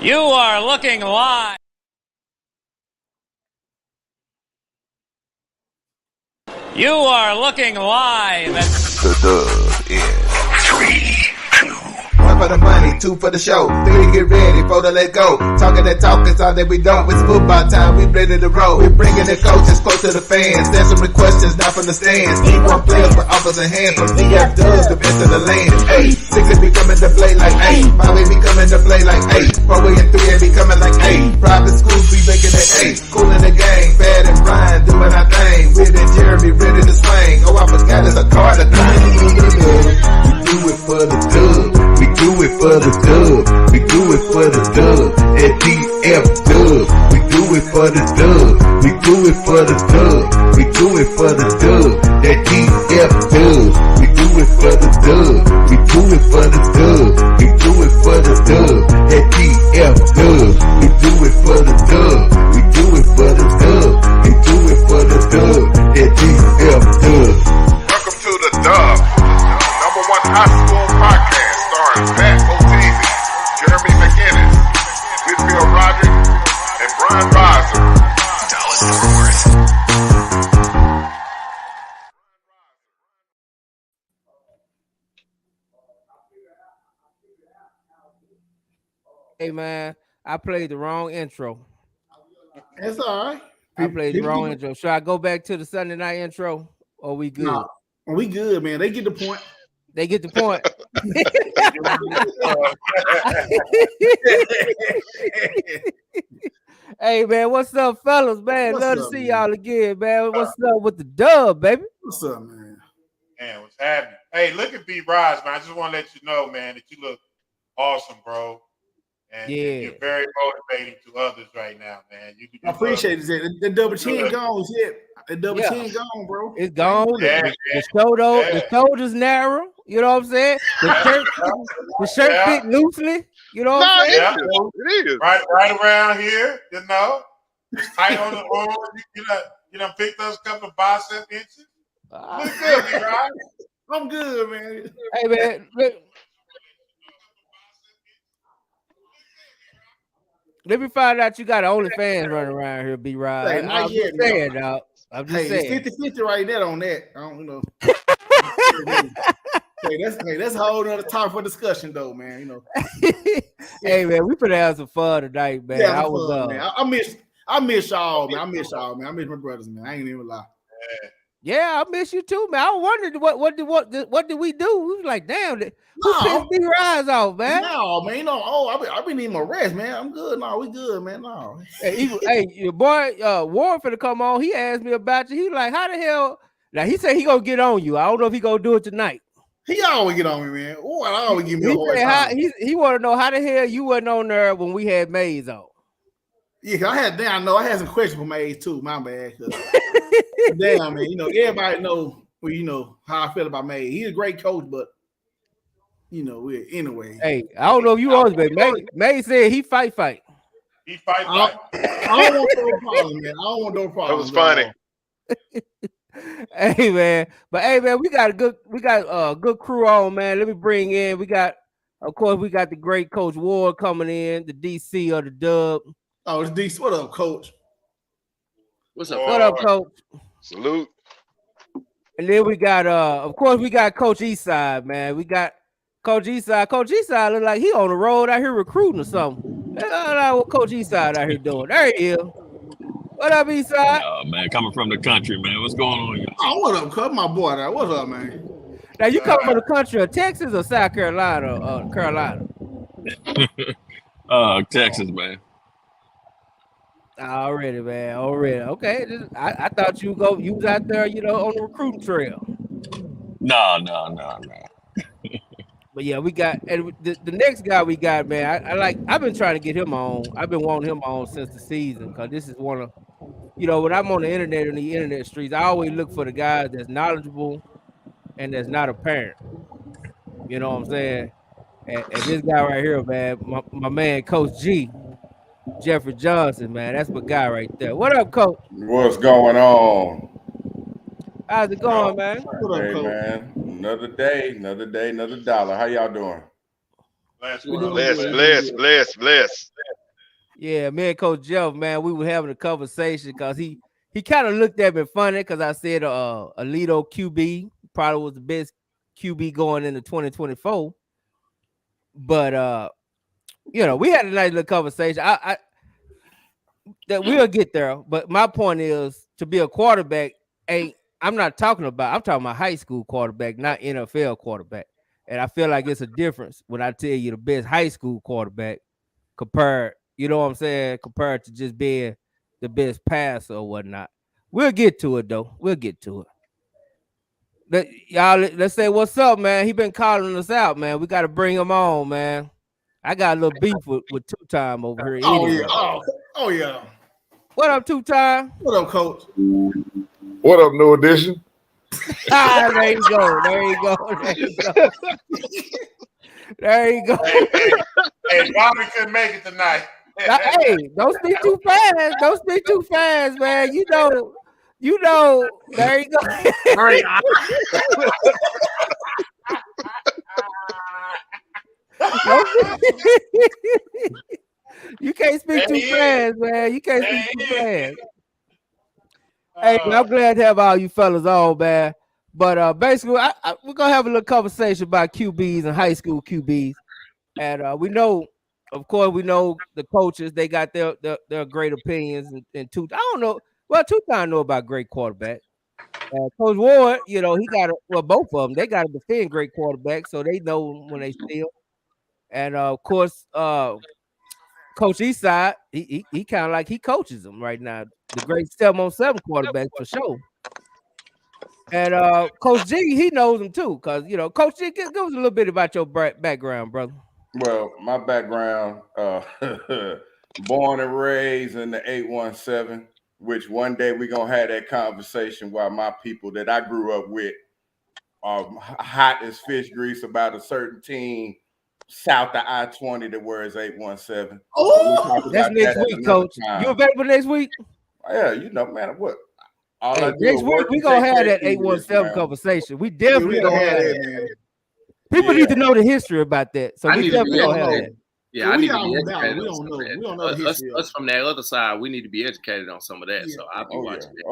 You are looking live. You are looking live at the dub in 3, 2. One for the money, two for the show, three get ready, four to let go. Talking that talk is all that we don't. It's football time, we ready to roll. We bringing the coaches close to the fans, answering questions not from the stands. D1 players with offers in hand, from DF Dubs the best in the land. Hey, 6 be coming to play like 8, 5 be coming to play like 8, 4 and 3 be coming like 8. Private schools be making it 8, cool in the gang, Bad and Brian doing our thing. Weird and Jeremy ready to swing. Oh, I forgot it's a card to thing. We do it for the dub. We do it for the dub. We do it for the dub. At DF Dub. We do it for the dub. We do it for the dub. We do it for the dub. At DF Dub. We do it for the dub. We do it for the dub. We do it for the dub. At DF Dub. We do it for the dub. We do it for the dub. We do it for the dub. At DF Dub. Welcome to the Dub, #1 high school podcast starring Pat O'Teasy, Jeremy McGinnis, Whitfield Roderick, and Brian Riser. Dallas Fort Worth. Hey man, I played the wrong intro. It's all right. I played the wrong intro. Should I go back to the Sunday night intro? Or we good? No, we good, man. They get the point. They get the point. Hey man, what's up, fellas? Man, What's love to up, see man? y'all again, man. What's up with the dub, baby? What's up, man? Man, what's happening? Hey, look at B Rise, man. I just want to let you know, man, that you look awesome, bro. And Yeah. you're very motivating to others right now, man. I appreciate it. The double chin Good. gone, shit. The double Yeah. chin gone, bro. It's gone. Yeah, The shoulder, yeah. the shoulders narrow. You know what I'm saying? The shirt Yeah. fit loosely. You know what I'm saying? Yeah. It is. Right around here, you know. It's tight on the arms. You done picked us a couple of bicep inches. Look good, B Rise. I'm good, man. Hey man, let me find out you got OnlyFans running around here, B Rod. Hey, I'm not just yet, saying, dog. I'm just Hey, saying. it's 50-50 right there on that. I don't know. That's a whole other topic for discussion, though, man. You know. Hey man, we finna have some fun tonight, man. Yeah, I was man. I miss y'all, man. I miss y'all, man. I miss my brothers, man. I ain't even lie. yeah, I miss you too, man. I wondered what did we do? We was like, damn, who No. pissed B Rise off, man? No, man. You know, I've been needing my rest, man. I'm good. No, we good, man. No. Hey, your boy Warren finna come on. He asked me about you. He like, how the hell? Now he said he gonna get on you. I don't know if he gonna do it tonight. He always get on me, man. Oh, I always give me a He hard said how, time. he want to know how the hell you wasn't on there when we had Maze on. Yeah, 'cause I had some questions for Maze too. My bad. 'Cause damn, man. You know, everybody know, well, you know how I feel about Maze. He's a great coach, but you know, anyway. Hey, I don't know if you was, but Maze said he fight. He fight. I don't want no problem, man. I don't want no problem. That was funny. Hey man, but hey man, we got a good crew on, man. Let me bring in. Of course, we got the great Coach Ward coming in, the DC of the Dub. Oh, it's decent. What up, coach? What's up? What up, Coach? Salute. And then we got of course we got Coach Eastside, man. We got Coach Eastside. Coach Eastside look like he on the road out here recruiting or something. What Coach Eastside out here doing? There he is. What up, Eastside? Man, coming from the country, man. What's going on here? Oh, what up, coach? My boy there. What's up, man? Now you coming from the country of Texas or South Carolina? Carolina. Texas, man. Already, man. Already. Okay. I thought you was out there, you know, on the recruiting trail. No. But yeah, we got, and the next guy we got, man. I've been trying to get him on. I've been wanting him on since the season because this is one of, you know, when I'm on the internet in the internet streets, I always look for the guys that's knowledgeable and that's not a parent. You know what I'm saying? And this guy right here, man, my man, Coach G, Geoffrey Johnson, man, that's my guy right there. What up, Coach? What's going on? How's it going, man? What up, Hey, coach? man. Another day, another dollar. How y'all doing? Bless. We doing Bless. Yeah, me and Coach Jeff, man, we were having a conversation because he kind of looked at me funny because I said Alito QB probably was the best QB going into 2024. But we had a nice little conversation. I that we'll get there. But my point is to be a quarterback I'm talking about high school quarterback, not NFL quarterback. And I feel like it's a difference when I tell you the best high school quarterback compared, you know what I'm saying, compared to just being the best passer or whatnot. We'll get to it though. We'll get to it. Let's say what's up, man. He been calling us out, man. We got to bring him on, man. I got a little beef with Two Time over here. Oh anyway. yeah. Oh yeah. What up, Two Time? What up, Coach? What up, New Edition? There you go. There you go. Hey, Bobby couldn't make it tonight. Hey, don't speak too fast. Don't speak too fast, man. You know. There you go. You can't speak too fast, man. You can't speak too fast. Hey, man, I'm glad to have all you fellas on, man. But basically, we're gonna have a little conversation about QBs and high school QBs, and we know, of course, the coaches. They got their great opinions, and I don't know. Well, Two Time know about great quarterback. Coach Ward, he got both of them. They got to defend great quarterbacks, so they know when they steal. And of course, Coach Eastside, he kind of like he coaches them right now. The great 7-on-7 quarterback for sure. And Coach G, he knows them too, because Coach G, give us a little bit about your background, brother. Well, my background, born and raised in the 817, which one day we're gonna have that conversation while my people that I grew up with are hot as fish grease about a certain team south of I-20 that wears 817. Oh, that's next week, Coach. You available next week? Yeah, man, what? Next week we gonna have that 817 conversation. We definitely gonna have that. People need to know the history about that. So we definitely gonna have that. Yeah, I need to be educated. We don't know the history. Us from that other side, we need to be educated on some of that. Yeah. So I'll be watching it.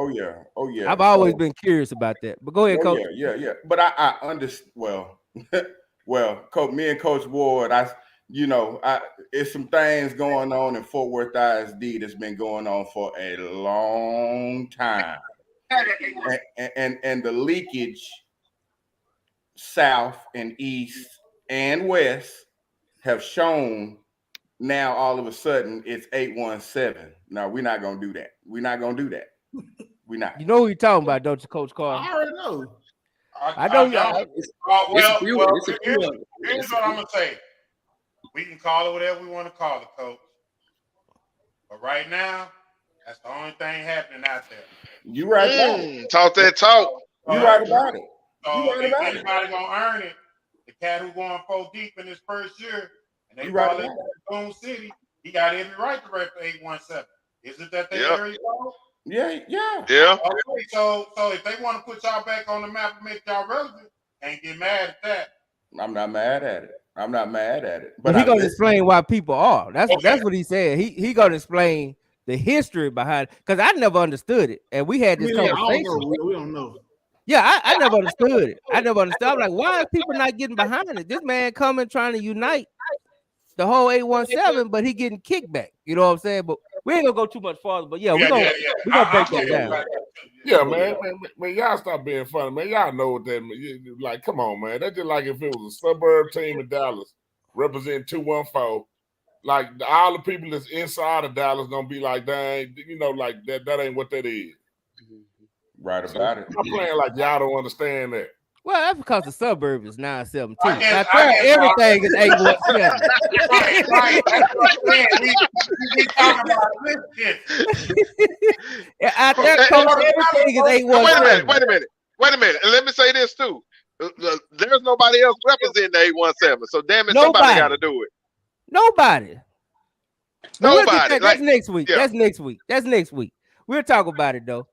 Oh yeah. I've always been curious about that. But go ahead, Coach. Yeah. But I understand. Well, Coach, me and Coach Ward, it's some things going on in Fort Worth ISD that's been going on for a long time. And the leakage south and east and west have shown now all of a sudden it's 817. No, we're not gonna do that. We're not gonna do that. We're not. You know who you're talking about, don't you, Coach Carl? I already know. I know. Here's what I'm gonna say. We can call it whatever we want to call it, Coach. But right now, that's the only thing happening out there. You right about it. Talk that talk. You right about it. So if anybody gonna earn it, the cat who going 4 deep in his first year, and they call it Boone City, he got every right to rep 817. Is it that they area code? Yeah. Okay, so if they want to put y'all back on the map and make y'all relevant, can't get mad at that. I'm not mad at it. But he gonna explain why people are. That's what he said. He gonna explain the history behind it, because I never understood it, and we had this conversation. We don't know. Yeah, I never understood it. I'm like, why are people not getting behind it? This man coming trying to unite the whole 817, but he getting kickback. You know what I'm saying? But we ain't gonna go too much farther. But we're gonna break that down. Yeah, man, y'all stop being funny, man. Y'all know what that means. Like, come on, man. That's just like if it was a suburb team in Dallas representing 214. Like all the people that's inside of Dallas gonna be like, dang, like that ain't what that is. Right about it. I'm playing like y'all don't understand that. Well, that's because the suburb is 972. Everything is 817. Right. That's what I'm saying. We talking about this shit. Out there, everything is 817. Wait a minute. And let me say this too. There's nobody else representing the 817. So damn it, somebody got to do it. Nobody. That's next week. Yeah. That's next week. We'll talk about it though.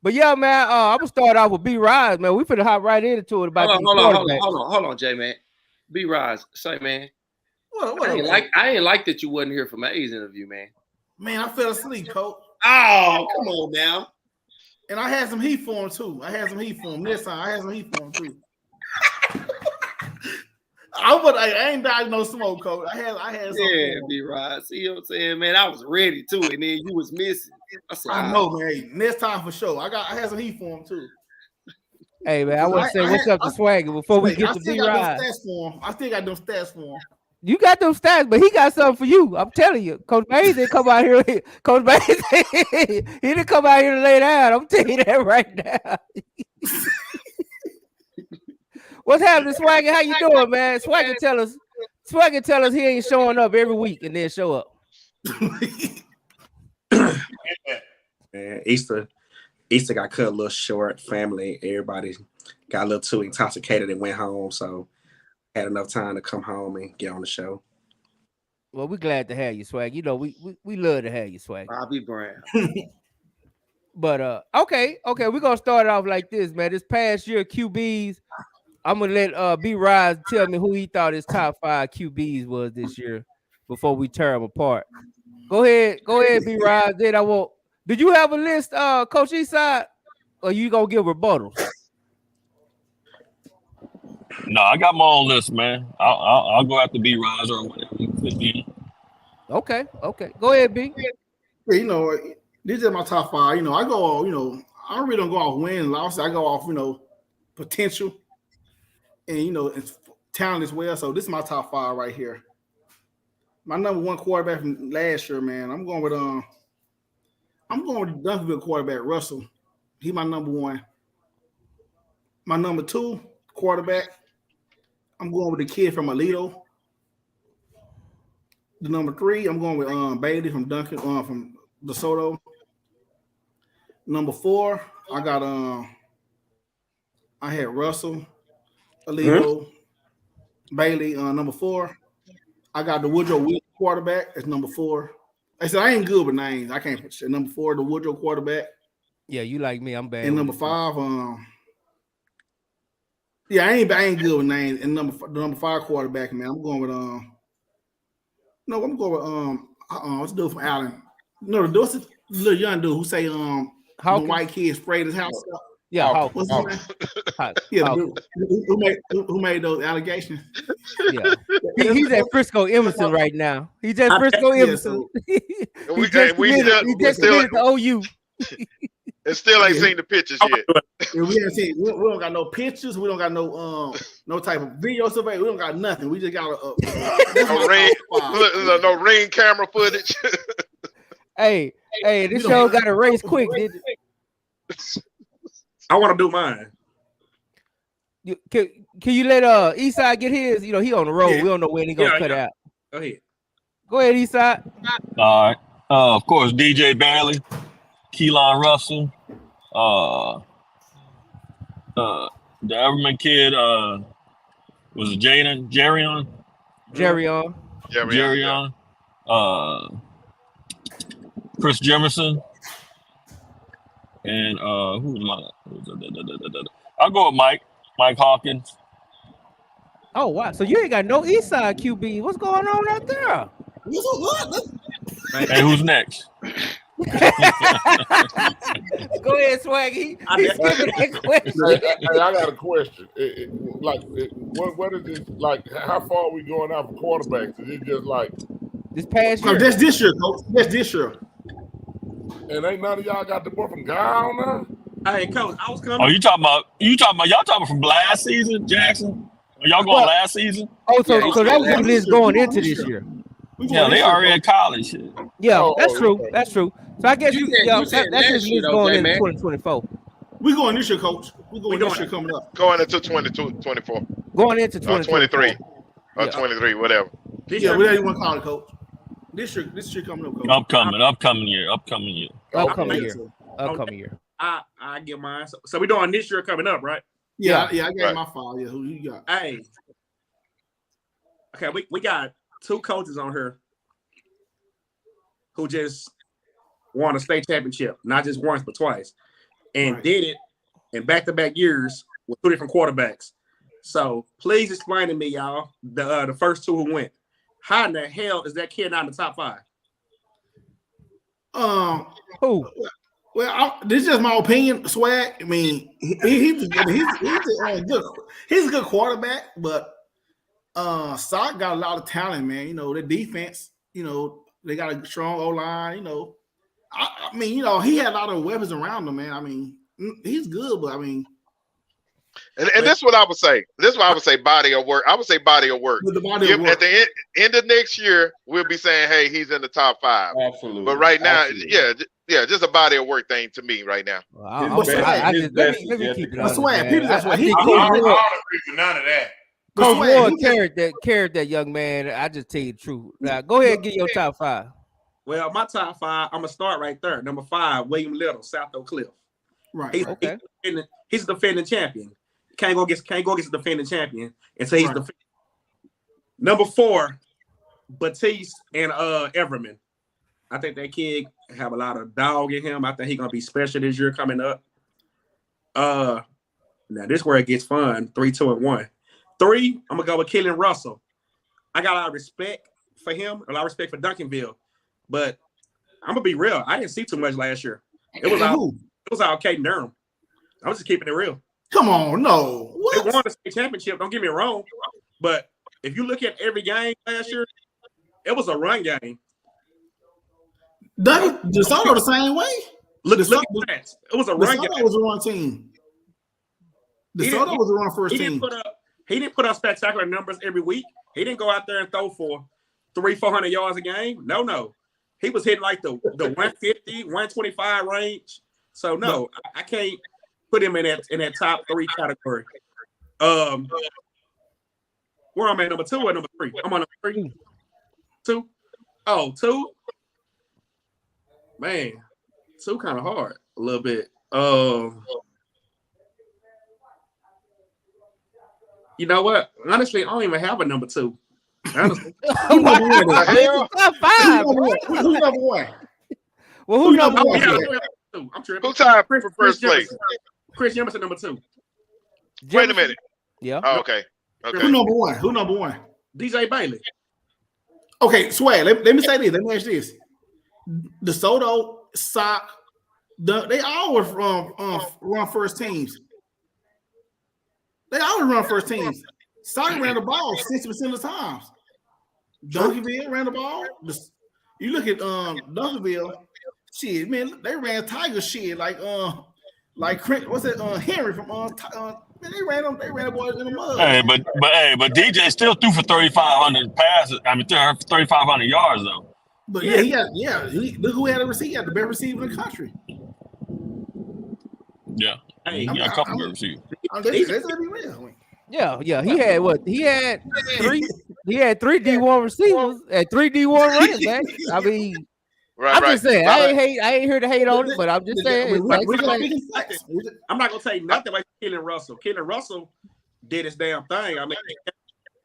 But yeah, man, I'm gonna start off with B Rise, man. We finna hop right into it about hold on, Jay, man. B Rise, say, man. What I ain't like that you wasn't here for May's interview, man. Man, I fell asleep, coach. Oh, come on now. And I had some heat for him too. This time I had some heat for him too. I ain't dying no smoke, coach. I had some. Yeah, B-Rod. See what I'm saying, man? I was ready too, and then you was missing. I know, man. Next time for sure. I had some heat for him too. Hey, man, I want to say what's up to Swagger before we get to B-Rod. I still got them stats for him. You got them stats, but he got something for you. I'm telling you. Coach Mays didn't come out here. Coach Mays, he didn't come out here to lay down. I'm telling you that right now. What's happening, Swagger? How you doing, man? Swagger tell us he ain't showing up every week and then show up. Man, Easter got cut a little short. Family, everybody got a little too intoxicated and went home, so had enough time to come home and get on the show. Well, we're glad to have you, Swag. You know, we love to have you, Swag. Bobby Brown. But okay, we're gonna start off like this, man. This past year, QBs. I'm gonna let B-Rod tell me who he thought his top 5 QBs was this year before we tear them apart. Go ahead, B-Rod. Then I want. Did you have a list, Coach Eastside, or you gonna give rebuttals? No, I got my own list, man. I'll go after B-Rise or whatever you fit in. Okay. Go ahead, B. Yeah, you know, these are my top 5. You know, I go, you know, I really don't go off win and loss. I go off, you know, potential and, you know, it's talent as well. So this is my top 5 right here. My number 1 quarterback from last year, man. I'm going with the Duncanville quarterback, Russell. He's my number 1. My number 2 quarterback, I'm going with the kid from Alito. The number 3, I'm going with Bailey from Duncan, from DeSoto. Number 4, I got I had Russell, Alito, Bailey. Number 4, I got the Woodrow Wilson quarterback. That's number 4. I said I ain't good with names. I can't say number 4, the Woodrow quarterback. Yeah, you like me. I'm bad. And number 5, yeah, I ain't good with names. And the number 5 quarterback, man. I'm going with what's the dude from Allen? No, the dude, little young dude who say the white kid sprayed his house up. Yeah, what's his name? Yeah, who made those allegations? Yeah, he's at Frisco Emerson right now. He's at Frisco Emerson. He just committed to OU. And still ain't seen the pictures yet. We haven't seen. We don't got no pictures. We don't got no type of video survey. We don't got nothing. We just got no ring camera footage. Hey, this show got a race quick. I want to do mine. Can you let Eastside get his? You know, he on the road. Yeah. We don't know when he gonna cut out. Go ahead, Eastside. All right. Of course, DJ Bailey, Keelan Russell, the Everman kid, was it Jerion? Chris Jefferson, and I'll go with Mike Hawkins. Oh wow! So you ain't got no Eastside QB. What's going on out there? Hey, who's next? Go ahead, Swaggy. I got a question. What is this like? How far are we going out for quarterbacks? Is it just like this past year? That's this year, coach. That's this year. And ain't none of y'all got the boy from Guy on there? Hey, coach, I was coming. Oh, y'all talking from last season, Jackson? Are y'all going last season? Oh, so that was the list going into this year. Yeah, they already in college. Yeah, that's true. That's true. So I guess that's his list going into 2024. We going this year, coach. We going this year coming up. Going into 24. Going into 23. Or 23, whatever. Whatever you want to call it, coach. This year coming up, coach. Upcoming year. I get mine. So we doing this year coming up, right? Yeah, I got my 5. Yeah, who you got? Hey. Okay, we got 2 coaches on here who just won a state championship, not just once but twice, and did it in back-to-back years with 2 different quarterbacks. So please explain to me, y'all, the first 2 who went. How in the hell is that kid not in the top 5? Who? Well, this is just my opinion, Swag. I mean, he's a good quarterback, but Sock got a lot of talent, man. You know, the defense, you know, they got a strong O-line, you know. I mean, you know, he had a lot of weapons around him, man. I mean, he's good, but I mean, and this is what I would say. This is what I would say. Body of work. I would say body of work. At the end of next year, we'll be saying, "Hey, he's in the top 5." Absolutely. But right now, yeah, just a body of work thing to me right now. Let me keep it honest, man. I don't agree with none of that. Coach Ward carried that young man. I just tell you the truth. Now, go ahead and get your top 5. Well, my top 5, I'm gonna start right there. Number 5, William Little, South Oak Cliff. Right. He's a defending champion. Can't go against the defending champion and say he's defending. Number 4, Batiste and Everman. I think that kid have a lot of dog in him. I think he's gonna be special this year coming up. Now this is where it gets fun. 3, 2, and 1. 3, I'm gonna go with Keelan Russell. I got a lot of respect for him, a lot of respect for Duncanville, but I'm gonna be real. I didn't see too much last year. It was all Caden Durham. I was just keeping it real. Come on, no. What? They won the state championship. Don't get me wrong, but if you look at every game last year, it was a run game. DeSoto the same way. Look at that. It was a run game. DeSoto was a run team. DeSoto was a run first team. He didn't put up spectacular numbers every week. He didn't go out there and throw for 300-400 yards a game. No. He was hitting like the 150, 125 range. So no, I can't put him in that top 3 category. Where am I at, number 2 or number 3? I'm on number 3. 2. Oh, 2. Man, 2 kind of hard a little bit. You know what? Honestly, I don't even have a number 2. Honestly. Who's number 5? Who's number 1? Well, who's number 1? I'm tripping. Who tied for first place? Chris Jefferson, number 2. Wait a minute. Yeah. Oh, okay. Who number 1? Who number 1? DJ Bailey. Okay, Swag. Let me say this. Let me ask this. DeSoto, Sock, they always run first teams. They always run first teams. Sock ran the ball 60% of the times. Duncanville ran the ball. You look at Duncanville, shit, man, they ran Tiger shit like what's that? Henry from man, they ran the boys in the mud. Hey, but DJ still threw for 3,500 passes. I mean, 3,500 yards though. But look who had a receiver. He had the best receiver in the country. Yeah. Hey, he got a couple of receivers. Let's be real. Yeah. He had what? He had 3 D1 receivers and 3 D1 running backs. I mean, I'm just saying. I ain't here to hate on it, but I'm just saying. I'm not gonna say nothing like Keelan Russell. Keelan Russell did his damn thing. I mean,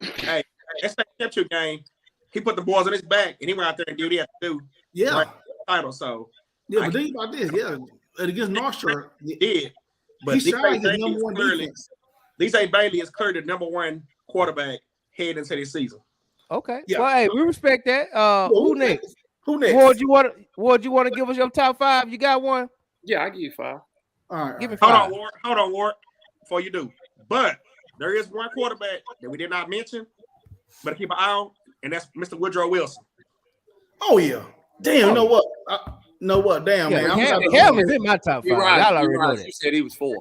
hey, that state championship game, he put the boys on his back and he went out there and did what he had to do. Yeah. Right, title. So but think about this. Yeah, against North Shore, he did. But he's trying to get number 1 defense. DJ Bailey is clearly the number 1 quarterback heading into this season. Okay. Yeah. Well, hey, we respect that. Who next? Who next? Ward, you want to give us your top 5? You got one? Yeah, I give you 5. All right. Give me 5. Hold on, Ward. Before you do. But there is one quarterback that we did not mention, but keep an eye on, and that's Mr. Woodrow Wilson. Oh, yeah. Damn, you know what? Damn, man. Hell is in my top 5. Y'all already know that. You said he was 4.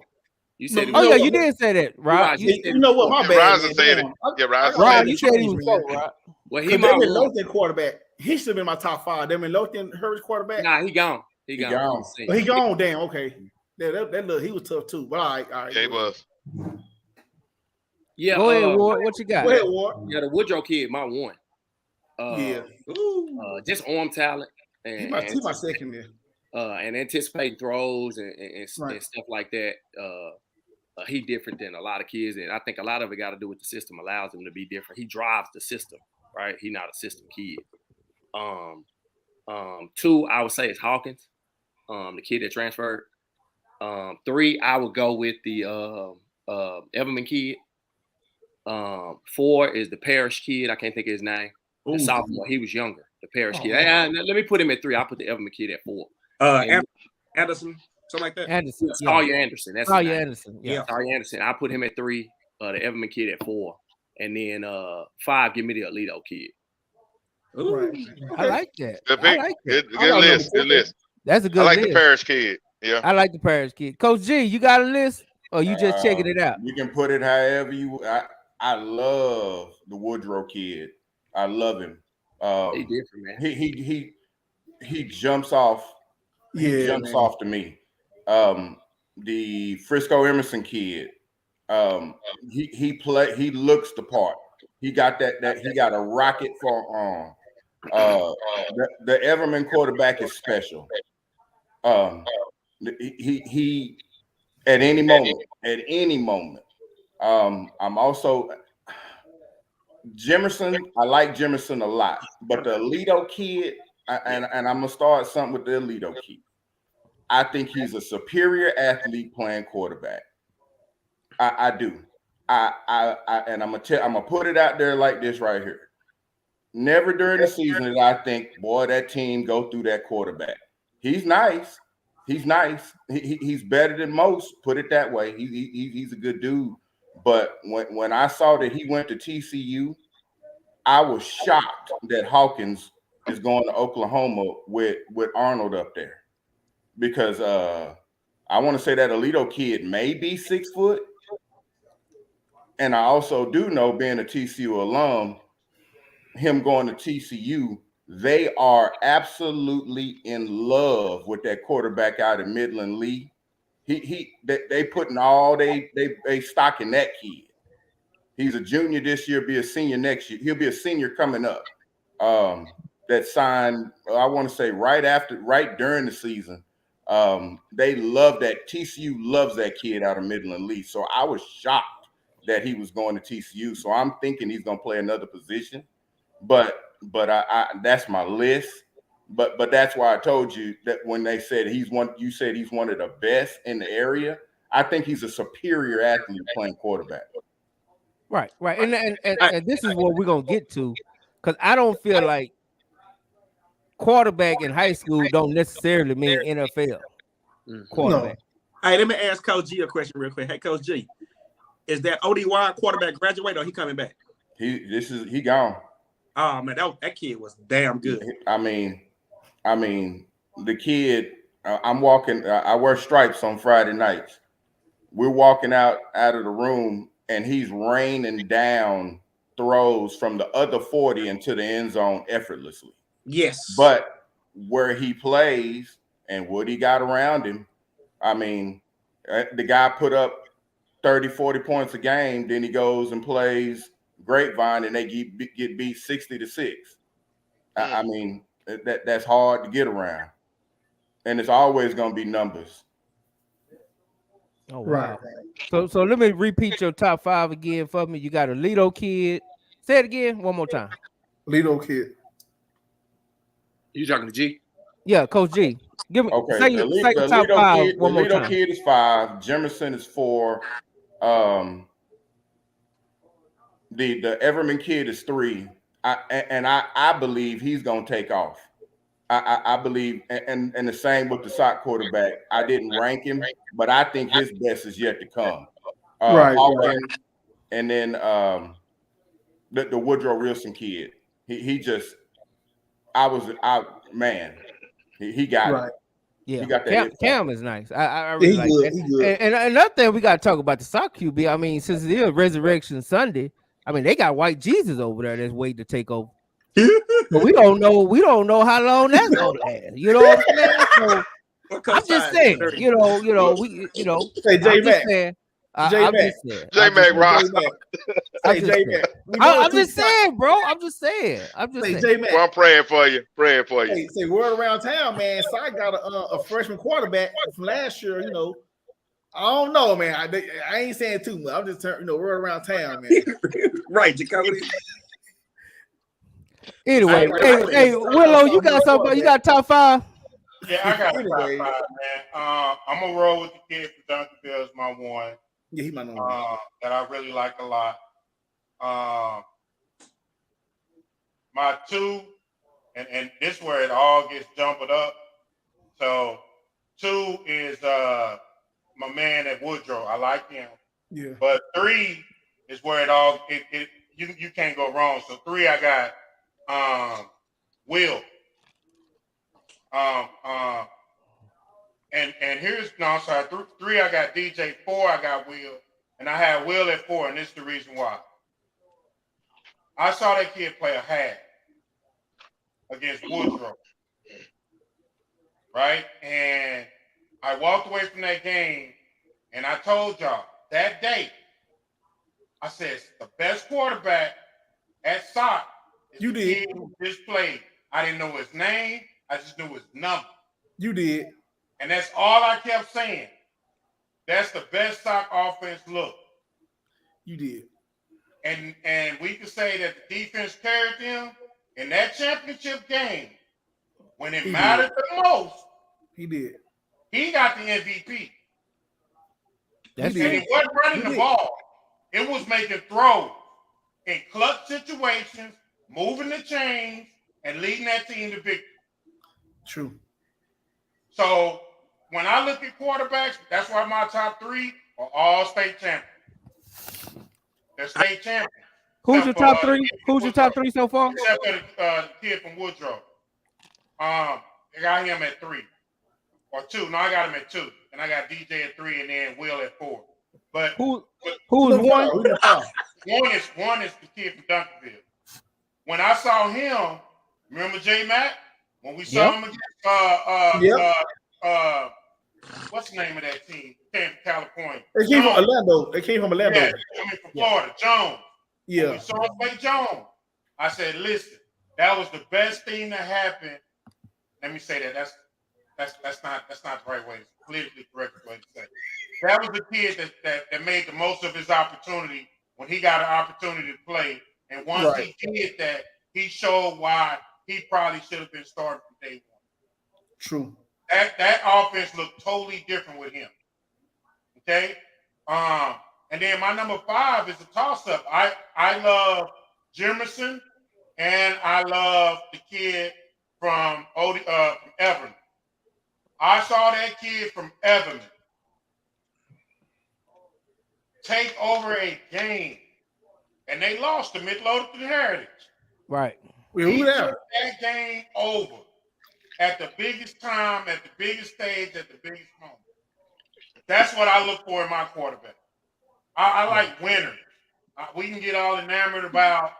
You said you did say that, Rob. You know what? My bad. Ryzen said it. Yeah, Rob, you said he was 4, Rob. Well, he might Lothan quarterback. He should have been my top 5. Them and Lothan Hurts quarterback. Nah, he gone. He gone. But he gone. Damn. Okay. That look, he was tough too. But all right. He was. Yeah. Go ahead, Ward. What you got? Go ahead, Ward. Yeah, the Woodrow kid, my 1. Just arm talent. And my second there. And anticipating throws and stuff like that. He different than a lot of kids, and I think a lot of it got to do with the system allows him to be different. He drives the system, right? He's not a system kid. 2, I would say is Hawkins, the kid that transferred. 3, I would go with the Everman kid. 4 is the Parrish kid. I can't think of his name. The sophomore. He was younger. The Parrish kid. Let me put him at 3. I'll put the Everman kid at 4. Anderson, something like that. Anderson. Sawyer Anderson. That's Sawyer Anderson. Yeah. Sawyer Anderson. I'll put him at 3. The Everman kid at 4. And then 5, give me the Alito kid. Right. I like that. Good I pick. like that. Good list. Good list. That's a good I like list. the Parrish kid. Yeah. I like the Parrish kid. Coach G, you got a list? Or you just checking it out? You can put it however you. I love the Woodrow kid. I love him. He different, man. He jumps off. He jumps off to me. The Frisco Emerson kid. He looks the part. He got that he got a rocket forearm. The Everman quarterback is special. He at any moment. I'm also Jimerson. I like Jimerson a lot, but the Alito kid, and I'm gonna start something with the Alito kid. I think he's a superior athlete playing quarterback. I do. And I'm gonna put it out there like this right here. Never during the season did I think, boy, that team go through that quarterback. He's nice. He's nice. He's better than most. Put it that way. He's a good dude. But when I saw that he went to TCU, I was shocked that Hawkins is going to Oklahoma with Arnold up there, because I want to say that Alito kid may be 6 foot. And I also do know, being a TCU alum, him going to TCU, they are absolutely in love with that quarterback out of Midland Lee. They putting all they stock in that kid. He's a junior this year, be a senior next year. He'll be a senior coming up. That signed, I want to say right during the season. They love that. TCU loves that kid out of Midland Lee. So I was shocked that he was going to TCU. So I'm thinking he's going to play another position. But I that's my list. But that's why I told you that when they said you said he's one of the best in the area. I think he's a superior athlete playing quarterback. Right. And this is what we're gonna get to, because I don't feel like quarterback in high school don't necessarily mean NFL quarterback. No. Hey, let me ask Coach G a question real quick. Hey, Coach G, is that ODY quarterback graduate or he coming back? He gone. Oh man, that kid was damn good. I mean, the kid. I'm walking. I wear stripes on Friday nights. We're walking out of the room, and he's raining down throws from the other 40 into the end zone effortlessly. Yes. But where he plays and what he got around him, I mean, the guy put up 30, 40 points a game. Then he goes and plays Grapevine, and they get beat 60-6. I mean, that's hard to get around, and it's always going to be numbers. Oh, wow. Right. So let me repeat your top 5 again for me. You got a Alito kid. Say it again one more time. Alito kid. You talking to G? Yeah, Coach G. Give me say the top 5 one more time. Alito kid is 5. Jimerson is 4. The Everman kid is 3. I believe he's gonna take off. I believe, and the same with the Sock quarterback. I didn't rank him, but I think his best is yet to come. Hawkins, and then the Woodrow Wilson kid. He just, he got it. Yeah, he got that. Cam is nice. I really like that. And another thing we got to talk about the Sock QB. I mean, since it is Resurrection Sunday, I mean they got White Jesus over there that's waiting to take over. But we don't know how long that's gonna last. You know what I'm saying? So I'm just saying, Say J Mac. J Mac, Ross. I'm just saying, bro. I'm just saying. J-Mac. Well, I'm praying for you. Say word around town, man. So I got a freshman quarterback from last year. I don't know, man. I ain't saying too much. I'm just word around town, man. Right, Jacoby. Anyway, hey, Willow, you got something? You got top 5? Yeah, I got top 5, man. I'm gonna roll with the kid for Duncanville as my one. Yeah, he my number that I really like a lot. My 2, and this is where it all gets jumbled up. So 2 is my man at Woodrow. I like him. Yeah. But 3 is where you can't go wrong. So 3 I got Will. And here's no, I'm sorry. 3 I got DJ. 4 I got Will, and I had Will at 4, and this is the reason why. I saw that kid play a half against Woodrow, right? And I walked away from that game, and I told y'all that day, I said the best quarterback at SOC is You the did. kid who just played. I didn't know his name. I just knew his number. You did. And that's all I kept saying. That's the best SOC offense look. You did. And we can say that the defense carried them in that championship game when it mattered the most. He did. He got the MVP. That's and it. it wasn't running the ball. It was making throws in clutch situations, moving the chains, and leading that team to victory. True. So when I look at quarterbacks, that's why my top 3 are all state champions. They're state champions. Who's your top 3? Who's your top 3 so far? Except for the kid from Woodrow. I got him at 3 or 2. No, I got him at 2, and I got DJ at 3, and then Will at 4. But who's 1? One is the kid from Duncanville. When I saw him, remember J Mac? When we saw him against what's the name of that team? Came from California. They came from Orlando. They came from Orlando. Yeah, coming from Florida. Jones. Yeah. When we saw him play Jones. I said, listen, that was the best thing that happened. Let me say that. That's not the right way. It's politically correct way to say. That was the kid that made the most of his opportunity when he got an opportunity to play. And once he did that, he showed why he probably should have been starting from day 1. True. That offense looked totally different with him. Okay? And then my number 5 is a toss-up. I love Jimerson, and I love the kid from Everman. I saw that kid from Everman take over a game, and they lost to Midlothian Heritage. Right. He took that game over at the biggest time, at the biggest stage, at the biggest moment. That's what I look for in my quarterback. I like winners. We can get all enamored about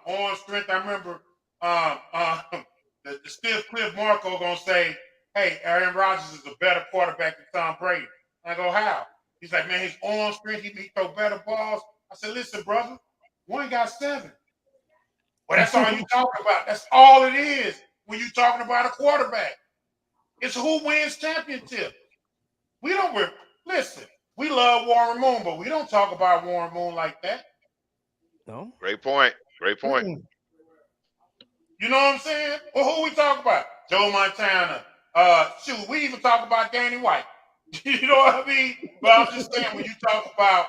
on strength. I remember the stiff Cliff Marco gonna say, "Hey, Aaron Rodgers is a better quarterback than Tom Brady." I go, "How?" He's like, "Man, his arm strength, he throw better balls." I said, "Listen, brother, one got 7. Well, that's all you talking about. That's all it is when you talking about a quarterback. It's who wins championship. We don't listen. We love Warren Moon, but we don't talk about Warren Moon like that. No. Great point. Great point. You know what I'm saying? Well, who we talk about? Joe Montana. Shoot, we even talk about Danny White. You know what I mean? But I'm just saying when you talk about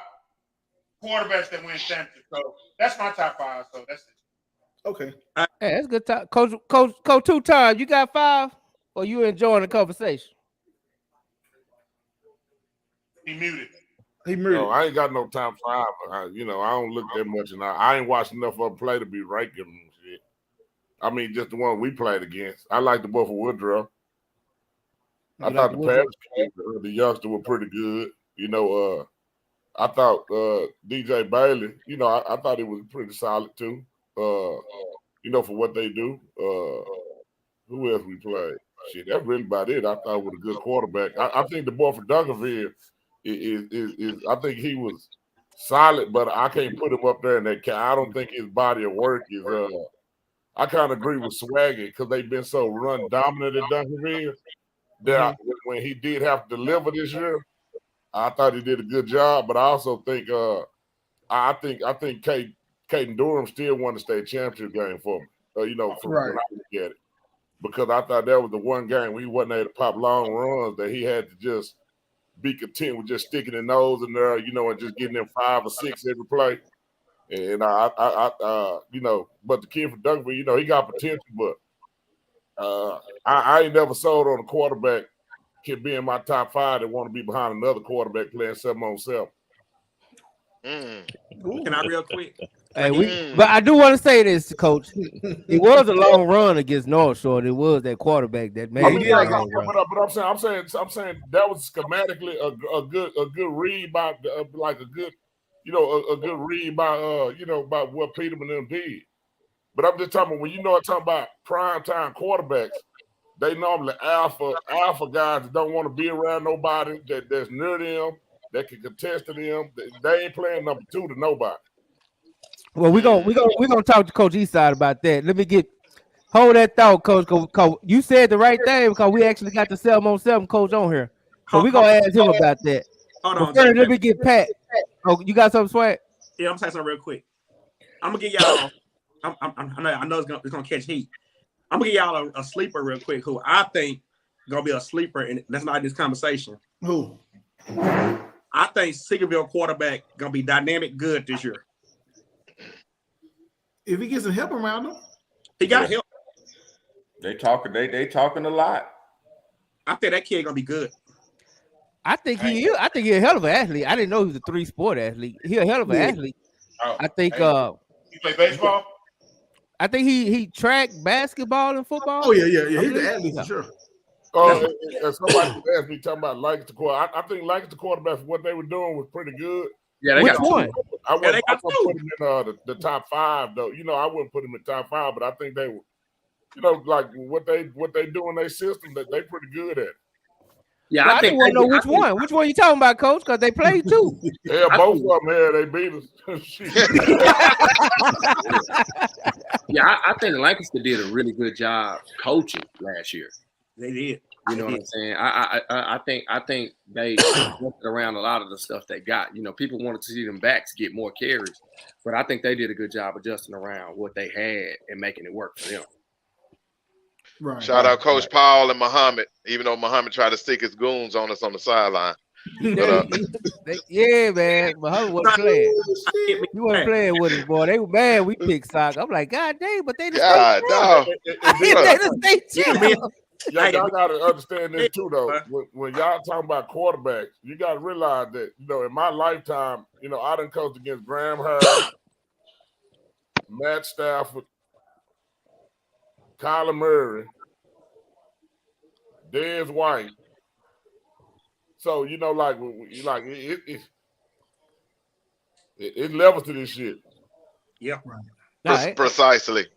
quarterbacks that win championships, so that's my top 5. So that's it. Okay. Hey, that's good time. Coach 2 Todd, you got 5? Or you enjoying the conversation? He muted. No, I ain't got no top 5. I don't look that much, and I ain't watched enough of them play to be ranking them shit. I mean, just the one we played against. I like the both of Woodrow. I thought the Paris, the youngster, were pretty good. I thought DJ Bailey. I thought he was pretty solid too. For what they do. Who else we played? Shit, that's really about it. I thought was a good quarterback. I think the boy from Duncanville is I think he was solid, but I can't put him up there in that. I don't think his body of work is. I kind of agree with Swaggy because they've been so run dominant at Duncanville that when he did have to deliver this year, I thought he did a good job. But I also think I think Caden Durham still won the state championship game for me. When I look at it, because I thought that was the one game where he wasn't able to pop long runs that he had to just be content with just sticking his nose in there, and just getting them 5 or 6 every play. And but the kid from Duncanville, he got potential, but I ain't never sold on a quarterback can be in my top 5 that want to be behind another quarterback playing 7-on-7. Can I real quick? Hey, but I do want to say this, Coach. It was a long run against North Shore. It was that quarterback that made. I mean, but I'm saying that was schematically a good read by like a good, a good read by by what Peterman and them did. But I'm just talking about when talking about prime time quarterbacks, they normally alpha guys that don't want to be around nobody that's near them, that can contest to them. They ain't playing number 2 to nobody. Well, we're gonna talk to Coach Eastside about that. Let me hold that thought, Coach. Cause you said the right thing because we actually got the 7-on-7 coach on here, so we're gonna ask him about that. Hold on, first, let me get Pat. Oh, you got something, Swag? Yeah, I'm saying something real quick. I'm gonna get y'all. I know it's gonna catch heat. I'm gonna give y'all a sleeper real quick. Who I think gonna be a sleeper, and that's not this conversation. Who? I think Seagerville quarterback gonna be dynamic good this year. If he gets some help around him, he got help. They talking a lot. I think that kid gonna be good. I think he's a hell of an athlete. I didn't know he was a 3-sport athlete. He's a hell of an athlete. Oh, I think. He play baseball. I think he tracked basketball and football. Oh yeah. He's an athlete for sure. Somebody asked me talking about Lancaster quarterback. I think Lancaster quarterback for what they were doing was pretty good. Yeah, which one? I wouldn't put him in the top 5 though. I wouldn't put him in top 5, but I think they were, like what they do in their system that they pretty good at. Yeah, I think want to know which one. Which one you talking about, Coach? Because they played too. Yeah, both of them here they beat us. Yeah, I think Lancaster did a really good job coaching last year. They did. You know what I'm saying? I think they worked around a lot of the stuff they got. People wanted to see them backs get more carries, but I think they did a good job adjusting around what they had and making it work for them. Right. Shout out Coach Paul and Muhammad, even though Muhammad tried to stick his goons on us on the sideline. Yeah, man. Muhammad wasn't playing. He wasn't playing with us, boy. They were mad. We picked sock. I'm like, God dang, but they the state champ. Y'all got to understand this too, though. When y'all talking about quarterbacks, you got to realize that, in my lifetime, I done coached against Graham Harris, Matt Stafford, Kyler Murray, Dez White. So, it levels to this shit. Yeah. Right. Precisely.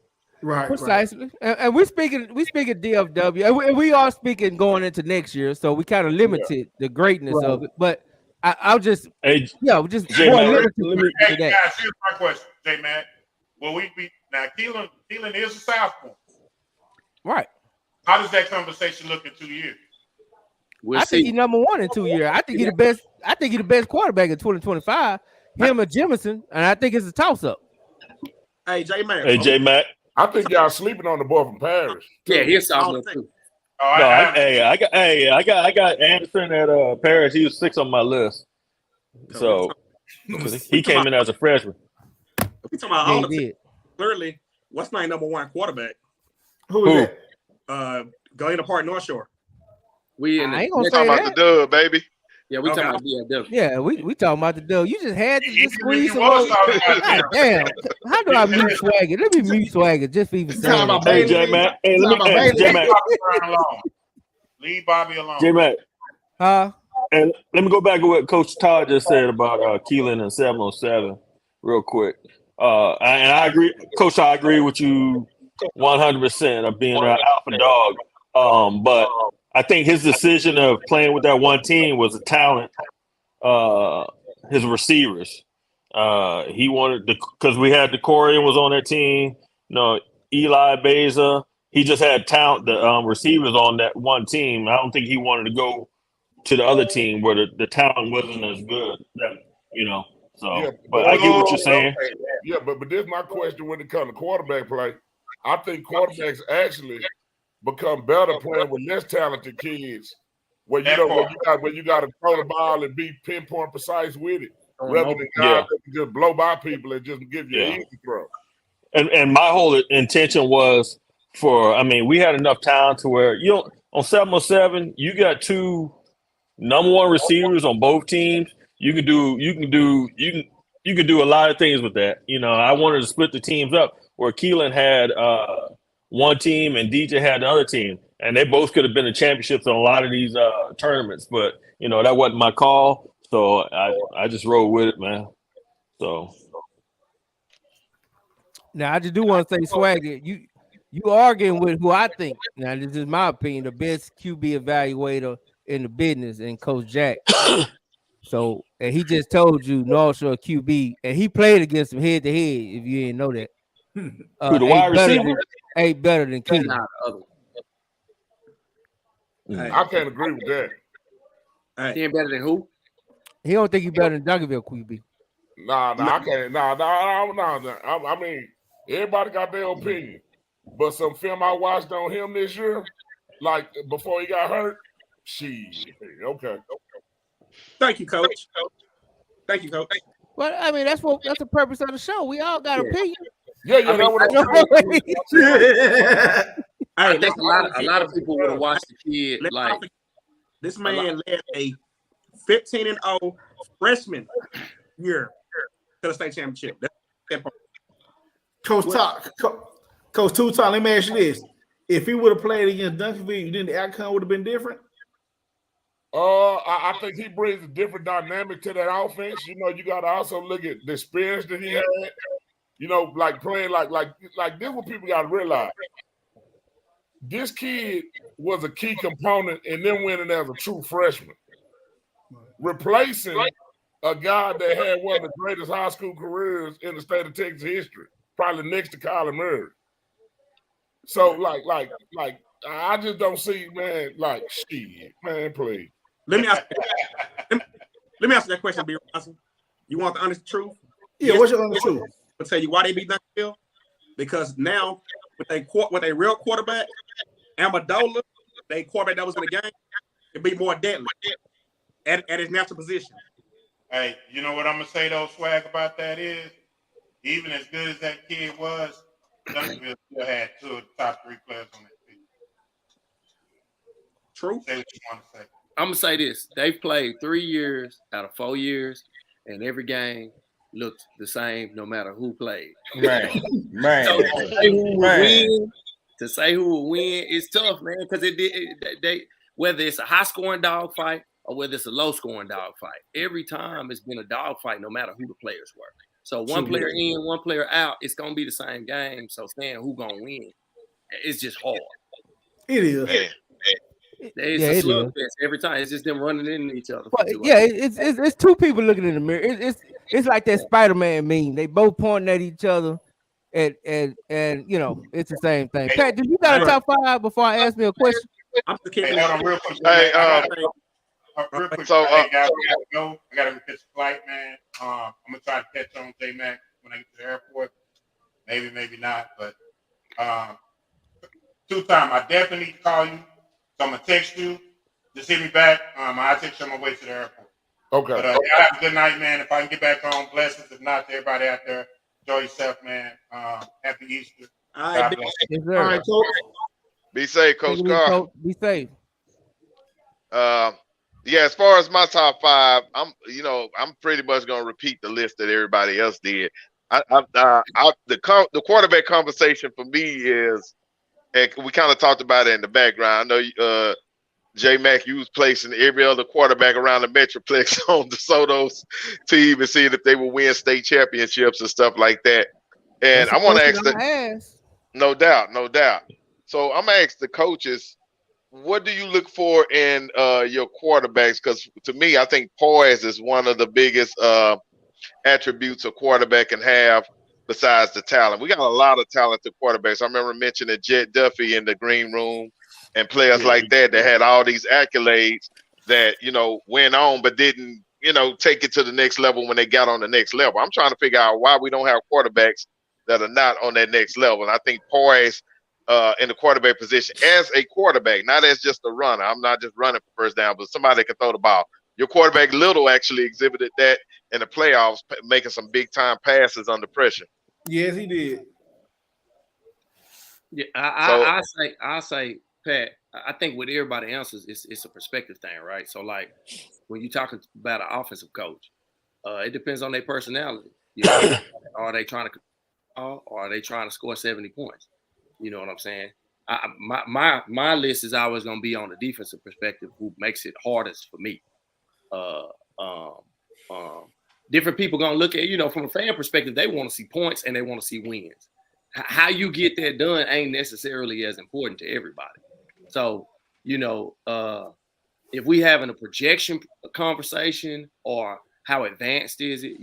Right. Precisely. And we're speaking DFW, and we are speaking going into next year, so we kind of limited the greatness of it. But I'll just just more limited to that. Guys, here's my question, J-Man. Will we be now? Keelan is a southpaw, right? How does that conversation look in 2 years? I think he's number 1 in 2 years. I think he's the best. I think he's the best quarterback in 2025. Him or Jemison, and I think it's a toss-up. Hey, J-Man. I think y'all sleeping on the boy from Paris. Yeah, he's solid too. I got Anderson at Paris. He was 6 on my list, so he came in as a freshman. We talking about all the teams. Clearly, what's my number 1 quarterback? Who is that? Galena Park, North Shore. We I ain't gonna talking about the dub, baby. Yeah, we talking about DFW. Yeah, we talking about the dub. You just had to just squeeze some more. God damn. How do I mute Swagger? Let me mute Swagger just for even saying that. Hey, J-Man. Hey, J-Man. Leave Bobby alone. J-Man. Huh? And let me go back to what Coach Todd just said about Keelan and 707 real quick. And I agree, Coach, I agree with you 100% of being an alpha dog. But I think his decision of playing with that one team was a talent. His receivers, he wanted because we had DeCorian was on that team. Eli Beza. He just had talent. The receivers on that one team. I don't think he wanted to go to the other team where the talent wasn't as good. So, yeah, but I get what you're saying. Yeah, but this is my question when it comes to quarterback play. I think quarterbacks actually become better playing with less talented kids, where you got to throw the ball and be pinpoint precise with it, rather than guys that can just blow by people and just give you an easy throw. And my whole intention was we had enough time to where on 707, you got two number one receivers on both teams. You can do a lot of things with that. I wanted to split the teams up where Keelan had one team and DJ had the other team, and they both could have been in championships on a lot of these tournaments. But that wasn't my call, so I just rolled with it, man. So now I just do want to say, Swagger, you arguing with who I think. Now this is my opinion, the best QB evaluator in the business, and Coach Jack. So, and he just told you North Shore QB, and he played against him head to head. If you didn't know that, who the wide receiver ain't better than Keelan. I can't agree with that. He ain't better than who? He don't think he better than Duncanville QB. Nah, I can't. Nah. I mean, everybody got their opinion, but some film I watched on him this year, like before he got hurt, okay. Thank you, Coach. Thank you, Coach. Well, I mean, that's the purpose of the show. We all got opinions. Yeah. I think a lot of people would have watched the kid. Like this man led a 15-0 freshman year to the state championship. Coach Todd, Coach Todd, let me ask you this: if he would have played against Duncanville, you think the outcome would have been different? I think he brings a different dynamic to that offense. You got to also look at the experience that he had. Like playing like this. What people got to realize: this kid was a key component in them winning as a true freshman, replacing a guy that had one of the greatest high school careers in the state of Texas history, probably next to Kyler Murray. So, like, I just don't see, man. Like, shit, man, please. Let me ask that question, B. Johnson. You want the honest truth? Yeah, what's your honest truth? I'll tell you why they beat Duncanville. Because now with a real quarterback, Amendola, they quarterback that was in the game, it'd be more deadly at his natural position. Hey, you know what I'm gonna say though, Swag, about that is, even as good as that kid was, Duncanville still had two of the top three players on that team. True. Say what you want to say. I'm gonna say this: they've played 3 years out of 4 years, and every game looked the same, no matter who played. Man. So to say who will win is tough, man, because they whether it's a high scoring dogfight or whether it's a low scoring dogfight, every time it's been a dogfight, no matter who the players were. So one player in, one player out, it's gonna be the same game. So saying who gonna win, it's just hard. It is. It's a slugfest every time. It's just them running into each other. It's two people looking in the mirror. It's like that Spider-Man meme. They both pointing at each other, and it's the same thing. Pat, do you got a top 5 before I ask me a question? Hold on, real quick. Real quick. So, guys, I gotta catch a flight, man. I'm gonna try to catch on J-Mac when I get to the airport. Maybe not, but 2 times. I definitely need to call you. So I'm gonna text you. Just hit me back. I'll text you on my way to the airport. Okay. But y'all have a good night, man. If I can get back home, blessings. If not, to everybody out there, enjoy yourself, man. Happy Easter. God bless you. All right, Coach. Be safe, Coach Carr. Be safe. Yeah, as far as my top 5, I'm pretty much gonna repeat the list that everybody else did. The quarterback conversation for me is, and we kind of talked about it in the background. I know J-Mac, you was placing every other quarterback around the Metroplex on DeSoto's team and seeing if they would win state championships and stuff like that. And I want to ask no doubt. So I'm gonna ask the coaches, what do you look for in your quarterbacks? Because to me, I think poise is one of the biggest attributes a quarterback can have besides the talent. We got a lot of talented quarterbacks. I remember mentioning Jet Duffy in the green room and players like that had all these accolades that, went on but didn't, take it to the next level when they got on the next level. I'm trying to figure out why we don't have quarterbacks that are not on that next level. And I think poise in the quarterback position as a quarterback, not as just a runner. I'm not just running for first down, but somebody that can throw the ball. Your quarterback Little actually exhibited that in the playoffs, making some big time passes under pressure. Yes, he did. Yeah, I say, Pat. I think with everybody else's, it's a perspective thing, right? So, like when you talking about an offensive coach, it depends on their personality. You know, are they trying to or are they trying to score 70 points? You know what I'm saying? My list is always going to be on the defensive perspective, who makes it hardest for me. Uh, um, Different people going to look at, from a fan perspective, they want to see points and they want to see wins. How you get that done ain't necessarily as important to everybody. So, if we having a projection conversation or how advanced is it,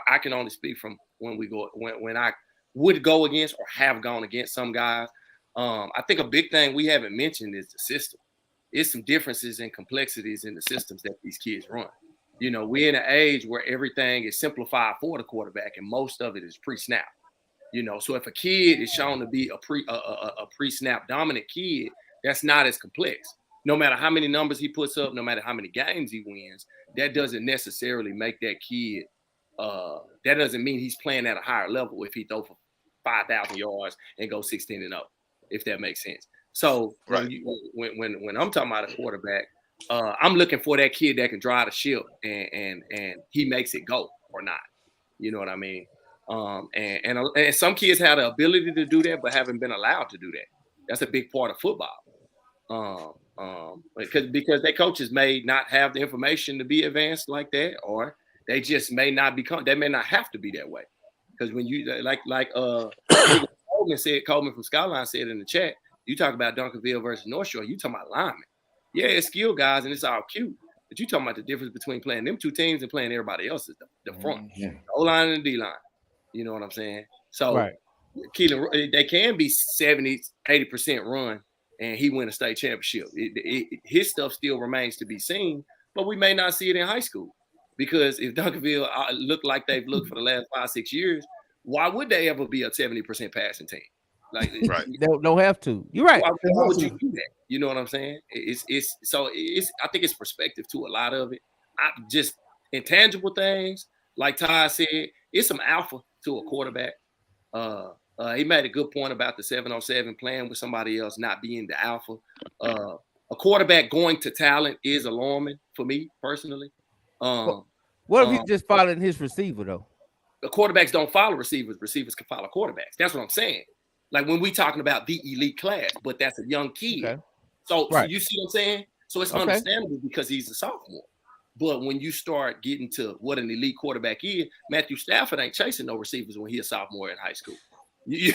I can only speak from when I would go against or have gone against some guys. I think a big thing we haven't mentioned is the system. It's some differences and complexities in the systems that these kids run. We're in an age where everything is simplified for the quarterback, and most of it is pre-snap. So if a kid is shown to be a pre-snap dominant kid, that's not as complex. No matter how many numbers he puts up, no matter how many games he wins, that doesn't necessarily make that kid. That doesn't mean he's playing at a higher level if he throw for 5,000 yards and go 16-0, if that makes sense. So when I'm talking about a quarterback, I'm looking for that kid that can drive the ship and he makes it go or not. You know what I mean? And some kids have the ability to do that, but haven't been allowed to do that. That's a big part of football. Because their coaches may not have the information to be advanced like that, or they just may not they may not have to be that way. Because when you Coleman from Skyline said in the chat, you talk about Duncanville versus North Shore, you talking about linemen. Yeah, it's skilled guys and it's all cute, but you talking about the difference between playing them two teams and playing everybody else's, the front, the O-line and the D-line. You know what I'm saying? So Keelan, they can be 70, 80% run, and he win a state championship. His stuff still remains to be seen, but we may not see it in high school. Because if Duncanville look like they've looked for the last 5-6 years, why would they ever be a 70% passing team? Like, don't have to. You're right. Why would you do that? You know what I'm saying? I think it's perspective to a lot of it. Just intangible things, like Todd said, it's some alpha to a quarterback. He made a good point about the 707 playing with somebody else not being the alpha. A quarterback going to talent is alarming for me personally. What if he's just following his receiver though? The quarterbacks don't follow receivers. Receivers can follow quarterbacks. That's what I'm saying. Like when we talking about the elite class, but that's a young kid. Okay. So you see what I'm saying? So it's understandable because he's a sophomore. But when you start getting to what an elite quarterback is, Matthew Stafford ain't chasing no receivers when he's a sophomore in high school. You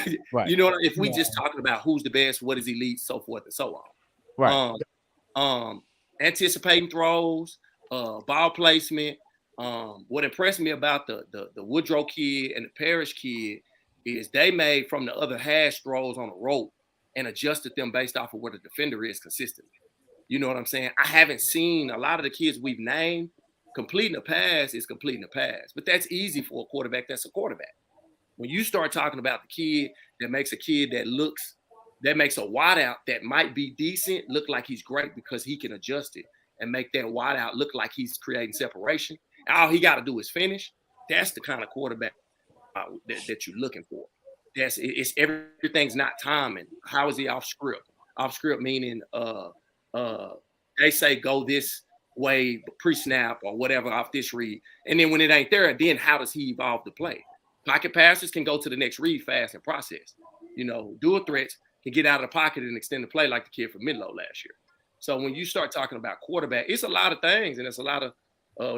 know, if we just talking about who's the best, what is elite, so forth and so on. Right. Anticipating throws, ball placement. What impressed me about the Woodrow kid and the Parrish kid is they made from the other hash throws on a rope and adjusted them based off of where the defender is consistently. You know what I'm saying? I haven't seen a lot of the kids we've named completing a pass is completing a pass, but that's easy for a quarterback. That's a quarterback. When you start talking about the kid that makes a kid that makes a wideout that might be decent look like he's great because he can adjust it and make that wideout look like he's creating separation. All he got to do is finish. That's the kind of quarterback that you're looking for. It's everything's not timing. How is he off script? Off script meaning they say go this way pre-snap or whatever off this read, and then when it ain't there, then how does he evolve the play? Pocket passers can go to the next read fast and process. Dual threats can get out of the pocket and extend the play like the kid from Midlow last year. So when you start talking about quarterback, it's a lot of things, and it's a lot of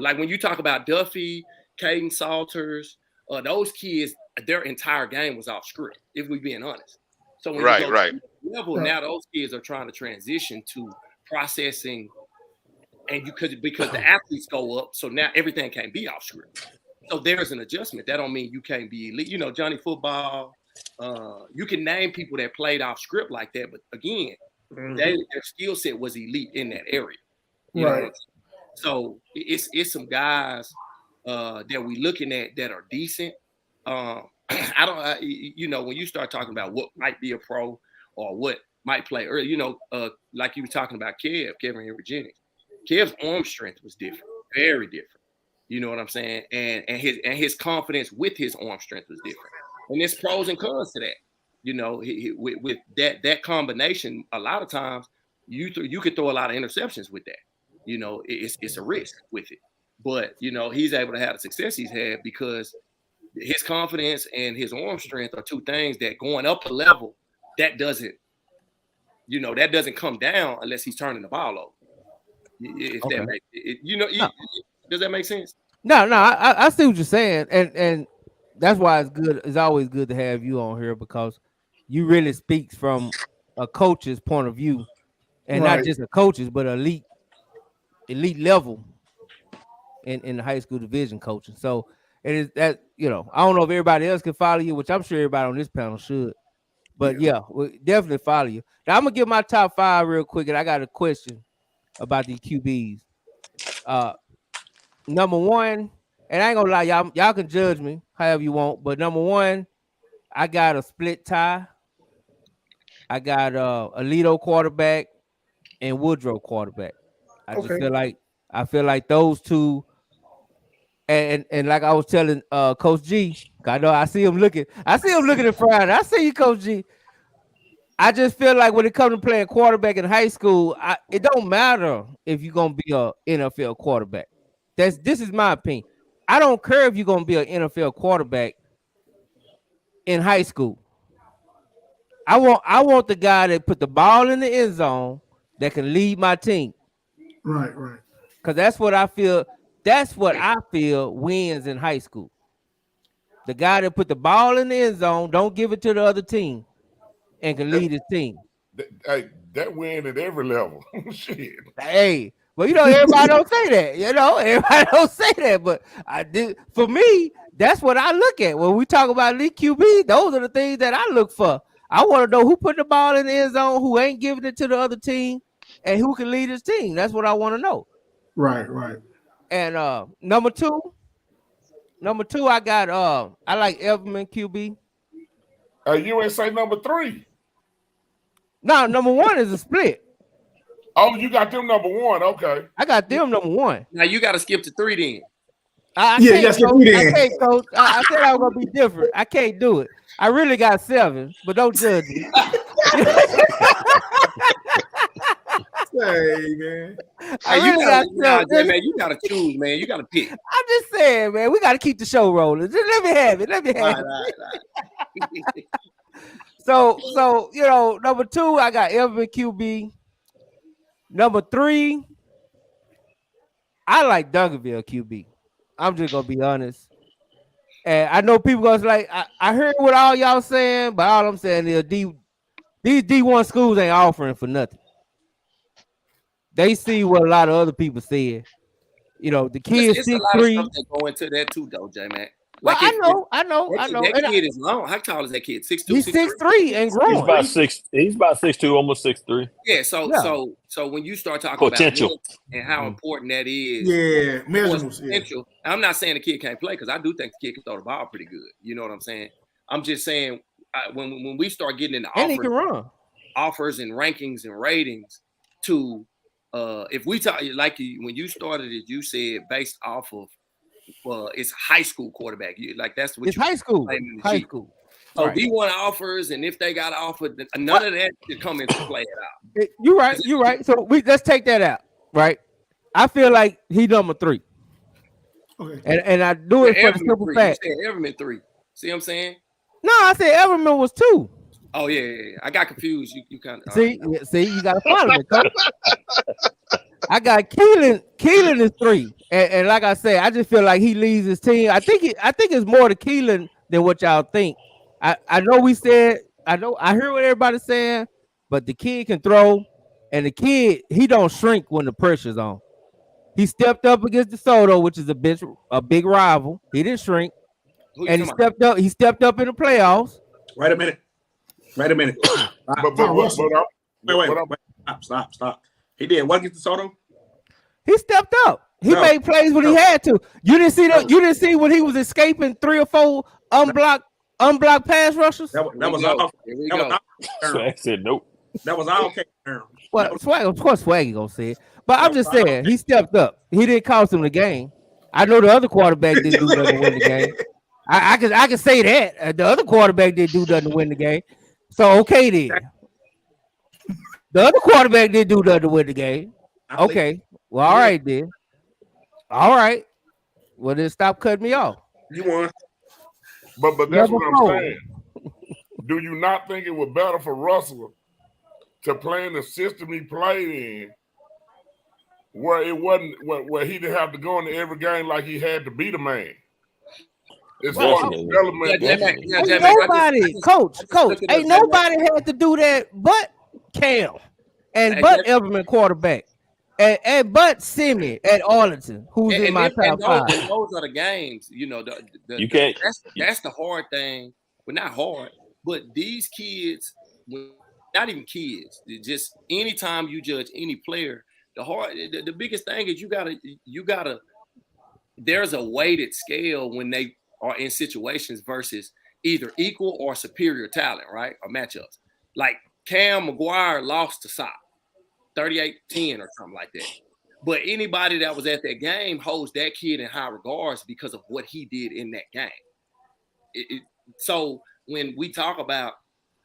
like when you talk about Duffy, Caden Salters, those kids, their entire game was off script, if we're being honest. So when you go to the level, now those kids are trying to transition to processing, and because the athletes go up, so now everything can't be off script. So there's an adjustment. That don't mean you can't be elite. Johnny Football, you can name people that played off script like that, but again, their skill set was elite in that area. You know what I'm saying? So it's some guys that we looking at that are decent. When you start talking about what might be a pro or what might play early, like you were talking about Kevin Henry Jennings. Kev's arm strength was different, very different. You know what I'm saying? And his confidence with his arm strength was different. And there's pros and cons to that. You know, with that combination, a lot of times you could throw a lot of interceptions with that. You know, it's a risk with it. But, you know, he's able to have the success he's had because his confidence and his arm strength are two things that going up a level, that doesn't come down unless he's turning the ball over. If Okay. that makes it, you know, does that make sense? No, I see what you're saying, and that's why it's good. It's always good to have you on here because you really speaks from a coach's point of view, and not just a coach's, but elite level in the high school division coaching. So it is that, you know, I don't know if everybody else can follow you, which I'm sure everybody on this panel should. But yeah, we'll definitely follow you. Now I'm gonna give my top 5 real quick, and I got a question about these QBs. Number 1, and I ain't gonna lie, y'all can judge me however you want, but number 1, I got a split tie. I got Alito quarterback and Woodrow quarterback. I just feel like those two, and like I was telling Coach G, I know I see him looking at Friday. I see you, Coach G. I just feel like when it comes to playing quarterback in high school, it don't matter if you're gonna be a NFL quarterback. This is my opinion. I don't care if you're gonna be an NFL quarterback in high school. I want the guy that put the ball in the end zone that can lead my team. Right. Because that's what I feel. That's what I feel wins in high school. The guy that put the ball in the end zone, don't give it to the other team, and can lead his team. Hey, that win at every level. Shit. Hey, well, you know, everybody don't say that. You know, everybody don't say that. But I did. For me, that's what I look at when we talk about elite QB. Those are the things that I look for. I want to know who put the ball in the end zone, who ain't giving it to the other team, and who can lead his team. That's what I want to know. Right. And number two, I got I like Everman QB. You ain't say number 3. No, number 1 is a split. Oh, you got them number 1. Okay. I got them number 1. Now you got to skip to 3 then. I can't, Coach. I said I was gonna be different. I can't do it. I really got 7, but don't judge me. Hey, man. Man, you gotta choose, man. You gotta pick. I'm just saying, man, we gotta keep the show rolling. Just let me have it. Right. So you know, number 2, I got Everman QB. Number 3, I like Duncanville QB. I'm just gonna be honest. And I know people gonna like, I heard what all y'all saying, but all I'm saying is these D1 schools ain't offering for nothing. They see what a lot of other people said. You know, the kids 6'3". A lot of stuff that go into that too, though, J Mac. Like well, I know. That kid is long. How tall is that kid? 6'2". He's 6'3" and growing. He's about 6'2", almost 6'3". Yeah. So when you start talking potential about and how important that is, measurables. I'm not saying the kid can't play because I do think the kid can throw the ball pretty good. You know what I'm saying? I'm just saying when we start getting into offers and rankings and ratings to if we talk like when you started it, you said based off of it's high school quarterback. That's what it's high school. High school. So D1 offers, and if they got offered, none of that should come into play at all. You're right. So let's take that out. Right. I feel like he number 3. Okay. And I do it for the simple fact. You said Everman 3. See what I'm saying? No, I said Everman was 2. Oh yeah. I got confused. You kind of see, you got to follow me. I got Keelan. Keelan is 3, and like I said, I just feel like he leads his team. I think it's more to Keelan than what y'all think. I know we said. I hear what everybody's saying, but the kid can throw, and the kid he don't shrink when the pressure's on. He stepped up against DeSoto, which is a big rival. He didn't shrink, and he stepped up. He stepped up in the playoffs. Wait a minute. Wait. Stop. He did what against DeSoto? He stepped up. He made plays when he had to. You didn't see that. You didn't see when he was escaping 3 or 4 unblocked pass rushes. That was all. Swag said nope. That was all okay. Well, Swag, of course, Swaggy gonna say it. But I'm just saying, he stepped up. He didn't cost him the game. I know the other quarterback didn't do nothing to win the game. I can say that the other quarterback didn't do nothing to win the game. So okay then. The other quarterback didn't do nothing to win the game. Okay. Well, all right then. All right. Well, then stop cutting me off. You won. But that's Number what I'm 4. saying. Do you not think it was better for Russell to play in the system he played in, where it wasn't where he didn't have to go into every game like he had to be the man? As far as development, Ain't nobody, coach, ain't nobody had to do that but Cam and but Everman quarterback. And but Simi at Arlington, who's in my top 5. And those are the games, you know. You can't. That's the hard thing. Well, not hard, but these kids, not even kids. Just anytime you judge any player, the biggest thing is you gotta. There's a weighted scale when they are in situations versus either equal or superior talent, right? Or matchups. Like Cam McGuire lost to Sock. 38-10 or something like that. But anybody that was at that game holds that kid in high regards because of what he did in that game. So when we talk about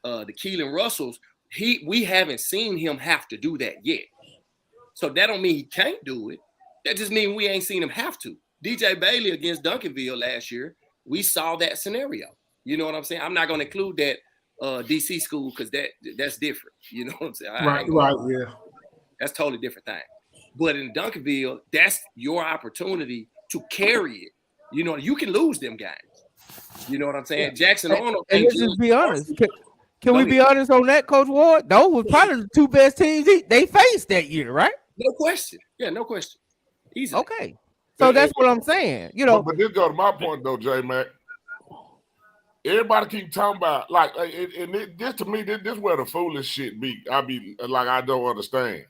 the Keelan Russells, we haven't seen him have to do that yet. So that don't mean he can't do it. That just means we ain't seen him have to. DJ Bailey against Duncanville last year, we saw that scenario. You know what I'm saying? I'm not going to include that DC school because that's different. You know what I'm saying? Right, yeah. That's totally different thing. But in Duncanville, that's your opportunity to carry it. You know, you can lose them games. You know what I'm saying? Jackson Arnold. And let's just be honest. Can we be honest on that, Coach Ward? Those were probably the 2 best teams they faced that year, right? No question. Yeah, no question. Easy. Okay. So that's what I'm saying. You know, but this go to my point though, J Mac. Everybody keep talking about this to me. This where the foolish shit be. I don't understand.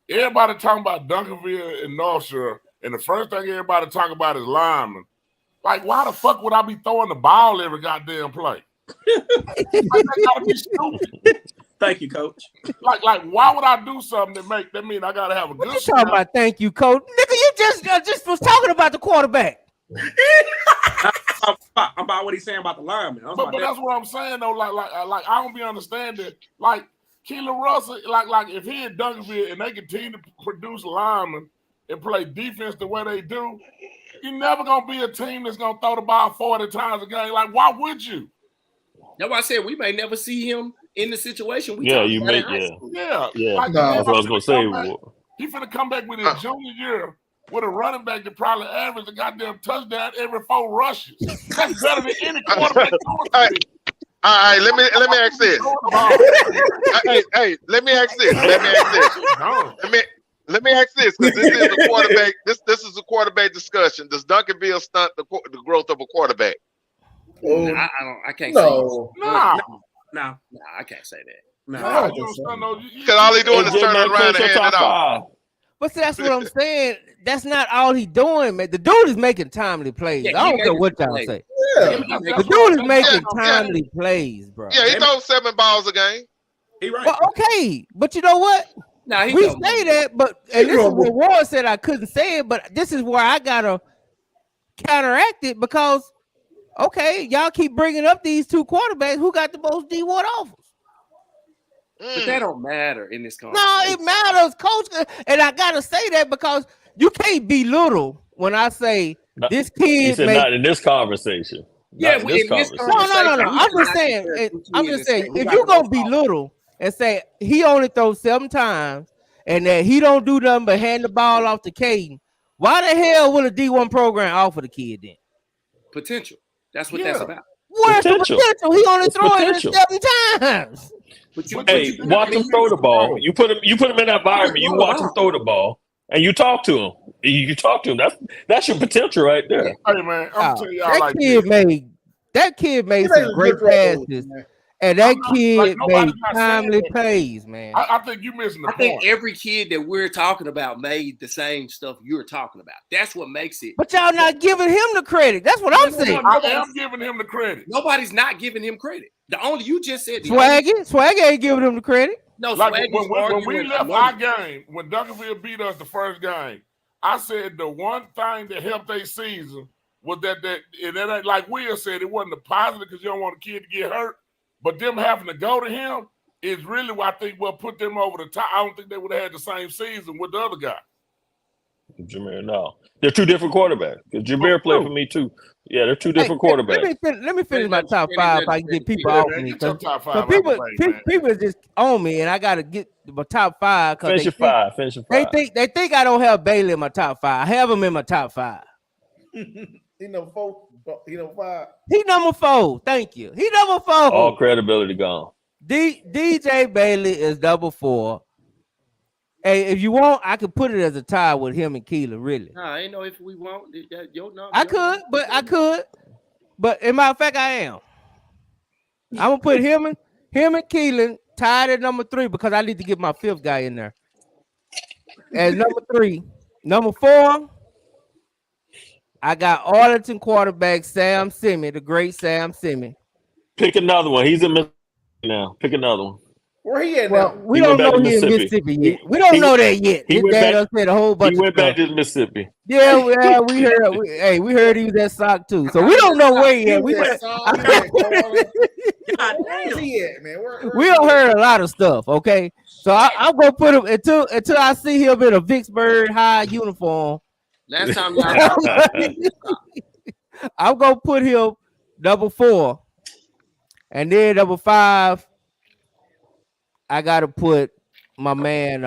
Everybody talking about Duncanville and North Shore, and the first thing everybody talk about is linemen. Like, why the fuck would I be throwing the ball every goddamn play? That gotta be stupid. Thank you, Coach. Like, why would I do something that mean I gotta have a good? What you talking about? Thank you, Coach. Nigga, you just was talking about the quarterback. About what he's saying about the lineman. But that's what I'm saying though. Like I don't be understanding. Like Keelan Russell, like if he in Duncanville and they continue to produce linemen and play defense the way they do, you're never gonna be a team that's gonna throw the ball 40 times a game. Like, why would you? That's why I said we may never see him in the situation. You may. Yeah. Like, that's what I was gonna say. He finna come back with his junior year with a running back that probably averaged a goddamn touchdown every 4 rushes. That's better than any quarterback. All right, let me ask this. Hey, let me ask this. Let me ask this because this is a quarterback. This is a quarterback discussion. Does Duncanville stunt the growth of a quarterback? I can't say no. I can't say that. Because all he doing is turning around and handing it off. But see, that's what I'm saying. That's not all he doing, man. The dude is making timely plays. Yeah, I don't care what y'all say. Yeah. The dude is making timely plays, bro. Yeah, he throws 7 balls a game. He right. Well, okay, but you know what? We say that, and this is what Ward said I couldn't say it, but this is where I gotta counteract it because, okay, y'all keep bringing up these 2 quarterbacks. Who got the most D1 offers? But that don't matter in this conversation. No, it matters, Coach. And I gotta say that because you can't belittle when I say this kid. He said not in this conversation. Yeah, in this conversation. No. I'm just saying. If you're gonna belittle and say he only throws 7 times and that he don't do nothing but hand the ball off to Caden, why the hell would a D1 program offer the kid then? Potential. That's what that's about. Where's the potential? He only throwing it 7 times. Hey, watch him throw the ball. You put him in that environment. You watch him throw the ball, and you talk to him. You talk to him. That's your potential right there. Hey man, I'm telling y'all that kid made some great passes, and that kid made timely plays, man. I think you're missing the point. I think every kid that we're talking about made the same stuff you're talking about. That's what makes it. But y'all not giving him the credit. That's what I'm saying. I am giving him the credit. Nobody's not giving him credit. The only you just said Swaggy ain't giving him the credit. No, like when we left our game, when Duncanville beat us the first game, I said the one thing that helped their season was that ain't like Will said, it wasn't the positive because you don't want a kid to get hurt, But them having to go to him is really what I think what put them over the top. I don't think they would have had the same season with the other guy. Jameer, no. They're two different quarterbacks. Because Jameer played for me too. Yeah, they're two different quarterbacks. Let me finish my top five if I can get people off me. Top five People just on me, and I got to get my top five. Finish your five. They think I don't have Bailey in my top five. I have him in my top five. He number 4. He number 5. He number 4. Thank you. He number 4. All credibility gone. DJ Bailey is number 4. Hey, if you want, I could put it as a tie with him and Keelan, really. Nah, I ain't know if we want your number. I could. But in matter of fact, I am. I'm gonna put him and Keelan tied at number 3 because I need to get my 5th guy in there. As number 3. Number 4, I got Arlington quarterback Sam Semi, the great Sam Semi. Pick another one. He's in Mississippi now. Pick another one. Where he at well, now? We don't know he's in Mississippi yet. We don't know that yet. He went back to Mississippi. Yeah, we heard. We heard he was at Sock too. So we don't know where he at. We don't heard a lot of stuff. Okay, so I'm gonna put him until I see him in a Vicksburg High uniform. Last time I'm gonna put him number 4, and then number 5. I gotta put my man,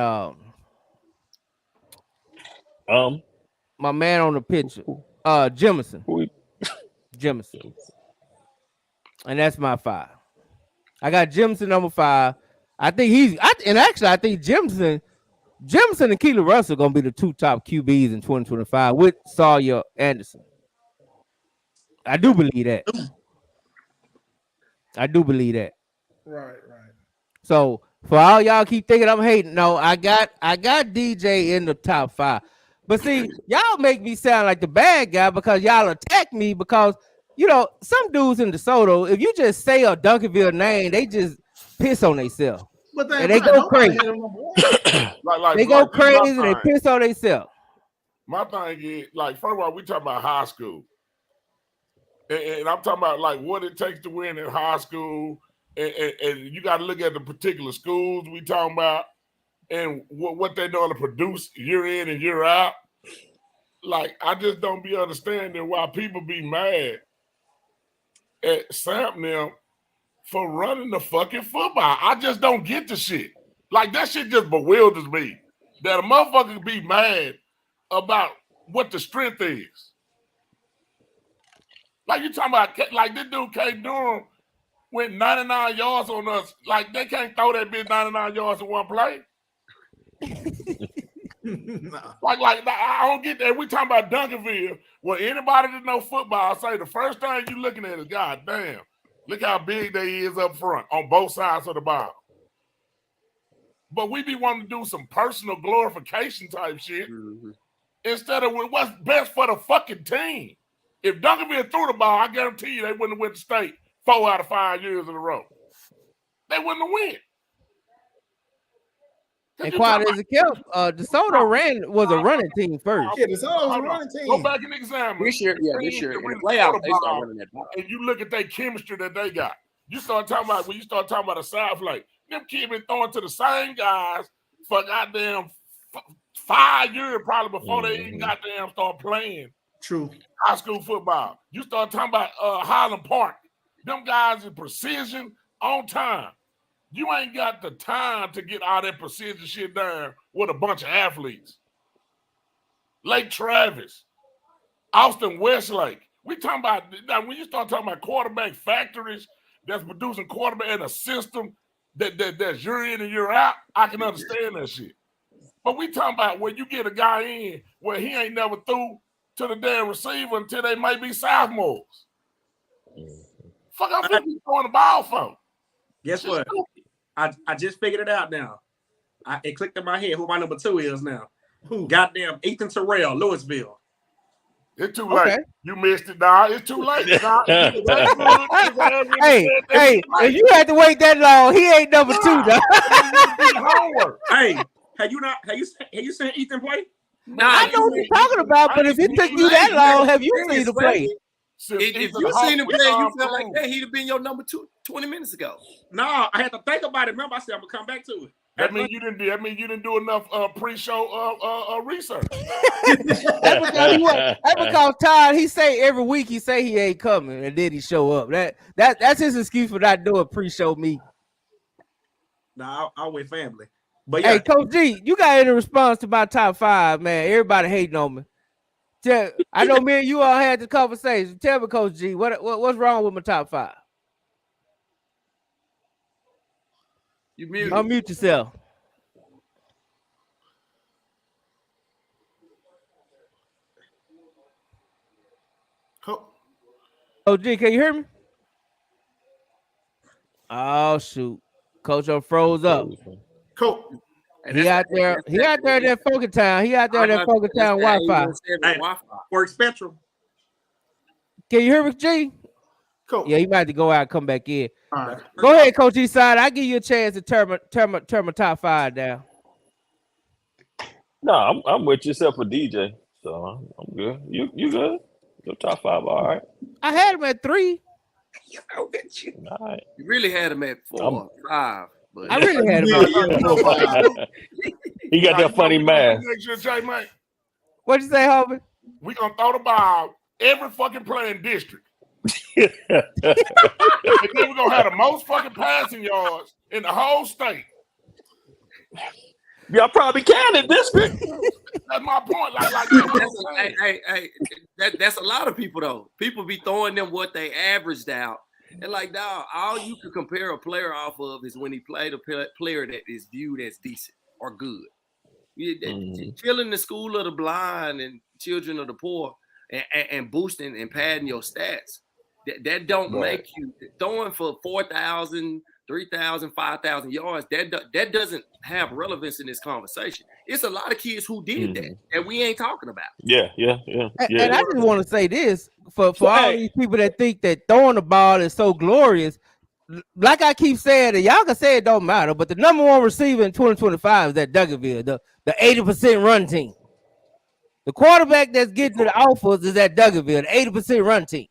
my man on the picture, Jemison, and that's my 5. I got Jemison number 5. I think I think Jemison and Keelan Russell are gonna be the 2 top QBs in 2025 with Sawyer Anderson. I do believe that. Right. So for all y'all keep thinking I'm hating, no, I got DJ in the top 5. But see, y'all make me sound like the bad guy because y'all attack me because some dudes in DeSoto, if you just say a Duncanville name, they just piss on themselves. But and they go crazy. They go crazy and they piss on themselves. My thing is, first of all, we talking about high school. And I'm talking about what it takes to win in high school. And you got to look at the particular schools we talking about and what they're going to produce year in and year out. I just don't be understanding why people be mad at Sam them for running the fucking football. I just don't get the shit. That shit just bewilders me. That a motherfucker can be mad about what the strength is. You talking about, this dude K. Durham went 99 yards on us. They can't throw that bitch 99 yards in one play. I don't get that. We talking about Duncanville. Well, anybody that know football, I say the first thing you looking at is, God damn, look how big they is up front on both sides of the ball. But we be wanting to do some personal glorification type shit instead of what's best for the fucking team. If Duncanville threw the ball, I guarantee you they wouldn't have went to state 4 out of 5 years in a row. They wouldn't have win. And quiet as it kept, DeSoto was a running team first. Yeah, DeSoto was a running team. Go back and examine. This year. In the playoffs, they start running that ball. And you look at their chemistry that they got. You start talking about the South, them kids been throwing to the same guys for goddamn 5 years probably before they even goddamn start playing. True. High school football. You start talking about Highland Park. Them guys in precision on time. You ain't got the time to get all that precision shit down with a bunch of athletes. Lake Travis, Austin Westlake. We talking about now when you start talking about quarterback factories that's producing quarterback in a system that's year in and year out, I can understand that shit. But we talking about when you get a guy in where he ain't never threw to the damn receiver until they may be sophomores. Fuck, I'm throwing the ball for. Guess what? I just figured it out now. It clicked in my head who my number 2 is now. Who? Goddamn Ethan Terrell, Louisville. It's too late. You missed it, dog. It's too late. Hey, if you had to wait that long, he ain't number 2, dog. Hey, have you seen Ethan play? I know what you're talking about, but if it took you that long, have you seen the play? If you seen him play, you felt like that, he'd have been your number 2 20 minutes ago. No, I had to think about it. Remember, I said I'm gonna come back to it. That means you didn't do enough pre-show research. That's because Todd, he say every week he say he ain't coming, and then he show up. That's his excuse for not doing pre-show meet. No, I with family. But yeah. Hey, Coach G, you got any response to my top 5, man? Everybody hating on me. I know me and you all had the conversation. Tell me, Coach G, what's wrong with my top 5? You mute. Unmute yourself. Coach G, can you hear me? Oh shoot, Coach froze up. Coach, he out there in that Funky Town. He out there in that Funky Town Wi-Fi. Work Spectrum. Can you hear me, G? Coach. Yeah, he might have to go out and come back in. All right. Go ahead, Coach Eastside. I'll give you a chance to turn my top 5 down. No, I'm with you except for DJ. So I'm good. You good? Your top 5, all right. I had him at 3. All right. You really had him at 4, 5. But I really had him at 4. He got that funny math. What'd you say, Hobie? We gonna throw the ball every fucking playing district. And then we're gonna have the most fucking passing yards in the whole state. Y'all probably can in district. That's my point. That's a lot of people though. People be throwing them what they averaged out, and like, dog, all you can compare a player off of is when he played a player that is viewed as decent or good. Killing the school of the blind and children of the poor, and boosting and padding your stats. That don't make you throwing for 4,000, 3,000, 5,000 yards. That doesn't have relevance in this conversation. It's a lot of kids who did that we ain't talking about. Yeah. And I just want to say this for all these people that think that throwing the ball is so glorious. Like I keep saying, and y'all can say it don't matter, but the number 1 receiver in 2025 is at Douglasville, the 80% run team. The quarterback that's getting to the offers is at Douglasville, the 80% run team.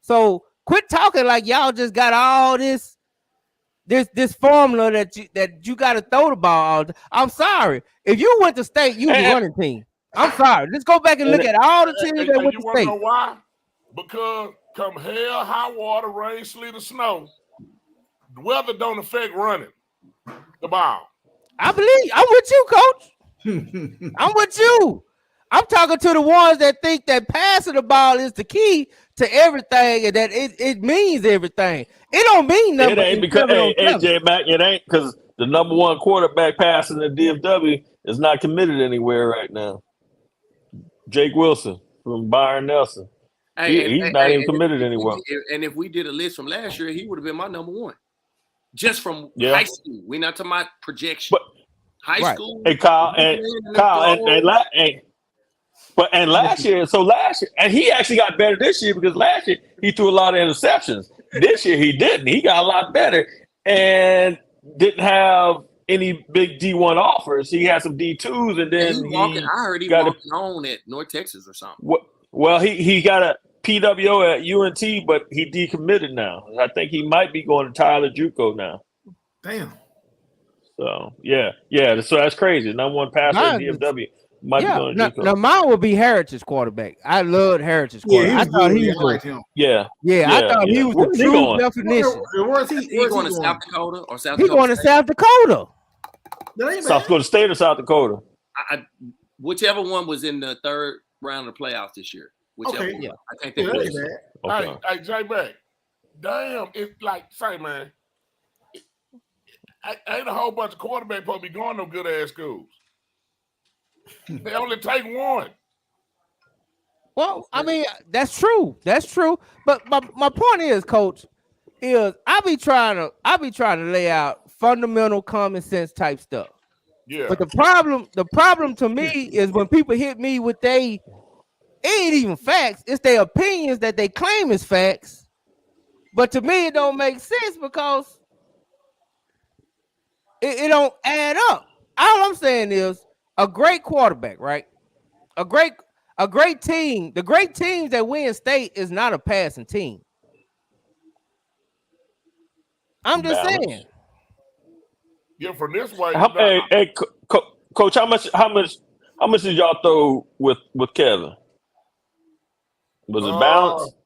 So quit talking like y'all just got all this formula that you got to throw the ball. I'm sorry. If you went to state, you was a running team. I'm sorry. Let's go back and look at all the teams that went to state. Know why? Because come hell, high water, rain, sleet, or snow, the weather don't affect running the ball. I'm with you, Coach. I'm with you. I'm talking to the ones that think that passing the ball is the key to everything and that it means everything. It don't mean nothing. It ain't because AJ Mack, it ain't because the number 1 quarterback passing the DFW is not committed anywhere right now. Jake Wilson from Byron Nelson. He's not even committed anywhere. And if we did a list from last year, he would have been my number 1. Just from high school. We're not talking about projection. High school. Hey, Kyle, and last year, and he actually got better this year because last year he threw a lot of interceptions. This year he didn't. He got a lot better and didn't have any big D1 offers. He had some D2s, and then I heard he walking on at North Texas or something. Well, he got a PWO at UNT, but he decommitted now. I think he might be going to Tyler JUCO now. Damn. So yeah. So that's crazy. Number 1 passer at DFW. Now mine would be Heritage quarterback. I loved Heritage quarterback. I thought he was like him. I thought he was the true definition. Where's he going to South Dakota or South Dakota? He going to South Dakota. South Dakota State or South Dakota? Whichever one was in the 3rd round of the playoffs this year. Whichever one. I can't think of it. Hey, J-Mac. Damn, it's like, say, man, ain't a whole bunch of quarterbacks supposed to be going to good ass schools. They only take 1. Well, I mean, that's true. But my point is, Coach, is I be trying to lay out fundamental common sense type stuff. Yeah. But the problem to me is when people hit me with it ain't even facts, it's their opinions that they claim is facts. But to me, it don't make sense because it don't add up. All I'm saying is a great quarterback, right? A great team, the great teams that win state is not a passing team. I'm just saying. Yeah, from this way. Coach, how much did y'all throw with Kevin? Was it balanced?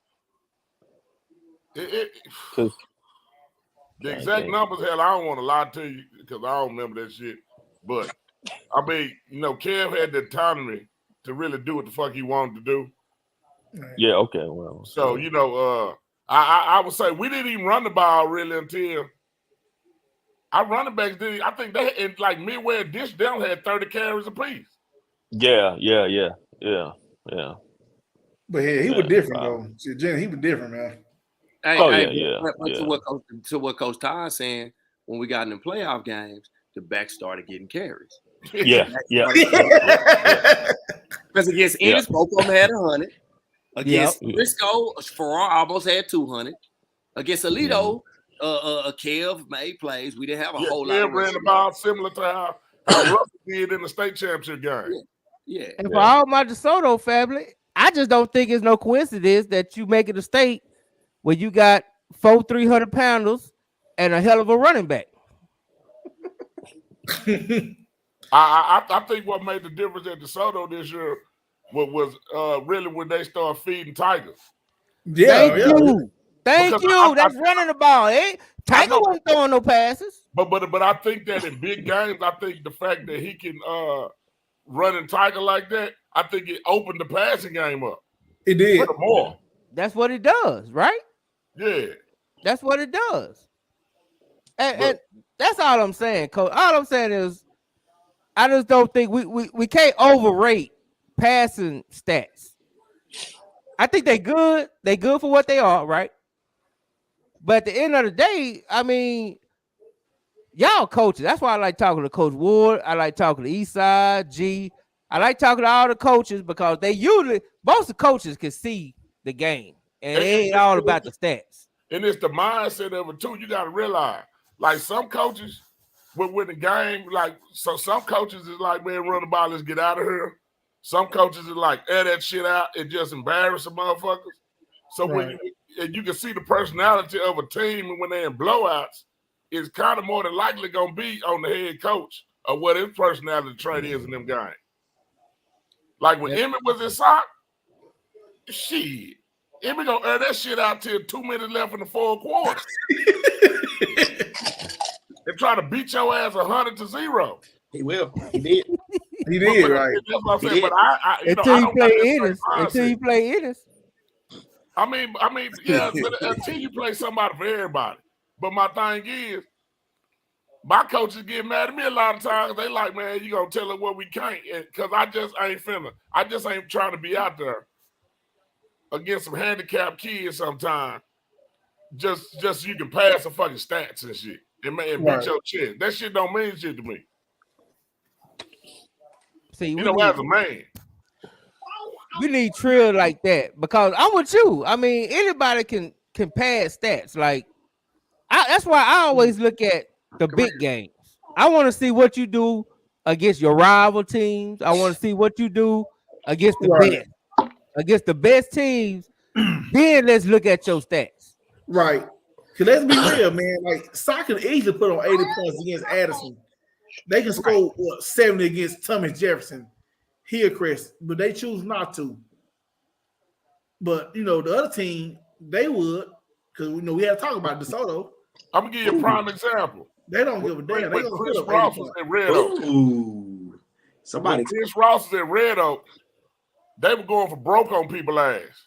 The exact numbers, hell, I don't want to lie to you because I don't remember that shit. But I mean, Kev had the autonomy to really do what the fuck he wanted to do. Yeah, okay. Well, so I would say we didn't even run the ball really until our running backs did. I think they in like midway dish down had 30 carries apiece. Yeah. But yeah, he was different though. See, Jenny, he was different, man. But to what Coach Todd saying, when we got in the playoff games, the backs started getting carries. Yeah. Because against Ennis, both of them had 100. Against Frisco, Farrar almost had 200. Against Alito, Kev made plays. We didn't have a whole lot. Kev ran the ball similar to how Russell did in the state championship game. Yeah. And for all my DeSoto family, I just don't think it's no coincidence that you make it a state where you got 4 300-pounders and a hell of a running back. I think what made the difference at DeSoto this year was really when they started feeding Tigers. Thank you. That's running the ball. Tiger wasn't throwing no passes. But I think that in big games, I think the fact that he can run and Tiger like that, I think it opened the passing game up. It did. More. That's what it does, right? Yeah. That's what it does. And that's all I'm saying, Coach. All I'm saying is I just don't think we can't overrate passing stats. I think they good. They good for what they are, right? But at the end of the day, I mean, y'all coaches. That's why I like talking to Coach Ward. I like talking to Eastside, G. I like talking to all the coaches because they usually, most of the coaches can see the game. And it ain't all about the stats. And it's the mindset of it, too. You got to realize, like some coaches, with the game, some coaches is like, man, run the ball, let's get out of here. Some coaches is like, air that shit out and just embarrass the motherfuckers. So when you can see the personality of a team and when they're in blowouts, it's kind of more than likely going to be on the head coach of what his personality trait is in them games. Like when Emmett was in sock, shit. Emmett going to air that shit out till 2 minutes left in the fourth quarter. They're trying to beat your ass 100-0. He will. He did. He did, right. That's what I'm saying. But until you play Ennis. I mean, yeah, but until you play somebody for everybody. But my thing is, my coaches get mad at me a lot of times. They like, man, you gonna tell us what we can't, because I just ain't trying to be out there against some handicapped kids sometimes. Just so you can pass some fucking stats and shit and beat your chest. That shit don't mean shit to me. See, as a man. We need Trill like that because I'm with you. I mean, anybody can pass stats. Like, that's why I always look at the big games. I want to see what you do against your rival teams. I want to see what you do against the best. Against the best teams, then let's look at your stats. Right. Because let's be real, man. Like, Sock can easily put on 80 points against Addison. They can score 70 against Thomas Jefferson, Hillcrest, but they choose not to. But, the other team, they would, because, we had to talk about DeSoto. I'm going to give you a prime example. They don't give a damn. They Chris Ross was at Red Oak. Ooh. When Chris Ross was at Red Oak, they were going for broke on people's ass.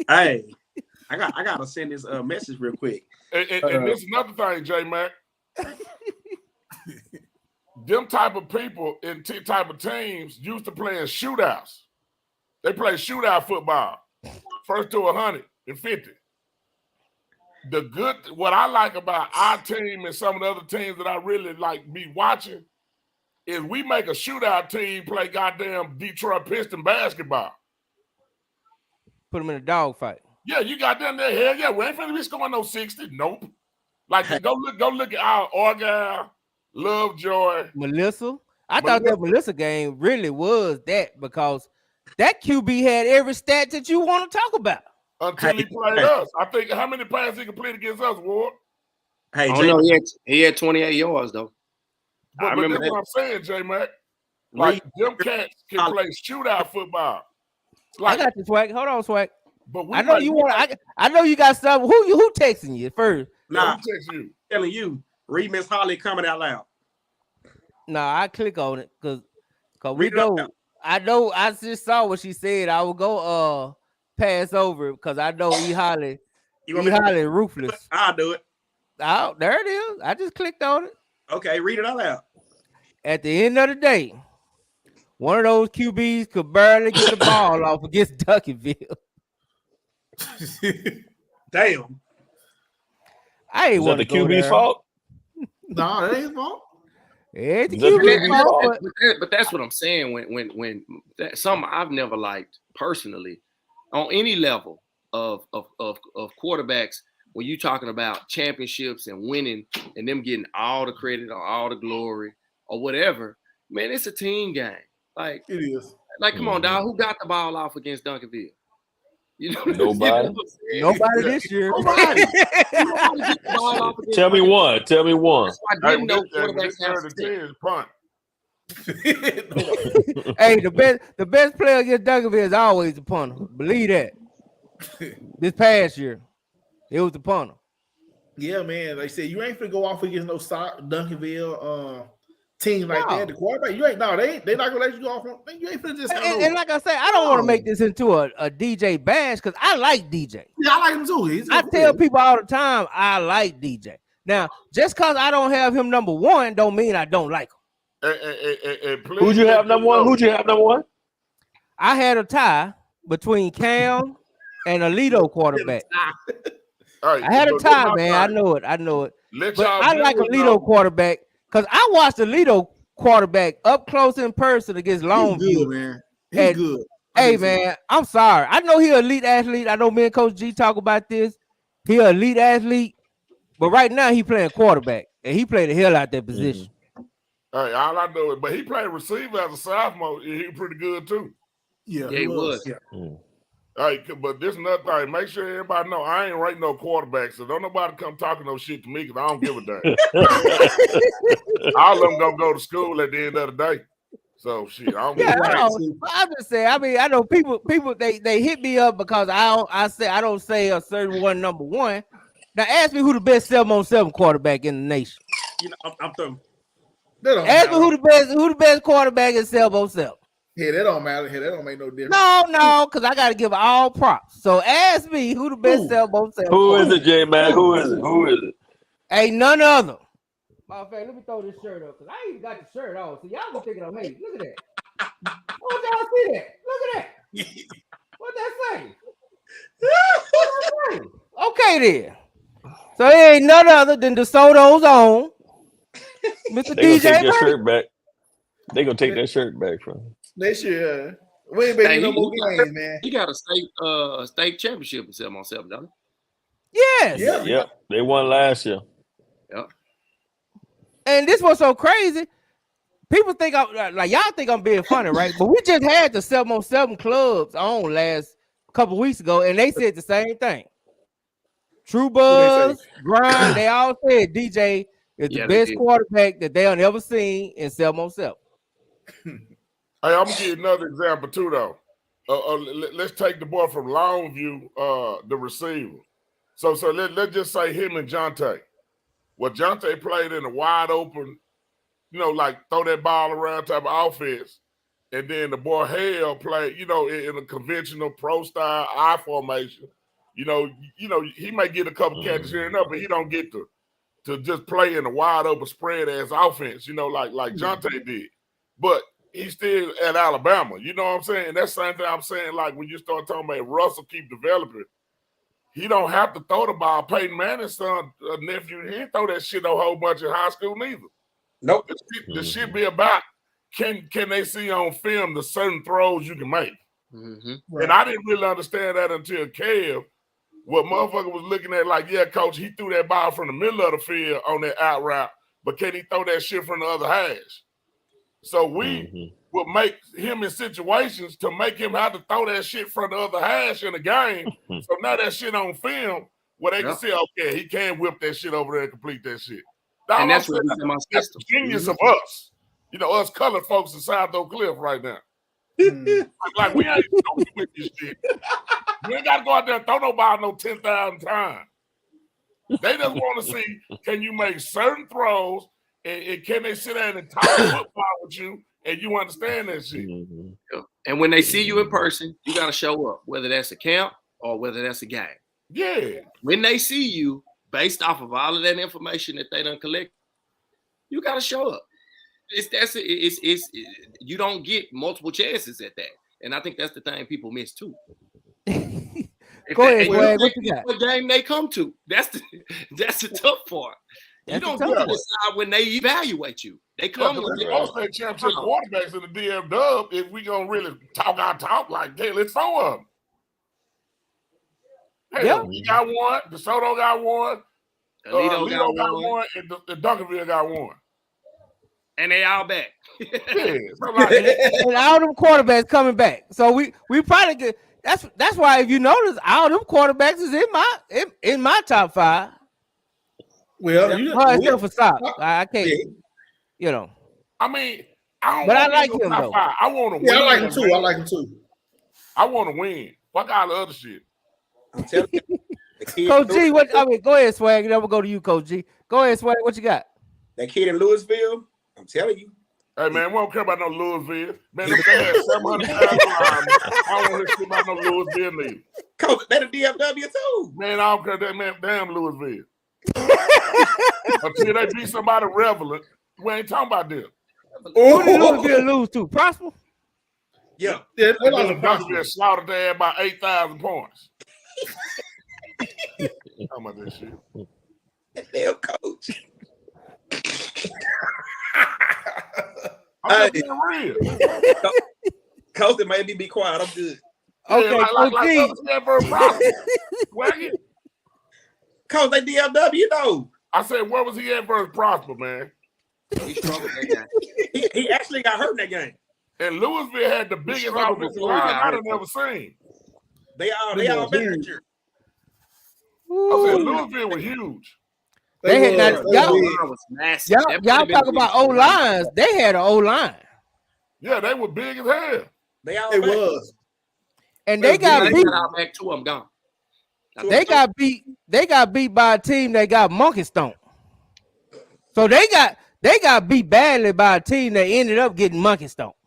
Hey, I got to send this message real quick. And this is another thing, J-Mac. Them type of people in type of teams used to play in shootouts. They play shootout football. First to 150. What I like about our team and some of the other teams that I really like be watching is we make a shootout team play goddamn Detroit Piston basketball. Put them in a dogfight. Yeah, you got them there. Hell yeah, we ain't finna be scoring no 60. Nope. Like go look at our Argyle, Lovejoy, Melissa. I thought that Melissa game really was that because that QB had every stat that you want to talk about. Until he played us. I think how many passes he completed against us, Ward? Hey, I don't know. He had 28 yards though. But that's what I'm saying, J-Mac. Like them cats can play shootout football. Like, I got you, Swag. Hold on, Swag. But I know you want. I know you got something. Who texting you first? Nah, who texting you? Telling you. Read Miss Holly coming out loud. Nah, I click on it because we know. I know. I just saw what she said. I will go pass over because I know E Holly. Ruthless. I'll do it. Oh, there it is. I just clicked on it. Okay, read it out loud. At the end of the day, one of those QBs could barely get the ball off against Duncanville. Damn. I ain't want the QB's fault? No, that ain't his fault. It's the QB's fault. But that's what I'm saying. When something I've never liked personally on any level of quarterbacks, when you're talking about championships and winning and them getting all the credit or all the glory or whatever, man, it's a team game. Like it is. Like, come on, dog. Who got the ball off against Duncanville? You know, nobody. Nobody this year. Nobody. Tell me one. Tell me one. I didn't know quarterbacks have punt. Hey, the best player against Duncanville is always the punter. Believe that. This past year, it was the punter. Yeah, man. Like I said, you ain't finna go off against no Duncanville team like that. The quarterback, you ain't. No, they're not gonna let you go off. You ain't finna just. And like I say, I don't want to make this into a DJ bash because I like DJ. Yeah, I like him too. I tell people all the time I like DJ. Now, just because I don't have him number one, don't mean I don't like him. Who'd you have number one? I had a tie between Cam and a Lido quarterback. I had a tie, man. I know it. But I like a Lido quarterback because I watched the Lido quarterback up close in person against Longview. He's good, man. He's good. Hey, man, I'm sorry. I know he's an elite athlete. I know me and Coach G talk about this. He's an elite athlete, but right now he playing quarterback, and he played the hell out that position. Hey, all I know is, but he played receiver as a sophomore. He was pretty good too. Yeah, he was. Yeah. Hey, but this another thing. Make sure everybody know I ain't rating no quarterback, so don't nobody come talking no shit to me because I don't give a damn. All of them gonna go to school at the end of the day. So shit, I don't give a damn. I'm just saying. I mean, I know people they hit me up because I don't say a certain one number one. Now ask me who the best 7-on-7 quarterback in the nation. You know, I'm through. Ask me who the best quarterback is 7-on-7. Yeah, that don't matter. That don't make no difference. No, because I got to give all props. So ask me who the best 7-on-7. Who is it, J-Man? Who is it? Ain't none other. Matter of fact, let me throw this shirt up because I even got the shirt on. So y'all be thinking I'm hating. Look at that. Oh, y'all see that? Look at that. What that say? Okay, then. So it ain't none other than DeSoto's own Mr. They DJ. take their shirt back. They gonna take that shirt back from him. Next year, we ain't making no more games, man. He got a state championship in 7-on-7, don't he? Yes. Yep. They won last year. Yep. And this was so crazy. People think y'all think I'm being funny, right? But we just had the 7-on-7 clubs on last couple weeks ago, and they said the same thing. True Buzz, Grind, they all said DJ is the best quarterback that they have ever seen in 7-on-7. Hey, I'm gonna give you another example too, though. Let's take the boy from Longview, the receiver. So let's just say him and Jonte. Well, Jonte played in a wide open, like throw that ball around type of offense, and then the boy Hale played, in a conventional pro style I formation. He may get a couple catches here and there, but he don't get to just play in a wide open spread ass offense, like Jonte did. But he's still at Alabama. You know what I'm saying? And that's the same thing I'm saying, like when you start talking about Russell keep developing, he don't have to throw the ball. Peyton Manning's son, nephew, he didn't throw that shit a whole bunch in high school neither. Nope. The shit be about can they see on film the certain throws you can make? Mm-hmm. Right. And I didn't really understand that until Kev. What motherfucker was looking at like, yeah, coach, he threw that ball from the middle of the field on that out route, but can he throw that shit from the other hash? So we will make him in situations to make him have to throw that shit from the other hash in the game. So now that shit on film where they can see, okay, he can whip that shit over there and complete that shit. And that's what that's the genius of us. You know, us colored folks inside Oak Cliff right now. Like we ain't stupid with this shit. You ain't got to go out there and throw nobody no 10,000 times. They just want to see, can you make certain throws and can they sit down and talk football with you and you understand that shit. And when they see you in person, you got to show up, whether that's a camp or whether that's a game. Yeah. When they see you, based off of all of that information that they done collect, you got to show up. You don't get multiple chances at that. And I think that's the thing people miss too. Go ahead, Swag. What you got? What game they come to? That's the tough part. You don't get to decide when they evaluate you. They come with the All-State Championship quarterbacks in the DF Dub. If we gonna really talk our talk like that, let's throw them. Hey, we got one. DeSoto got one. Alito got one, and the Duncanville got one. And they all back. And all them quarterbacks coming back. So we probably get. That's why if you notice, all them quarterbacks is in my top 5. Well, except for Sock. I can't. You know. I mean, I don't. But I like him though. I want to win. Yeah, I like him too. I like him too. I want to win. Fuck all the other shit. I'm telling you. Coach G, go ahead, Swag. Then we'll go to you, Coach G. Go ahead, Swag. What you got? That kid in Louisville, I'm telling you. Hey, man, we don't care about no Louisville. Man, if they had 700,000 I don't want to hear about no Louisville neither. Coach, they the DFW too. Man, I don't care that man, damn Louisville. Until they beat somebody relevant, we ain't talking about them. Who did Louisville lose to? Prosper? Yeah. They lost to Prosper. Slaughtered their ass by 8,000 points. Talking about that shit. Damn coach. I'm just being real. Coach, it made me be quiet. I'm good. Okay, Coach, they DFW, though. I said, where was he at versus Prosper, man? He struggled that game. He actually got hurt in that game. And Louisville had the biggest offensive line I've ever seen. They all better this year. I said Louisville was huge. They had y'all talk about O-lines. They had an O-line. Yeah, they were big as hell. They was. And they got beat. Back to them gone. They got beat. They got beat by a team that got monkey stomped. So they got beat badly by a team that ended up getting monkey stomped.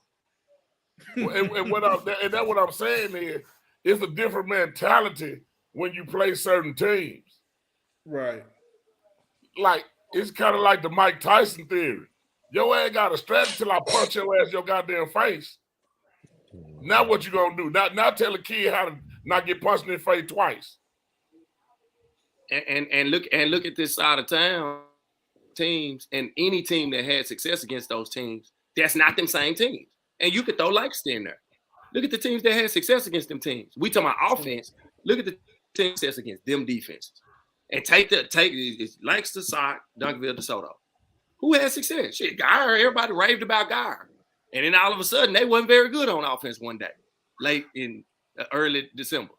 And that's what I'm saying is, it's a different mentality when you play certain teams. Right. Like, it's kind of like the Mike Tyson theory. Your ass got a strategy till I punch your ass your goddamn face. Now what you gonna do? Now tell a kid how to not get punched in the face twice. And look at this side of town teams, and any team that had success against those teams, that's not them same teams. And you could throw Lancaster in there. Look at the teams that had success against them teams. We talking about offense. Look at the teams success against them defenses. And take Lancaster, Sock, Duncanville, DeSoto. Who had success? Shit, Geyer. Everybody raved about Geyer. And then all of a sudden, they wasn't very good on offense one day, late in early December.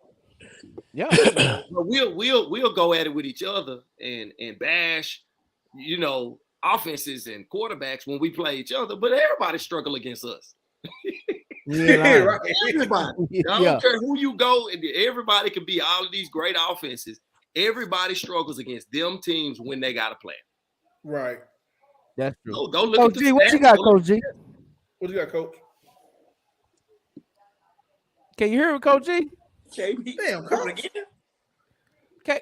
Yeah, but we'll go at it with each other and bash, offenses and quarterbacks when we play each other. But everybody struggle against us. Yeah, right. Everybody. I don't care who you go. Everybody can be all of these great offenses. Everybody struggles against them teams when they got to play. Right. That's true. Go look Coach at the G, what you got, Coach G? What you got, Coach? Can you hear me, Coach G? Damn, Coach. Okay.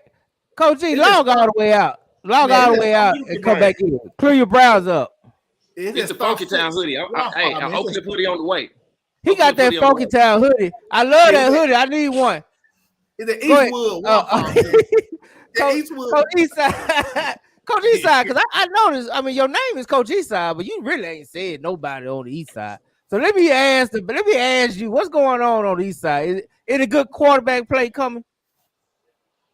Coach G, log all the way out. Log all the way out and come back in. Clear your browser up. It's the Funky Town hoodie. I hope the hoodie on the way. He got that Funky Town hoodie. I love that hoodie. I need one. It's the Eastwood. Coach Eastside. Coach Eastside, because I noticed, your name is Coach Eastside, but you really ain't said nobody on the East Side. So let me ask you, what's going on the East Side? Is a good quarterback play coming?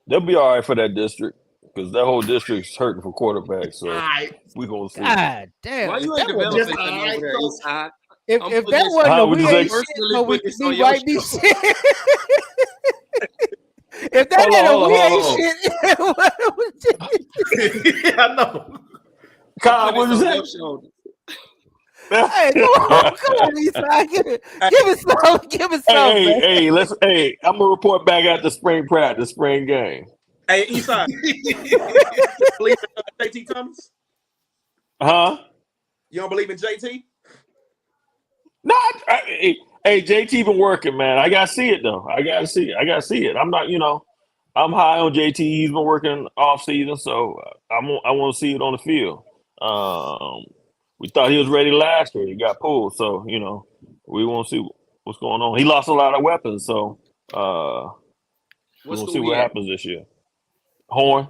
They'll be all right for that district. because that whole district's hurting for quarterbacks. So right. we're gonna see. God damn. Why if you that ain't wasn't- developing nothing over there, Eastside? If I'm that putting this- wasn't a What'd we you ain't say? shit, Personally so we put this be on your right be show. shit. If that Hold ain't on, a we hold on. ain't shit, I know. Kyle, Put what this you on say? your shoulders. hey, come on, Eastside. Give it some, man. Hey, I'm gonna report back at the spring practice, spring game. Hey, Eastside, believe in JT Thomas? Huh? You don't believe in JT? No, hey, JT been working, man. I gotta see it though. I gotta see it. I'm not, I'm high on JT. He's been working off season, so I want to see it on the field. We thought he was ready last year. He got pulled, so we want to see what's going on. He lost a lot of weapons, so we're What gonna see school what he at? happens this year. Horn,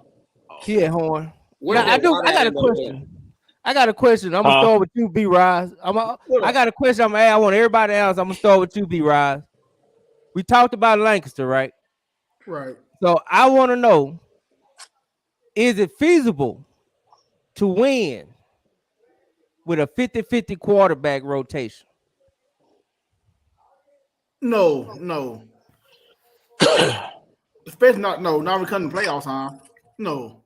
He at Horn. Where Now, did that water I got a end up at? question. I'm gonna Huh? start with you, B Rise. I got a question. I want everybody else. I'm gonna start with you, B Rise. We talked about Lancaster, right? Right. So I want to know: is it feasible to win with a 50-50 quarterback rotation? No. Especially not when coming to playoff time. No,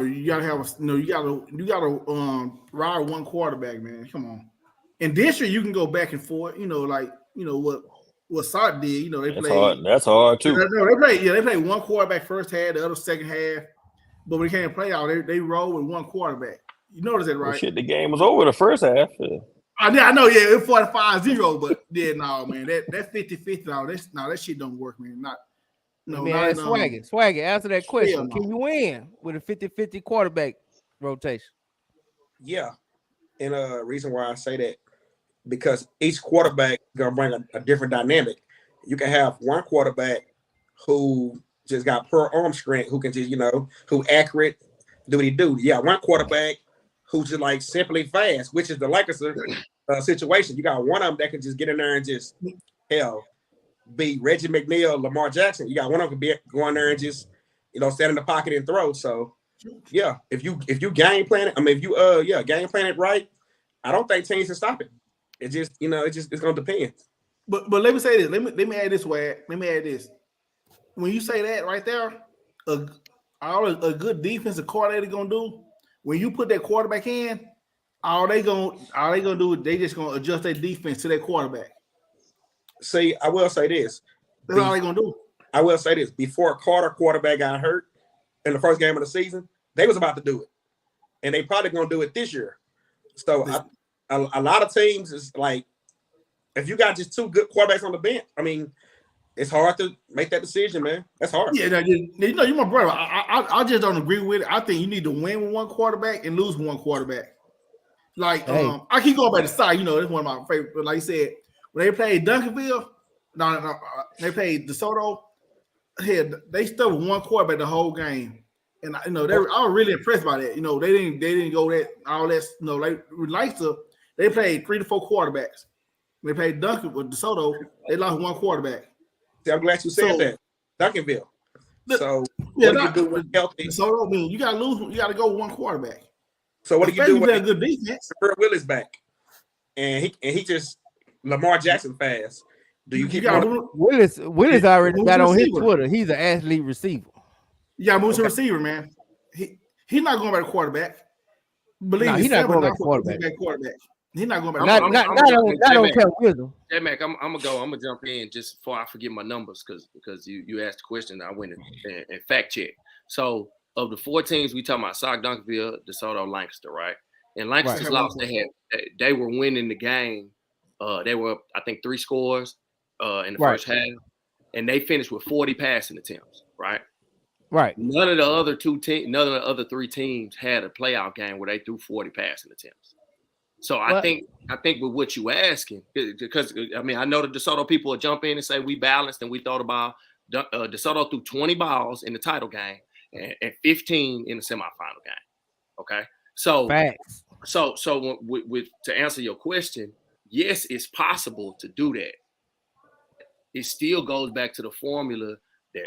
you gotta have you gotta ride one quarterback, man. Come on. And this year you can go back and forth. What Sark did. They that's played. hard. That's hard too. They played one quarterback first half, the other second half. But when it came to playoff, they rolled with one quarterback. You notice that, right? Well, shit, the game was over the first half. I know, yeah, it's 45-0, but yeah, no, man, that 50-50, that shit don't work, man. Swaggy, answer that question. No. Can you win with a 50-50 quarterback rotation? Yeah. And reason why I say that, because each quarterback is gonna bring a different dynamic. You can have one quarterback who just got per arm strength, who can just, who accurate, do what he do. Yeah, one quarterback who's just like simply fast, which is the Lancaster situation. You got one of them that can just get in there and just be Reggie McNeil, Lamar Jackson. You got one of them can be go in there and just stand in the pocket and throw. So yeah, if you game plan it, if you game plan it right, I don't think teams can stop it. It just it's gonna depend. But let me say this. Let me add this way. Let me add this. When you say that right there, all a good defensive coordinator gonna do, when you put that quarterback in, all they gonna do is they just gonna adjust their defense to their quarterback. See, I will say this. That's all they gonna do. I will say this. Before Carter quarterback got hurt in the first game of the season, they was about to do it. And they probably gonna do it this year. So a lot of teams is like, if you got just two good quarterbacks on the bench, it's hard to make that decision, man. That's hard. Yeah, you're my brother. I just don't agree with it. I think you need to win with one quarterback and lose with one quarterback. Like, I keep going back to side. That's one of my favorite. But like you said, when they played Duncanville, they played DeSoto. They stuck with one quarterback the whole game, and I was really impressed by that. They didn't go that all that. Like Leicester, they played 3 to 4 quarterbacks. When they played Duncan with DeSoto, they lost one quarterback. See, I'm glad you said that. Duncanville. So what do you do when healthy? DeSoto, you gotta lose. You gotta go with one quarterback. So what do you do when a good defense? Willis back, and he just Lamar Jackson fast? Do you keep Willis already got on his Twitter? He's an athlete receiver. You gotta move to receiver, man. He's not going back to quarterback. Believe me, he's not going back to quarterback. He's not going back. Not on Cal Wisdom. Hey, Mac, I'm gonna jump in just before I forget my numbers because you asked the question. I went and fact checked. So of the 4 teams we talking about, Sauk, Duncanville, DeSoto, Lancaster, right? And Lancaster's lost. They were winning the game. They were up, I think, 3 scores in the first half, and they finished with 40 passing attempts, right? Right. None of the other 3 teams had a playoff game where they threw 40 passing attempts. So I think with what you asking, because I know the DeSoto people will jump in and say we balanced and we thought about DeSoto threw 20 balls in the title game and 15 in the semifinal game. Okay, so facts. So to answer your question, yes, it's possible to do that. It still goes back to the formula that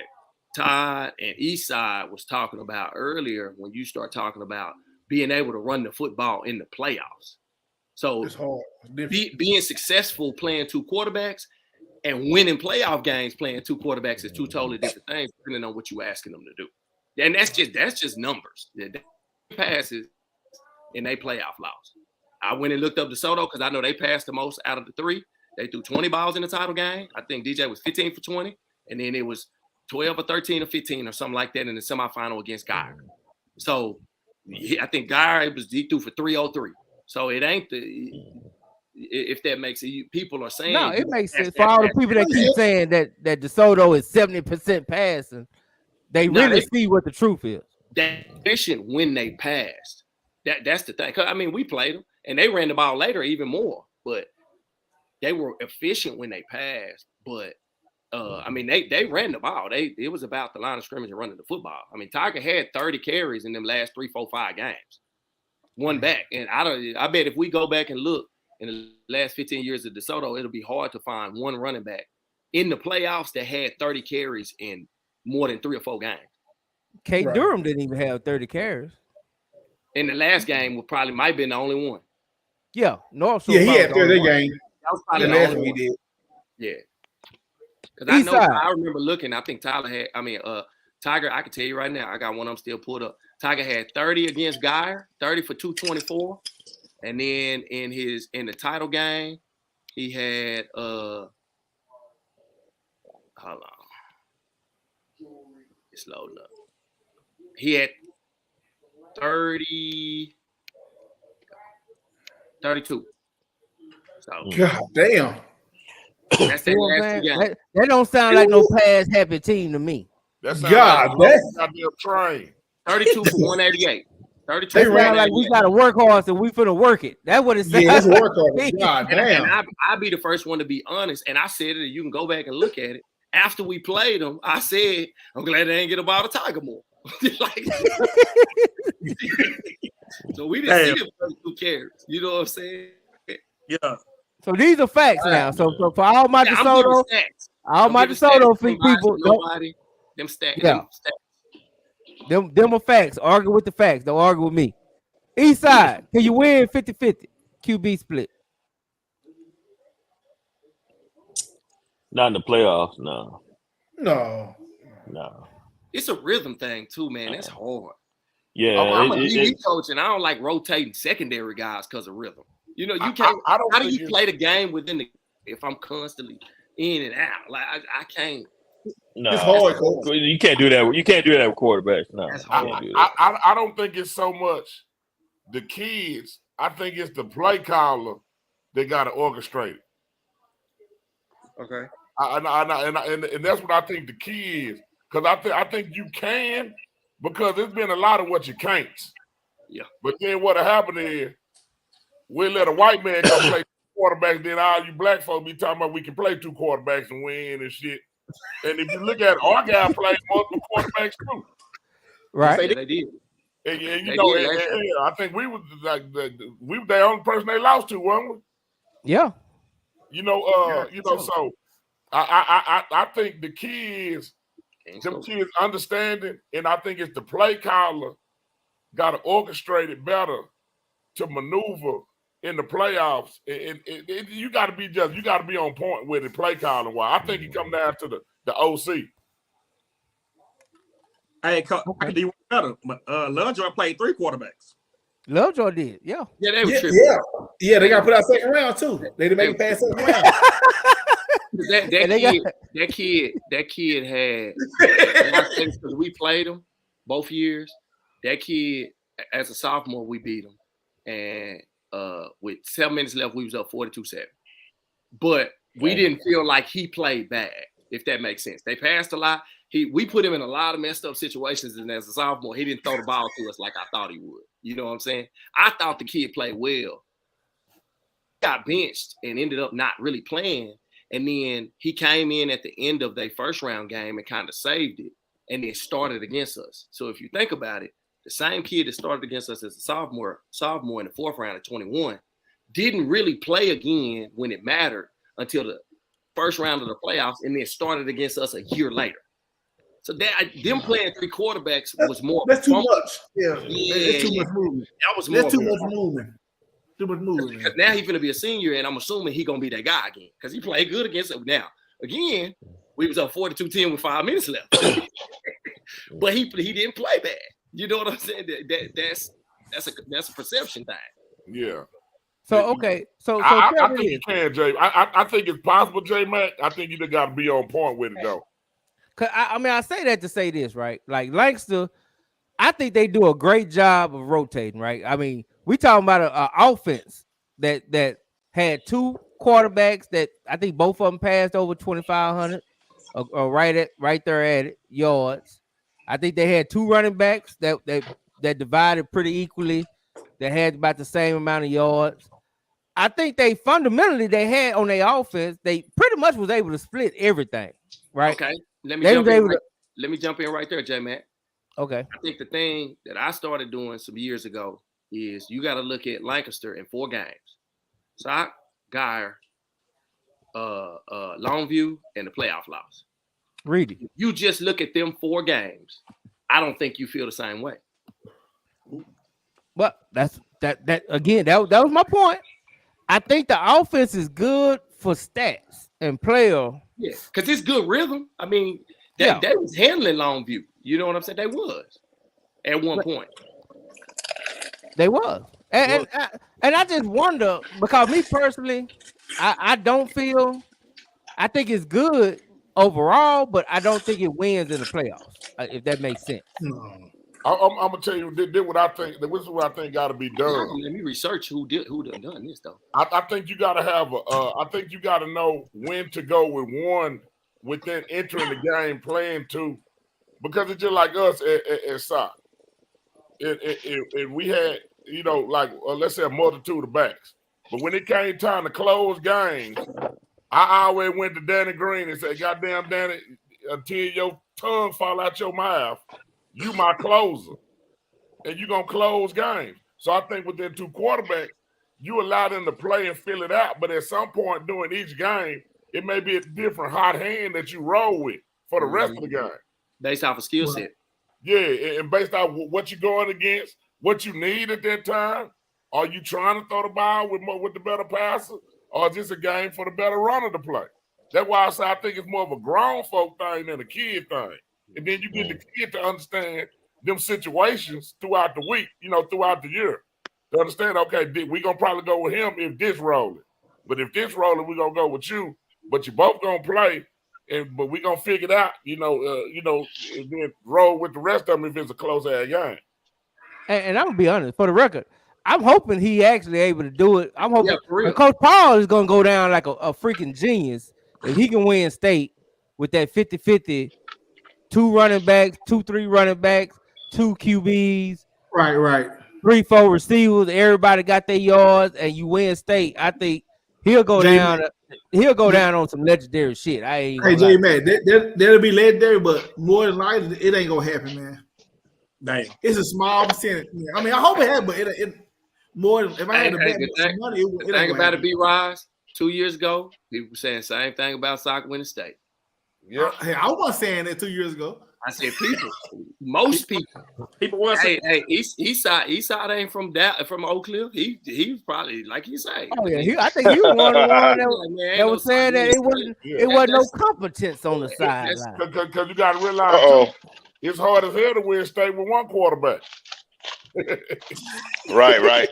Todd and Eastside was talking about earlier when you start talking about being able to run the football in the playoffs. So it's hard. It's being successful playing two quarterbacks and winning playoff games playing two quarterbacks is two totally different things, depending on what you're asking them to do. And that's just numbers. They passes and they playoff loss. I went and looked up DeSoto because I know they passed the most out of the three. They threw 20 balls in the title game. I think DJ was 15 for 20, and then it was 12 or 13 or 15 or something like that in the semifinal against Geyer. So I think Geyer he threw for 303. So it ain't if that makes it. People are saying no, it makes sense for all the people that keep saying that DeSoto is 70% passing. They really see what the truth is. They're efficient when they passed. That's the thing. I mean, we played them and they ran the ball later even more, but they were efficient when they passed. But I mean, they ran the ball. It was about the line of scrimmage and running the football. I mean, Tiger had 30 carries in them last 3, 4, 5 games. One back. And I bet if we go back and look in the last 15 years of DeSoto, it'll be hard to find one running back in the playoffs that had 30 carries in more than 3 or 4 games. Kate Durham didn't even have 30 carries. In the last game, might have been the only one. Yeah, North. Yeah, he had 30 game. That was probably the last only one he one. did. Yeah. Because I remember looking, I think Tyler had, Tiger, I can tell you right now, I got one of them still pulled up. Tiger had 30 against Geyer, 30 for 224. And then in the title game, he had hold on. It's loading up. He had 32. So God damn. That's that last game. That don't sound like no pass happy team to me. That's God, that's goddamn train. 32 for 188. 32. They sound like we gotta work hard, so we finna work it. That's what it sounds. Yeah, it's like. work hard. God damn. And I'll be the first one to be honest. And I said it. You can go back and look at it. After we played them, I said, "I'm glad they ain't get about a Tiger more." So we didn't see them. Who cares? You know what I'm saying? Yeah. So these are facts now. So for all my DeSoto, people, nobody, them stats. Yeah. Them are facts. Argue with the facts. Don't argue with me. Eastside, can you win 50-50 QB split? Not in the playoffs, no. No. It's a rhythm thing too, man. That's hard. Yeah. I'm a DB coach, and I don't like rotating secondary guys because of rhythm. You know, you can't. How do you play the game if I'm constantly in and out? Like I can't. No, it's hard. You can't do that. You can't do that with quarterbacks. No, I don't think it's so much the kids. I think it's the play caller that got to orchestrate it. Okay. And that's what I think the key is, because I think you can, because there's been a lot of what you can't. Yeah. But then what happened is we'll let a white man go play quarterbacks, then all you black folks be talking about we can play 2 quarterbacks and win and shit. And if you look at it, our guy played multiple quarterbacks too. Right. Yeah, they did. And you know, I think we was like we were the only person they lost to, weren't we? Yeah. You know, so I think the kids, them kids understanding, and I think it's the play caller got to orchestrate it better to maneuver in the playoffs. You got to be on point with the play calling. Why? I think it come down to the OC. Hey, I can do better. Lovejoy played 3 quarterbacks. Lovejoy did, yeah. Yeah, they were Yeah, they got to put out second round too. They didn't make it past second round. That kid had, because we played him both years. That kid, as a sophomore, we beat him, and with 7 minutes left, we was up 42-7. But we didn't feel like he played bad, if that makes sense. They passed a lot. We put him in a lot of messed up situations, and as a sophomore, he didn't throw the ball to us like I thought he would. You know what I'm saying? I thought the kid played well. He got benched and ended up not really playing. And then he came in at the end of their first round game and kind of saved it, and then started against us. So if you think about it, the same kid that started against us as a sophomore in the 4th round at 21 didn't really play again when it mattered until the first round of the playoffs, and then started against us a year later. So them playing 3 quarterbacks was more. That's too much. Yeah, that's too much movement. That was more. That's too much movement. Too much movement. Because now he's gonna be a senior, and I'm assuming he's gonna be that guy again because he played good against him. Now again, we was up 42-10 with 5 minutes left, but he didn't play bad. You know what I'm saying? That's a perception thing. Yeah. So okay, so I think you can, Jay. I think it's possible, Jay Mack. I think you just got to be on point with it, though. Cause I mean, I say that to say this, right? Like Lancaster, I think they do a great job of rotating, right? I mean, we talking about an offense that had 2 quarterbacks that I think both of them passed over 2,500, or right there at it, yards. I think they had 2 running backs that divided pretty equally. That had about the same amount of yards. I think they fundamentally had on their offense, they pretty much was able to split everything, right? Okay, let me jump in right there, J Matt. Okay. I think the thing that I started doing some years ago is you got to look at Lancaster in 4 games. Sock, Geyer, Longview, and the playoff loss. Really? You just look at them 4 games. I don't think you feel the same way. But that again, that was my point. I think the offense is good for stats and player. Yeah, because it's good rhythm. I mean, they was handling Longview. You know what I'm saying? They was at one point. They was. And I just wonder, because me personally, I don't feel, I think it's good overall, but I don't think it wins in the playoffs, if that makes sense. I'm gonna tell you this what I think. This is what I think got to be done. Let me research who done this though. I think you got to have I think you got to know when to go with one within entering the game, playing 2, because it's just like us at SOC. We had, you know, like let's say a multitude of backs, but when it came time to close games, I always went to Danny Green and said, "Goddamn, Danny, until your tongue fall out your mouth, you my closer, and you gonna close games." So I think with their 2 quarterbacks, you allow them to play and fill it out. But at some point during each game, it may be a different hot hand that you roll with for the rest of the game, based off a skill set. Yeah, and based on what you're going against, what you need at that time. Are you trying to throw the ball with the better passer, or is this a game for the better runner to play? That's why I say I think it's more of a grown folk thing than a kid thing. And then you get the kid to understand them situations throughout the week, you know, throughout the year. To understand, okay, we're going to probably go with him if this rolling. But if this rolling, we're going to go with you. But you both going to play, but we're going to figure it out, and then roll with the rest of them if it's a close-ass game. And I'm going to be honest, for the record, I'm hoping he actually able to do it. I'm hoping Coach Paul is going to go down like a freaking genius if he can win state with that 50-50, 2 running backs, 2-3 running backs, 2 QBs, right, 3-4 receivers. Everybody got their yards, and you win state. I think he'll go down. He'll go down on some legendary shit. Hey, J Man, that'll be legendary, but more than likely, it ain't gonna happen, man. Damn, it's a small percentage. I mean, I hope it happens, but it more. If I had to bet some money, the thing about it, B-Rise, 2 years ago, people were saying the same thing about soccer winning state. Yeah, I wasn't saying that 2 years ago. I said people, most people. People want to say, "Hey, Eastside ain't from Oak Cliff. He was probably like you say. Oh yeah, I think he was one of the ones that was saying that it wasn't no competence on the sideline. Because you got to realize, it's hard as hell to win state with 1 quarterback. Right. Right.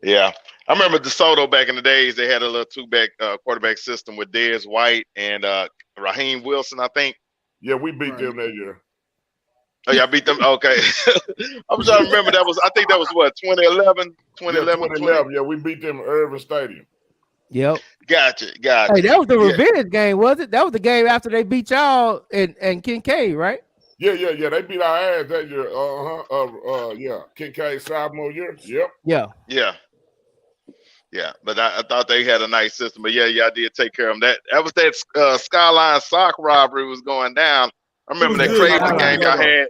Yeah. I remember DeSoto back in the days, they had a little 2-back quarterback system with Dez White and Raheem Wilson, I think. Yeah, we beat them that year. Oh, y'all beat them? Okay. I'm trying to remember. I think that was what, 2011? 2011, yeah, we beat them at Irving Stadium. Yep. Gotcha. Hey, that was the revenge game, was it? That was the game after they beat y'all and Kincaid, right? Yeah. They beat our ass that year. Kincaid sophomore year. Yep. Yeah, but I thought they had a nice system. But yeah, y'all did take care of them. That was that Skyline sock robbery was going down. I remember that crazy game y'all had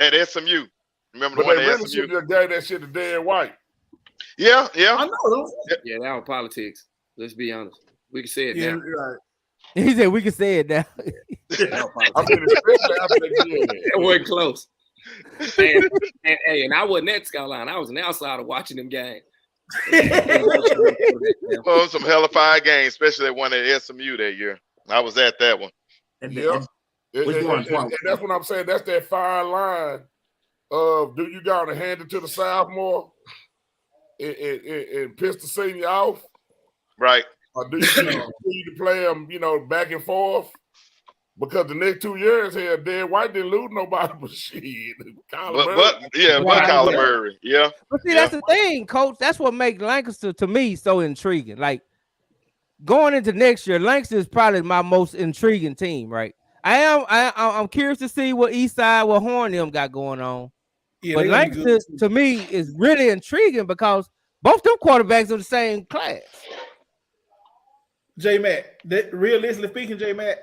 at SMU. Remember the one at SMU? They really gave that shit to Dan White. Yeah. I know. Yeah, that was politics. Let's be honest. We can say it now. Right. He said we can say it now. I mean, especially after they did it. It wasn't close. And I wasn't at Skyline. I was an outsider watching them games. Well, some hellified games, especially that one at SMU that year. I was at that one. Yeah. And that's what I'm saying. That's that fine line of do you got to hand it to the sophomore and piss the senior off? Right. Or do you continue to play them, back and forth? Because the next 2 years here, Dan White didn't lose nobody but shit. Kyler Murray. Yeah. But see, that's the thing, Coach. That's what makes Lancaster to me so intriguing. Like going into next year, Lancaster is probably my most intriguing team, right? I'm curious to see what Eastside, what Horn them got going on. Yeah, but Lancaster to me is really intriguing because both them quarterbacks are the same class. J Matt, realistically speaking, J Matt,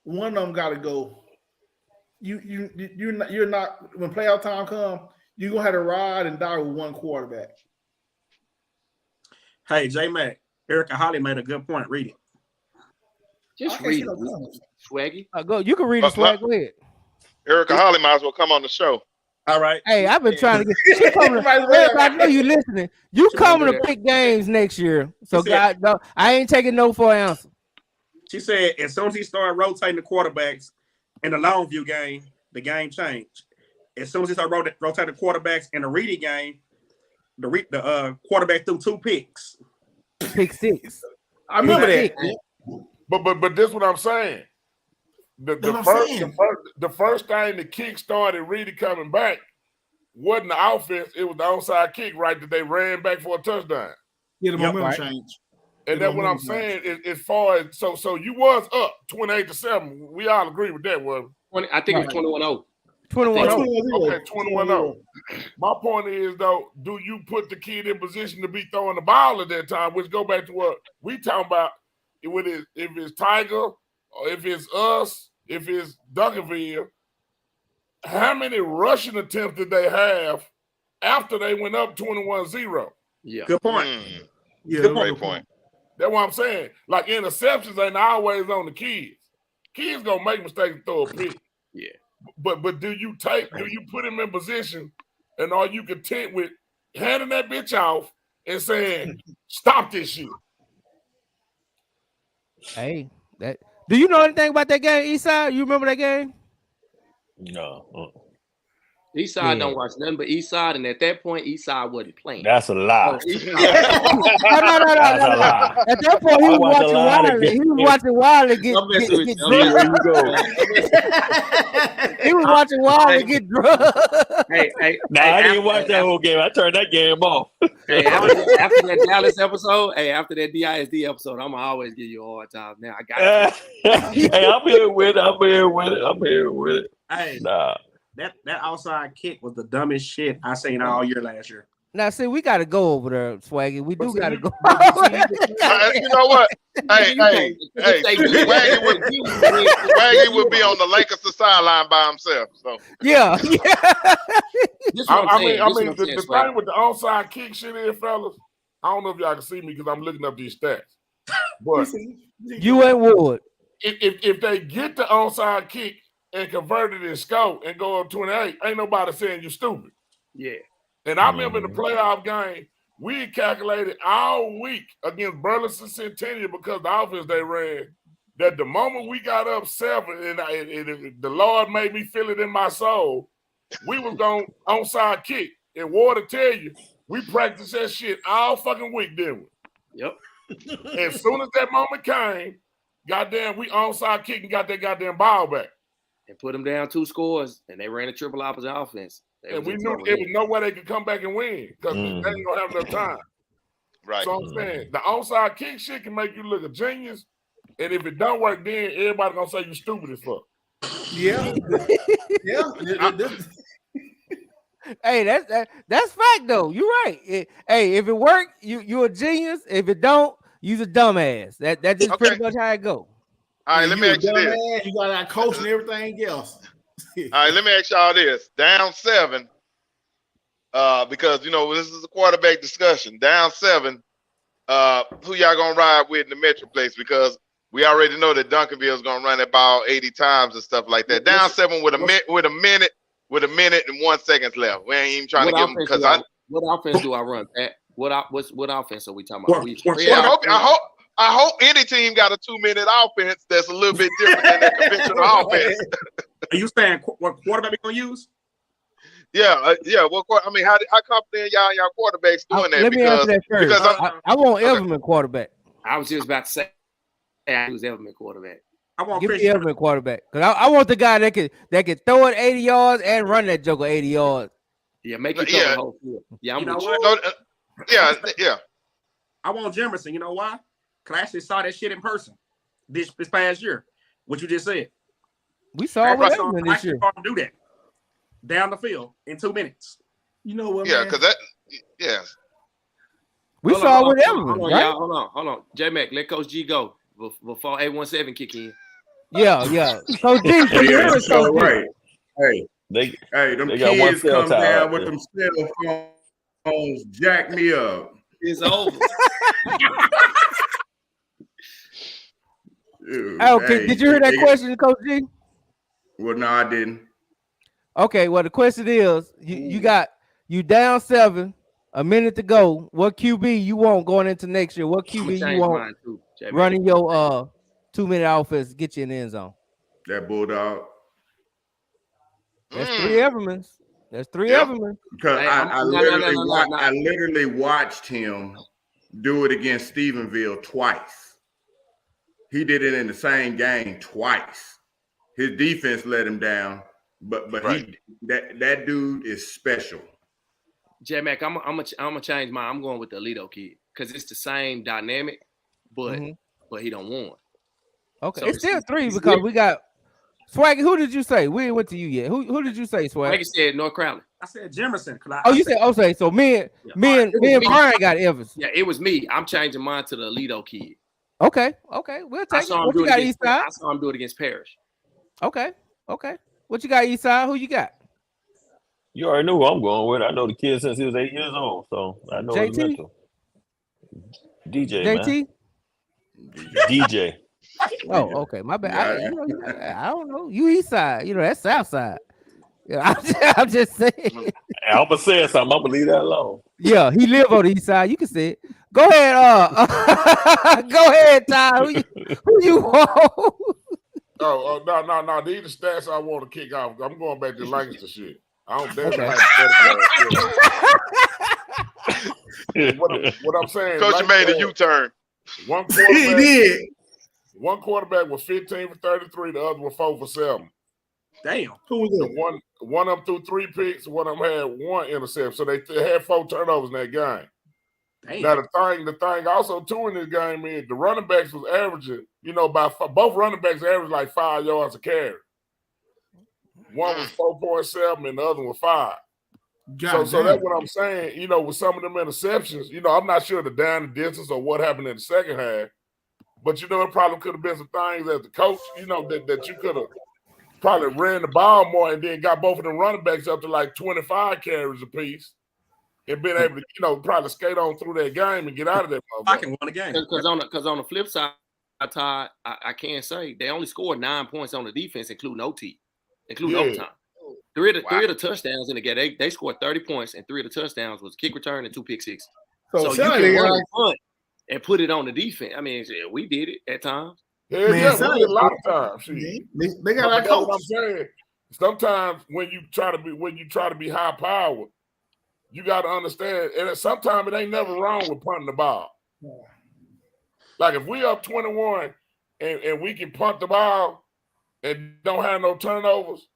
one of them got to go. You're not when playoff time come, you're gonna have to ride and die with one quarterback. Hey, J Mac, Erica Holly made a good point. Read it. Just read it. Swaggy. Go. You can read it, Swag. Go ahead. Erica Holly might as well come on the show. All right. Hey, I've been trying to get. I know you listening. You coming to pick games next year, so God, no, I ain't taking no for an answer. She said as soon as he started rotating the quarterbacks in the Longview game, the game changed. As soon as he started rotating the quarterbacks in the Reedy game, the quarterback threw 2 picks. Pick 6. I remember that. But this is what I'm saying. The first thing the kick started Reedy coming back wasn't the offense, it was the onside kick, right? That they ran back for a touchdown. Yeah, the momentum change. And that's what I'm saying. As far as so you was up 28-7. We all agree with that, was I think it was 21-0. 21-0. Okay, 21-0. My point is though, do you put the kid in position to be throwing the ball at that time? Which go back to what we talking about. If it's Tiger, or if it's us, if it's Duncanville, how many rushing attempts did they have after they went up 21-0? Yeah. Good point. Yeah, great point. That's what I'm saying. Like interceptions ain't always on the kids. Kids gonna make mistakes and throw a pick. Yeah. But do you put him in position, and are you content with handing that bitch off and saying, stop this shit? Hey, do you know anything about that game, Eastside? You remember that game? No. Eastside don't watch nothing but Eastside, and at that point, Eastside wasn't playing. That's a lie. No. At that point, he was watching Wiley. He was watching Wiley get drugged. He was watching Wiley get drugged. Hey, I didn't watch that whole game. I turned that game off. Hey, after that Dallas episode, after that DISD episode, I'm gonna always give you a hard time. Now I got it. Hey, I'm here with it. Hey, nah. That outside kick was the dumbest shit I seen all year last year. Now, see, we got to go over there, Swaggy. We do got to go. You know what? Hey, Swaggy would be on the Lakers sideline by himself. So yeah. I mean, the thing with the onside kick shit is, fellas, I don't know if y'all can see me because I'm looking up these stats. But you ain't Wood. If they get the onside kick and convert it in scope and go up 28, ain't nobody saying you stupid. Yeah. And I remember in the playoff game, we calculated all week against Burleson Centennial because the offense they ran, that the moment we got up 7, and the Lord made me feel it in my soul, we was going onside kick. And Ward to tell you, we practiced that shit all fucking week, didn't we? Yep. As soon as that moment came, goddamn, we onside kick and got that goddamn ball back. And put them down 2 scores, and they ran a triple opposite offense. And we knew there was no way they could come back and win because they ain't gonna have enough time. Right. So I'm saying the onside kick shit can make you look a genius, and if it don't work, then everybody gonna say you stupid as fuck. Yeah. Hey, that's fact though. You're right. Hey, if it work, you're a genius. If it don't, you're a dumbass. That's just pretty much how it go. All right, let me ask you this. You got our coach and everything else. All right, let me ask y'all this. Down 7, because, this is a quarterback discussion. Down 7, who y'all going to ride with in the Metroplex? Because we already know that Duncanville's gonna run that ball 80 times and stuff like that. Down 7 with a minute and 1 second left. We ain't even trying to give them because what offense do I run, Pat? What offense are we talking about? I hope any team got a 2-minute offense that's a little bit different than their conventional offense. Are you saying what quarterback we gonna use? Yeah. Well, I mean, how confident y'all quarterbacks doing that? Let me answer that first. Because I want Everman quarterback. I was just about to say I was Everman quarterback. I want Give me Everman quarterback because I want the guy that can throw it 80 yards and run that joker 80 yards. Yeah, make it cover the whole field. Yeah, I'm with you. Yeah. I want Jemerson. You know why? Because I actually saw that shit in person this past year. What you just said. We saw it this year. Saw him do that down the field in 2 minutes. You know what? Yeah, because that. Yeah. We saw it with Everman, right? Hold on. J-Mac, let Coach G go before 817 kick in. Yeah. Coach G, right. Hey, them kids come down with them cell phones, jack me up. It's over. Okay, did you hear that question, Coach G? Well, no, I didn't. Okay, well, the question is, you down 7, a minute to go. What QB you want going into next year? What QB you want running your 2-minute offense to get you in the end zone? That Bulldog. That's 3 Evermans. That's 3 Evermans. Because I literally watched him do it against Stephenville twice. He did it in the same game twice. His defense let him down, but that dude is special. J-Mac, I'm gonna change mine. I'm going with the Alito kid because it's the same dynamic, but he don't want. Okay, so it's still 3 because we got Swaggy. Who did you say? We ain't went to you yet. Who did you say, Swaggy? Like you said, North Crowley. I said Jemerson. You said okay. So me and Brian got Evans. Yeah, it was me. I'm changing mine to the Alito kid. Okay. We'll take it. What you got, Eastside? I saw him do it against Parrish. Okay. What you got, Eastside? Who you got? You already know who I'm going with. I know the kid since he was 8 years old, so I know his mental. DJ, JT? Man. DJ. Oh, okay. My bad. I don't know. You Eastside. That's Southside. Yeah, I'm just saying. Albert said something. I'm gonna leave that alone. Yeah, he live on the east side. You can say it. Go ahead. Go ahead, Todd. Who you want? No. These are stats I want to kick off. I'm going back to Lancaster shit. I don't what I'm saying. Coach made a U-turn. One quarterback, he did. One quarterback was 15 for 33. The other was 4 for 7. Damn. Who was it? One of them threw 3 picks. One of them had 1 interception. So they had 4 turnovers in that game. Damn. Now the thing also too in this game is the running backs was averaging. Both running backs averaged like 5 yards a carry. One was 4.7 and the other was 5. So that's what I'm saying. With some of them interceptions, I'm not sure the down and distance or what happened in the second half, but it probably could have been some things as the coach, that you could have probably ran the ball more and then got both of them running backs up to like 25 carries apiece and been able to, probably skate on through that game and get out of that. I can win a game. Because on the flip side, Todd, I can't say they only scored 9 points on the defense, including OT, including overtime. Three of the touchdowns in the game, they scored 30 points, and 3 of the touchdowns was kick return and 2 pick six. So you can run punt and put it on the defense. I mean, we did it at times. We did a lot of times. They got like what I'm saying. Sometimes when you try to be high powered, you got to understand, and sometimes it ain't never wrong with punting the ball. Like if we up 21 and we can punt the ball and don't have no turnovers,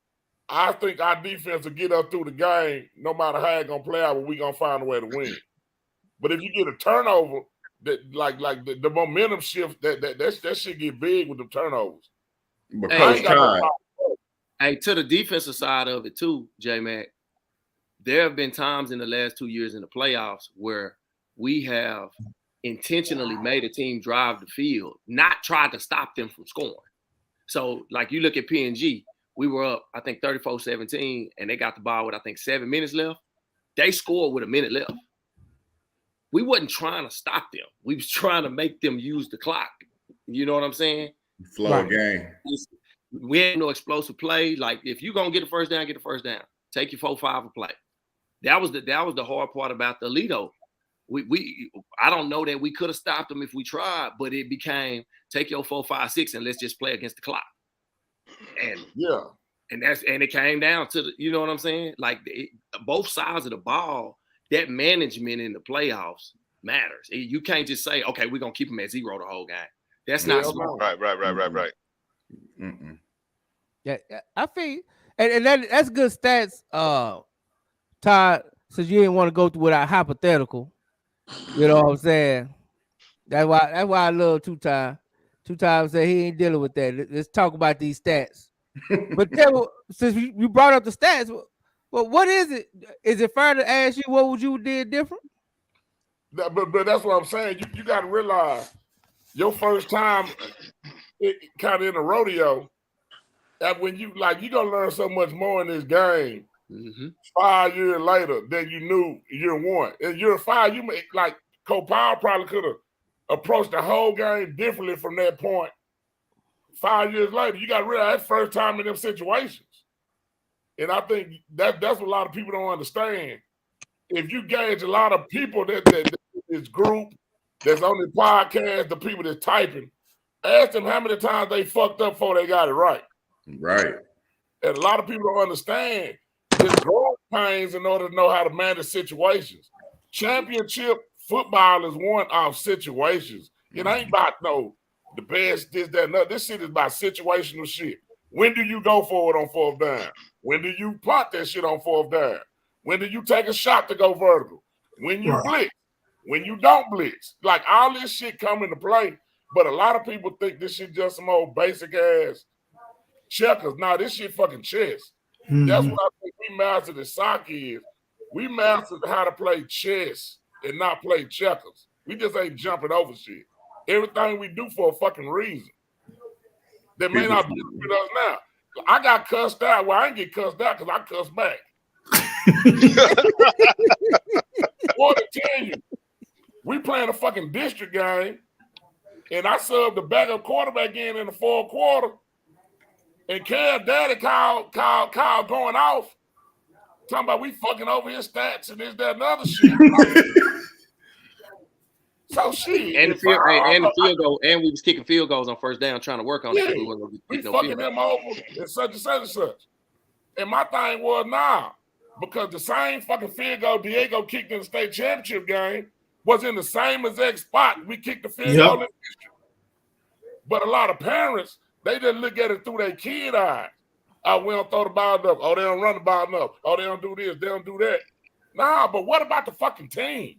I think our defense will get up through the game no matter how it's gonna play out, but we're gonna find a way to win. But if you get a turnover, that like the momentum shift, that shit get big with the turnovers. Hey, to the defensive side of it too, J-Mac, there have been times in the last 2 years in the playoffs where we have intentionally made a team drive the field, not tried to stop them from scoring. So, like you look at P&G, we were up, I think, 34-17, and they got the ball with, I think, 7 minutes left. They scored with a minute left. We wasn't trying to stop them. We was trying to make them use the clock. You know what I'm saying? Flow game. We ain't no explosive play. Like if you gonna get the first down, get the first down. Take your 4-5 a play. That was the hard part about the Alito. I don't know that we could have stopped them if we tried, but it became take your 4-5-6 and let's just play against the clock. And it came down to the, you know what I'm saying? Like both sides of the ball, that management in the playoffs matters. You can't just say, okay, we're gonna keep them at 0 the whole game. That's not smart. Right. Yeah, I feel, and that's good stats, Todd. Since you didn't want to go through without hypothetical, you know what I'm saying. That's why I love Two Time. Two Time said he ain't dealing with that. Let's talk about these stats. But since you brought up the stats, well, what is it? Is it fair to ask you what would you did different? But that's what I'm saying. You got to realize your first time kind of in a rodeo, that when you're gonna learn so much more in this game 5 years later than you knew year one. In year 5, you may, like Cole Powell probably could have approached the whole game differently from that point. 5 years later, you got to realize that's first time in them situations. And I think that's what a lot of people don't understand. If you gauge a lot of people that this group that's on the podcast, the people that's typing, ask them how many times they fucked up before they got it right. Right. And a lot of people don't understand it's growing pains in order to know how to manage situations. Championship football is won off situations. It ain't about the best, this, that, and that. This shit is about situational shit. When do you go forward on 4th down? When do you punt that shit on 4th down? When do you take a shot to go vertical? When you blitz? When you don't blitz? Like all this shit come into play, but a lot of people think this shit just some old basic ass checkers. Nah, this shit fucking chess. That's what I think we mastered in soccer is. We mastered how to play chess and not play checkers. We just ain't jumping over shit. Everything we do for a fucking reason. That may not be with us now. I got cussed out. Well, I ain't get cussed out because I cussed back. What to tell you, we playing a fucking district game, and I subbed the backup quarterback in the 4th quarter, and Cam Daddy called going off, talking about we fucking over his stats and this, that, and other shit. So shit. And the field goal, and we was kicking field goals on 1st down, trying to work on it. We fucking them over and such and such and such. And my thing was because the same fucking field goal Diego kicked in the state championship game was in the same exact spot we kicked the field goal in district. But a lot of parents, they just look at it through their kid eyes. Oh, we don't throw the ball enough. Oh, they don't run the ball enough. Oh, they don't do this. They don't do that. Nah, but what about the fucking team?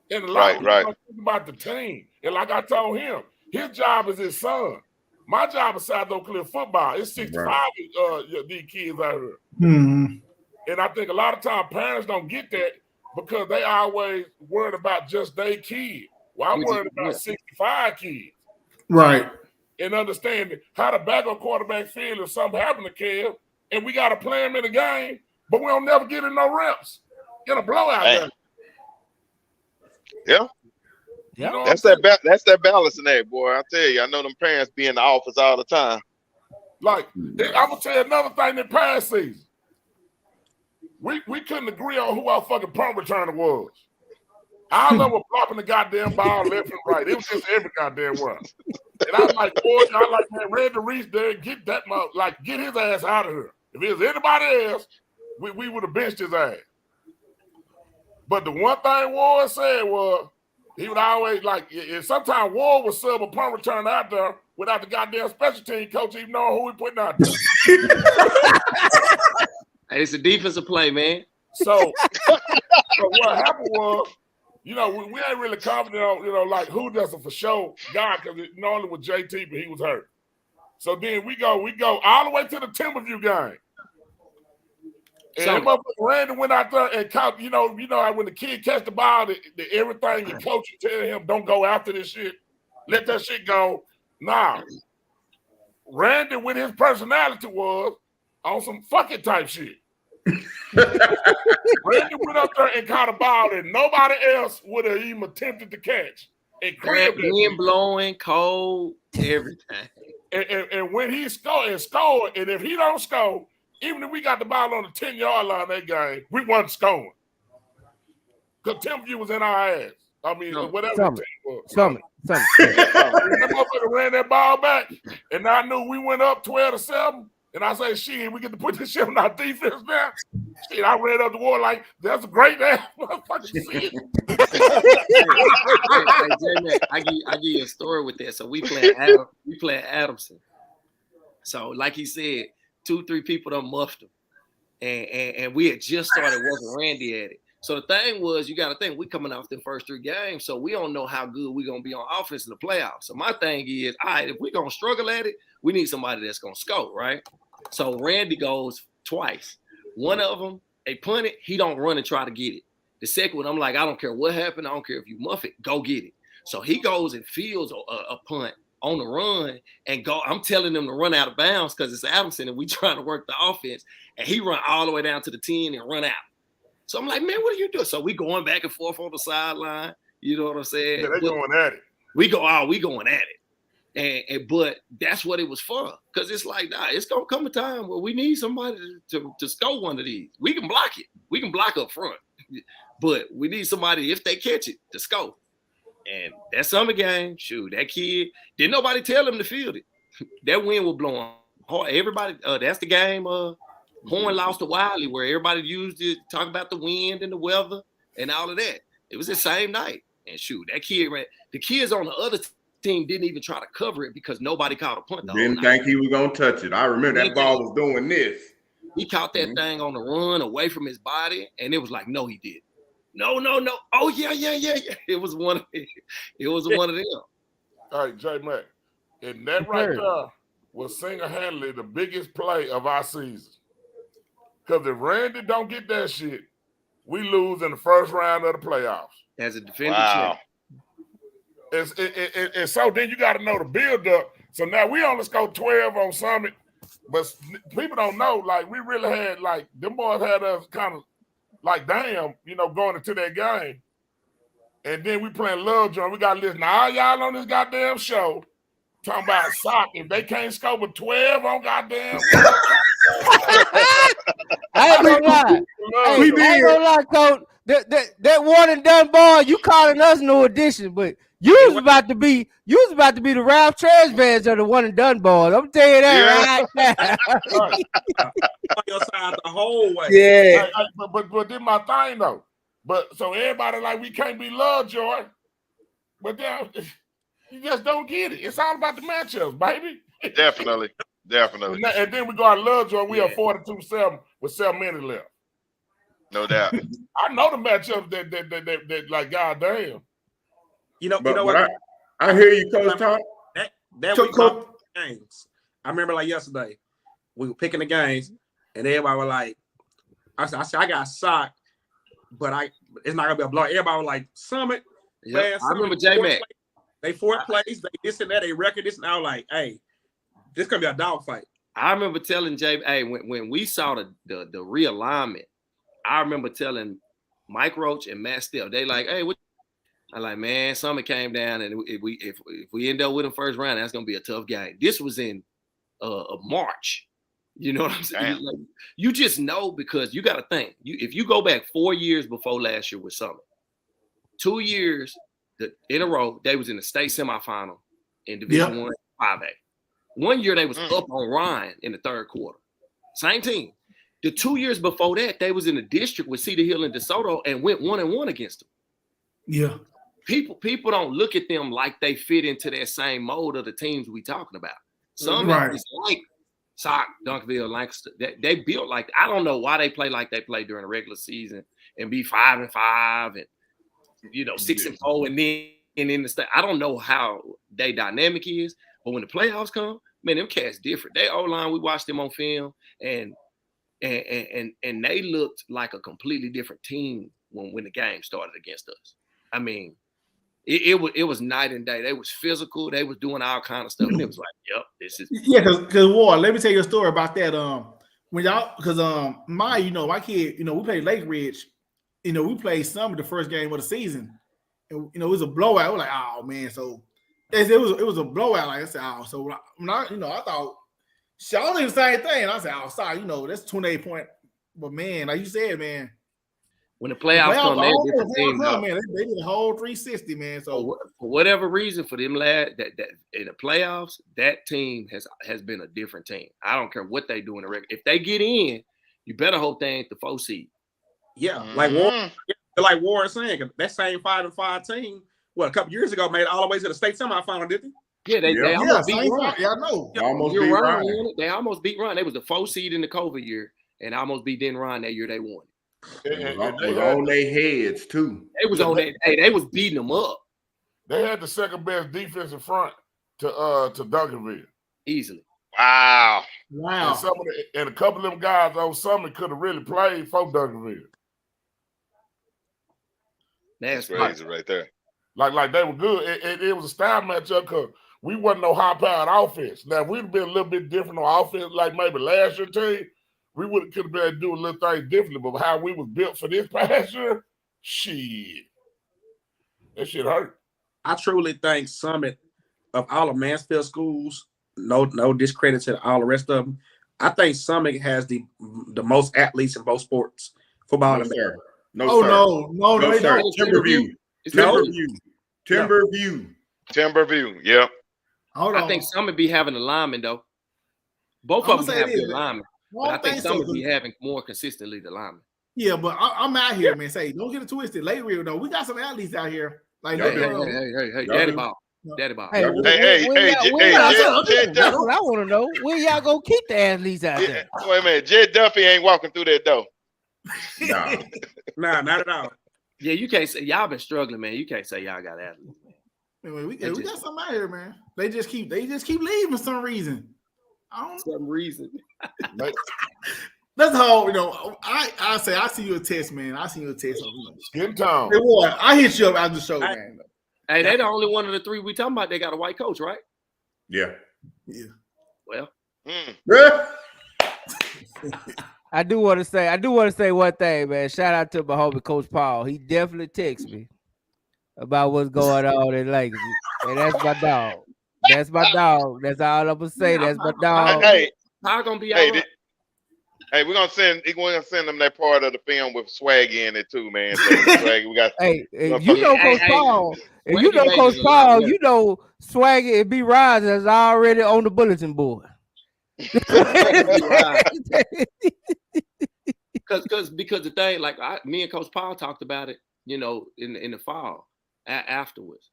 And a lot of people don't think about the team. And like I told him, his job is his son. My job is South Oak Cliff football. It's 65 these kids out here. And I think a lot of times parents don't get that because they always worried about just their kid. Well, I'm worried about 65 kids. Right. And understanding how the backup quarterback feel if something happened to Kev, and we got to play him in the game, but we don't never get in no reps. Get a blowout game. Yeah. You know that's that balancing act, boy. I tell you, I know them parents be in the office all the time. Like, I'm gonna tell you another thing that past season. We couldn't agree on who our fucking punt returner was. I don't know what flopping the goddamn ball left and right. It was just every goddamn one. And I was like, boy, I like man, ready to reach there and get that get his ass out of here. If it was anybody else, we would have benched his ass. But the one thing Ward said was he would always and sometimes Ward would sub a punt return out there without the goddamn special team coach even knowing who we putting out there. Hey, it's a defensive play, man. So what happened was, we ain't really confident on, who does it for sure guy, because it normally was JT, but he was hurt. So then we go all the way to the Timberview game. And Randy went out there and caught, when the kid catch the ball, everything the coach is telling him, don't go after this shit. Let that shit go. Nah. Randy, with his personality, was on some fucking type shit. Randy went up there and caught a ball that nobody else would have even attempted to catch. and crib wind blowing, cold, everything. And when he scored, and if he don't score, even if we got the ball on the 10-yard line that game, we wasn't scoring. Because Timberview was in our ass. I mean, whatever the team was. Summit. That motherfucker ran that ball back, and I knew we went up 12-7. And I say, shit, we get to put this shit on our defense now. Shit, I ran up the wall like, that's a great ass motherfucking shit. Hey, J-Man, I give you a story with that. So we playing Adamson. So like he said, 2-3 people done muffed him. And we had just started working Randy at it. So the thing was, you got to think, we coming off the first 3 games, so we don't know how good we're going to be on offense in the playoffs. So my thing is, all right, if we're going to struggle at it, we need somebody that's going to score, right? So Randy goes twice. One of them, they punt it, he don't run and try to get it. The second one, I'm like, I don't care what happened. I don't care if you muff it, go get it. So he goes and fields a punt on the run and go. I'm telling him to run out of bounds because it's Adamson and we trying to work the offense. And he run all the way down to the 10 and run out. So I'm like, man, what are you doing? So we going back and forth on the sideline. You know what I'm saying? Yeah, they going at it. We going at it. But that's what it was for. Because it's like, nah, it's going to come a time where we need somebody to score one of these. We can block it. We can block up front. But we need somebody, if they catch it, to score. And that summer game, shoot, that kid, didn't nobody tell him to field it. That wind was blowing hard. Everybody, that's the game Horn lost to Wiley, where everybody used it, talk about the wind and the weather and all of that. It was the same night. And shoot, that kid ran. The kids on the other team didn't even try to cover it because nobody caught a punt. Didn't think he was going to touch it. I remember that ball was doing this. He caught that thing on the run away from his body, and it was like, no, he did. No. Oh, yeah. It was one of them. All right, J-Mac. And that right there was single-handedly the biggest play of our season. Because if Randy don't get that shit, we lose in the first round of the playoffs. As a defending champ. And so then you got to know the build-up. So now we only scored 12 on Summit, but people don't know, like, we really had, like, them boys had us kind of, like, damn, going into that game. And then we playing Love Joint. We got to listen to all y'all on this goddamn show talking about soccer. If they can't score with 12 on goddamn I ain't gonna lie. I ain't gonna lie, Coach. That one and done ball, you calling us no addition, but you was about to be the Ralph Trash Bags of the one and done ball. I'm telling you that right now. On your side the whole way. Yeah. But this my thing though. But so everybody like we can't be Lovejoy, but then you just don't get it. It's all about the matchups, baby. Definitely. And then we go out Lovejoy. We are 42-7 with 7 minutes left. No doubt. I know the matchups that like goddamn. You know what? I hear you, Coach Todd. That week of games. I remember like yesterday, we were picking the games, and everybody was like, I said I got socked, but it's not gonna be a blow. Everybody was like, Summit. Yep. I remember J-Mac. They 4th place, they this and that, they record this, and I was like, hey, this gonna be a dogfight. I remember telling Jay, hey, when we saw the realignment, I remember telling Mike Roach and Matt Steele, they like, hey, what? I'm like, man, Summit came down, and if we end up with them first round, that's gonna be a tough game. This was in March. You know what I'm saying? Like, you just know because you got to think. If you go back 4 years before last year with Summit, 2 years in a row, they was in the state semifinal in Division I 5A. 1 year they was up on Ryan in the third quarter. Same team. The 2 years before that, they was in the district with Cedar Hill and DeSoto and went 1-1 against them. Yeah. People don't look at them like they fit into that same mode of the teams we talking about. Some is like Sock, Dunkerville, Lancaster. They built like, I don't know why they play like they play during the regular season and be 5-5 and 6-4 and then in the state. I don't know how they dynamic is, but when the playoffs come, man, them cats different. They O-line, we watched them on film and they looked like a completely different team when the game started against us. I mean, it was night and day. They was physical. They was doing all kind of stuff. And it was like, yep, this is because Ward, let me tell you a story about that. When y'all, because my kid, we played Lake Ridge. We played some of the first game of the season, and it was a blowout. I was like, oh man, so it was a blowout. Like I said, oh, so when I thought Charlotte the same thing. And I said, oh, sorry, that's 28 point. But man, like you said, man, when the playoffs come, they're a different team. Man, they did a whole 360, man. So for whatever reason, for them lad that in the playoffs, that team has been a different team. I don't care what they do in the record. If they get in, you better hope they ain't the 4 seed. Yeah, like Warren saying, that same 5-5 team, a couple years ago made it all the way to the state semifinal, didn't they? Yeah, they almost beat Run. Yeah, I know. They almost beat Run. They was the 4 seed in the COVID year, and almost beat Run that year. They won. It was on their heads too. They was on that. Hey, they was beating them up. They had the second best defensive front to Duncanville. Easily. Wow. And a couple of them guys on Summit could have really played for Duncanville. That's crazy right there. Like they were good. It was a style matchup because we wasn't no high-powered offense. Now, if we'd been a little bit different on offense, like maybe last year team, we could have been able to do a little thing differently. But how we was built for this past year, shit. That shit hurt. I truly think Summit, of all of Mansfield schools, no discredit to all the rest of them, I think Summit has the most athletes in both sports, football and sir. No, sir. Timberview. Yep. I think Summit be having a lineman though. Both of them have good linemen. But I think Summit be having more consistently the linemen. Yeah, but I'm out here, man. Say, don't get it twisted. Late real though, we got some athletes out here. Like, hey, daddy ball. Hey, I want to know where y'all gonna keep the athletes out there. Wait a minute, Jed Duffy ain't walking through that door. Nah, not at all. Yeah, you can't say y'all been struggling, man. You can't say y'all got athletes. Man, we got something out here, man. They just keep leaving for some reason. Some reason. That's how I say I see you a test, man. I see you a test. Skin tone. Hey, boy, I hit you up after the show, man. Hey, they the only one of the three we talking about. They got a white coach, right? Yeah. Well. I do want to say one thing, man. Shout out to my homie Coach Paul. He definitely texts me about what's going on in Lakers, and that's my dog. That's my dog. That's all I'm gonna say. That's my dog. Hey, how gonna be all right? Hey, we're gonna send them that part of the film with Swaggy in it too, man. So Swaggy, we got. Hey, you know Coach Paul. If you know Coach Paul, you know Swaggy and B. Rise is already on the bulletin board. Because the thing, like me and Coach Paul talked about it, in the fall afterwards.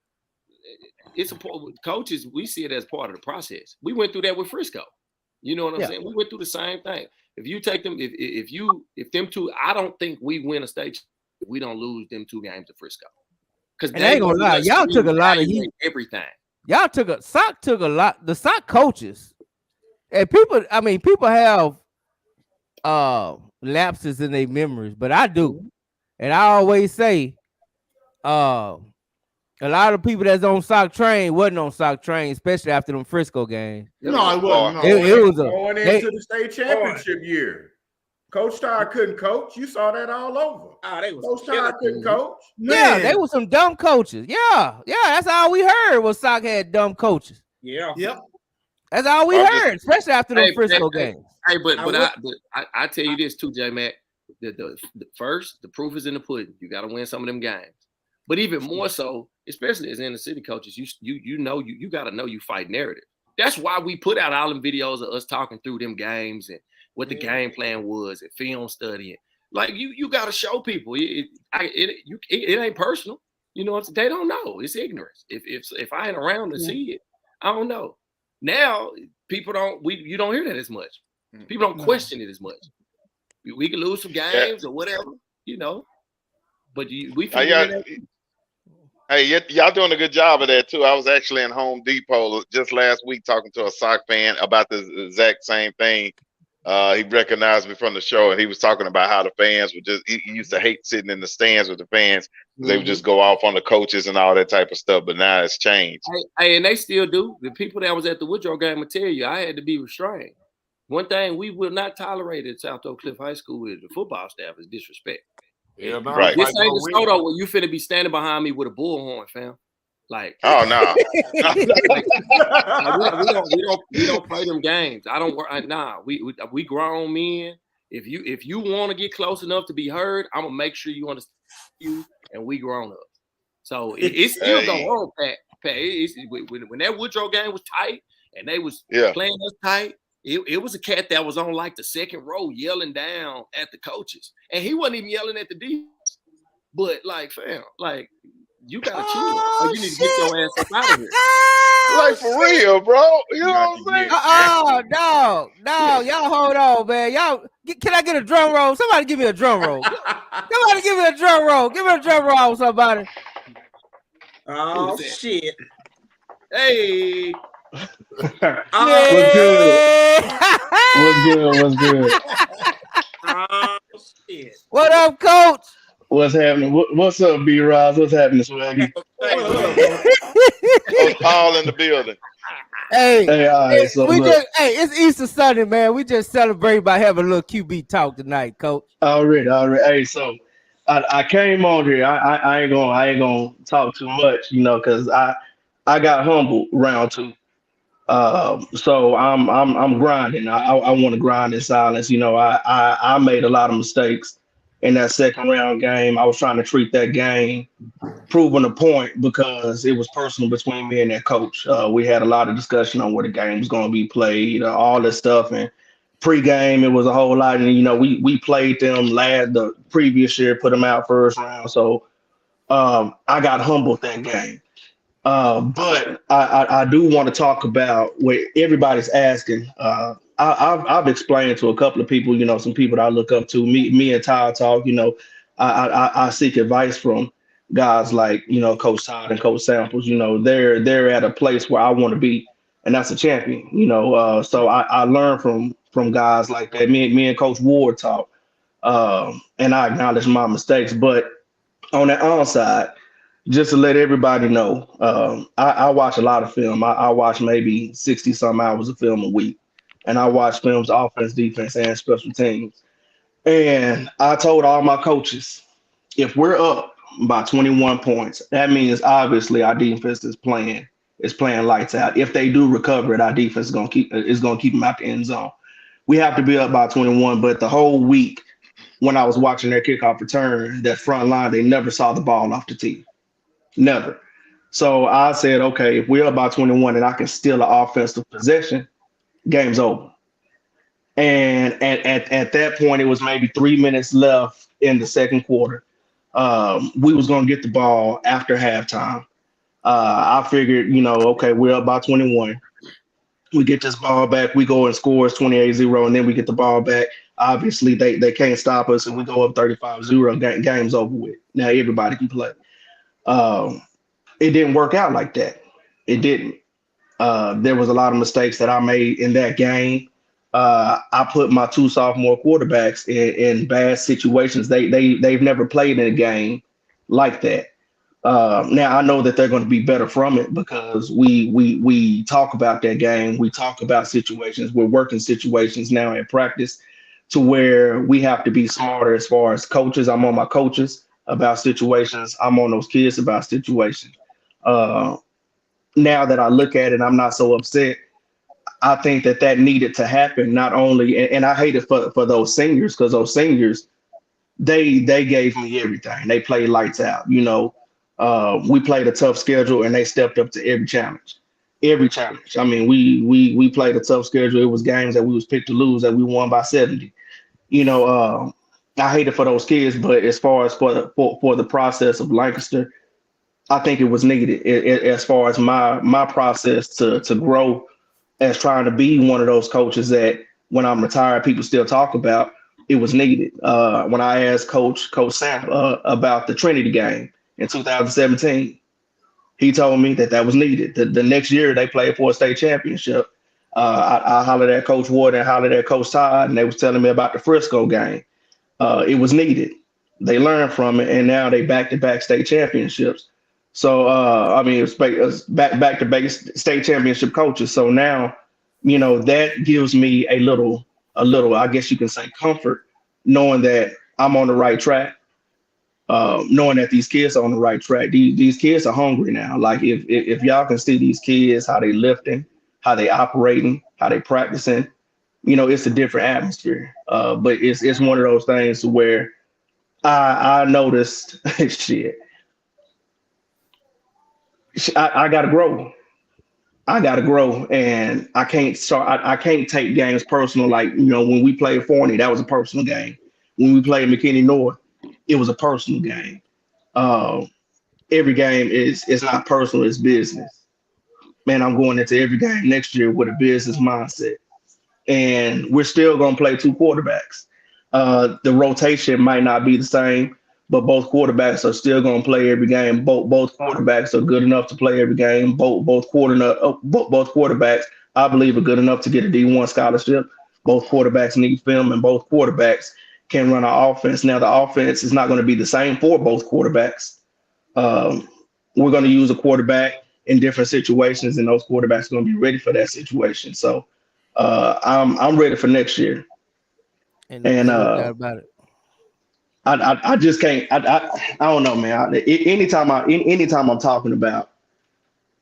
It's important. Coaches, we see it as part of the process. We went through that with Frisco. You know what I'm saying? We went through the same thing. If you take them, if them two, I don't think we win a state if we don't lose them 2 games to Frisco. Because they ain't gonna lie, y'all took a lot of heat. Everything. Y'all took a lot. The SOC coaches and people. I mean, people have lapses in their memories, but I do, and I always say, a lot of people that's on SOC train wasn't on SOC train, especially after them Frisco games. No, it wasn't. It was going into the state championship year. Coach Todd couldn't coach. You saw that all over. Coach Todd couldn't coach. Yeah, they were some dumb coaches. Yeah, that's all we heard was SOC had dumb coaches. Yeah. Yep. That's all we heard, especially after them Frisco games. Hey, but I tell you this too, J Mac. The first, the proof is in the pudding. You got to win some of them games. But even more so, especially as inner city coaches, you got to know you fight narrative. That's why we put out all them videos of us talking through them games and what the game plan was and film studying. Like you got to show people it ain't personal. You know, they don't know. It's ignorance. If I ain't around to see it, I don't know. Now people you don't hear that as much. People don't question it as much. We can lose some games or whatever, but we figure Hey, y'all doing a good job of that too. I was actually in Home Depot just last week talking to a SOC fan about the exact same thing. He recognized me from the show, and he was talking about how the fans would he used to hate sitting in the stands with the fans. They would just go off on the coaches and all that type of stuff, but now it's changed. Hey, and they still do. The people that was at the Woodrow game will tell you, I had to be restrained. One thing we will not tolerate at South Oak Cliff High School with the football staff is disrespect. Yeah, no, Right. This like ain't no the real. photo where you finna be standing behind me with a bullhorn, fam. Like, Oh no. like, we don't play them games. I don't work. Nah, we grown men. If you want to get close enough to be heard, I'm gonna make sure you understand you, and we grown up. So it still go on, Pat. When that Woodrow game was tight and they was playing us tight, it was a cat that was on like the second row yelling down at the coaches, and he wasn't even yelling at the defense. But like, fam, like you gotta chill, or you need to get your ass up out of here. Like for real, bro. You know what I'm saying? Dog, y'all hold on, man. Can I get a drum roll? Somebody give me a drum roll. Somebody give me a drum roll. Give me a drum roll, somebody. Oh shit! Hey, What's good? What's good? Oh shit! What up, coach? What's happening? What's up, B Roz? What's happening, Swaggy? Coach Paul in the building. Hey, all right, so it's Easter Sunday, man. We just celebrate by having a little QB talk tonight, coach. Already. Hey, so I came on here. I ain't gonna talk too much, because I got humbled round two. So I'm grinding. I want to grind in silence. I made a lot of mistakes in that second round game. I was trying to treat that game, proving a point because it was personal between me and that coach. We had a lot of discussion on where the game was going to be played, all this stuff, and pre-game it was a whole lot. And we played them the previous year, put them out first round. So I got humbled that game. But I do want to talk about what everybody's asking. I've explained to a couple of people, some people that I look up to. Me and Todd talk. I seek advice from guys like Coach Todd and Coach Samples. They're at a place where I want to be, and that's a champion. So I learn from guys like that. Me and Coach Ward talk, and I acknowledge my mistakes. But on the onside, just to let everybody know, I watch a lot of film. I watch maybe 60 some hours of film a week. And I watch films, offense, defense, and special teams. And I told all my coaches, if we're up by 21 points, that means obviously our defense is playing lights out. If they do recover it, our defense is gonna keep them out the end zone. We have to be up by 21, but the whole week when I was watching their kickoff return, that front line, they never saw the ball off the tee. Never. So I said, okay, if we're up by 21 and I can steal an offensive possession, game's over. And at that point, it was maybe 3 minutes left in the second quarter. We was going to get the ball after halftime. I figured, okay, we're up by 21. We get this ball back. We go and score 28-0, and then we get the ball back. Obviously, they can't stop us, and we go up 35-0. Game's over with. Now everybody can play. It didn't work out like that. It didn't. There was a lot of mistakes that I made in that game. I put my two sophomore quarterbacks in bad situations. They've never played in a game like that. Now I know that they're going to be better from it because we talk about that game. We talk about situations. We're working situations now in practice to where we have to be smarter as far as coaches. I'm on my coaches about situations. I'm on those kids about situations. Now that I look at it, I'm not so upset. I think that needed to happen. Not only, and I hate it for those seniors because those seniors, they gave me everything. They played lights out. We played a tough schedule and they stepped up to every challenge. Every challenge. I mean, we played a tough schedule. It was games that we was picked to lose that we won by 70. I hate it for those kids, but as far as for the process of Lancaster, I think it was needed. As far as my process to grow as trying to be one of those coaches that when I'm retired, people still talk about, it was needed. When I asked Coach Sam about the Trinity game in 2017, he told me that was needed. The next year they played for a state championship. I hollered at Coach Ward and hollered at Coach Todd, and they was telling me about the Frisco game. It was needed. They learned from it, and now they back-to-back state championships. So, it was back-to-back state championship coaches. So now, that gives me a little, I guess you can say, comfort, knowing that I'm on the right track. knowing that these kids are on the right track. These kids are hungry now. Like if y'all can see these kids, how they lifting, how they operating, how they practicing, it's a different atmosphere. But it's one of those things where I noticed shit. I gotta grow. I gotta grow, and I can't start. I can't take games personal. Like when we played Forney, that was a personal game. When we played McKinney North, it was a personal game. Uh, every game is not personal; it's business. Man, I'm going into every game next year with a business mindset, and we're still gonna play two quarterbacks. The rotation might not be the same, but both quarterbacks are still going to play every game. Both quarterbacks are good enough to play every game. Both quarterbacks, I believe, are good enough to get a D1 scholarship. Both quarterbacks need film, and both quarterbacks can run an offense. Now, the offense is not going to be the same for both quarterbacks. We're going to use a quarterback in different situations, and those quarterbacks are going to be ready for that situation. So I'm ready for next year. And no doubt about it. I just can't. I don't know, man. Anytime I'm talking about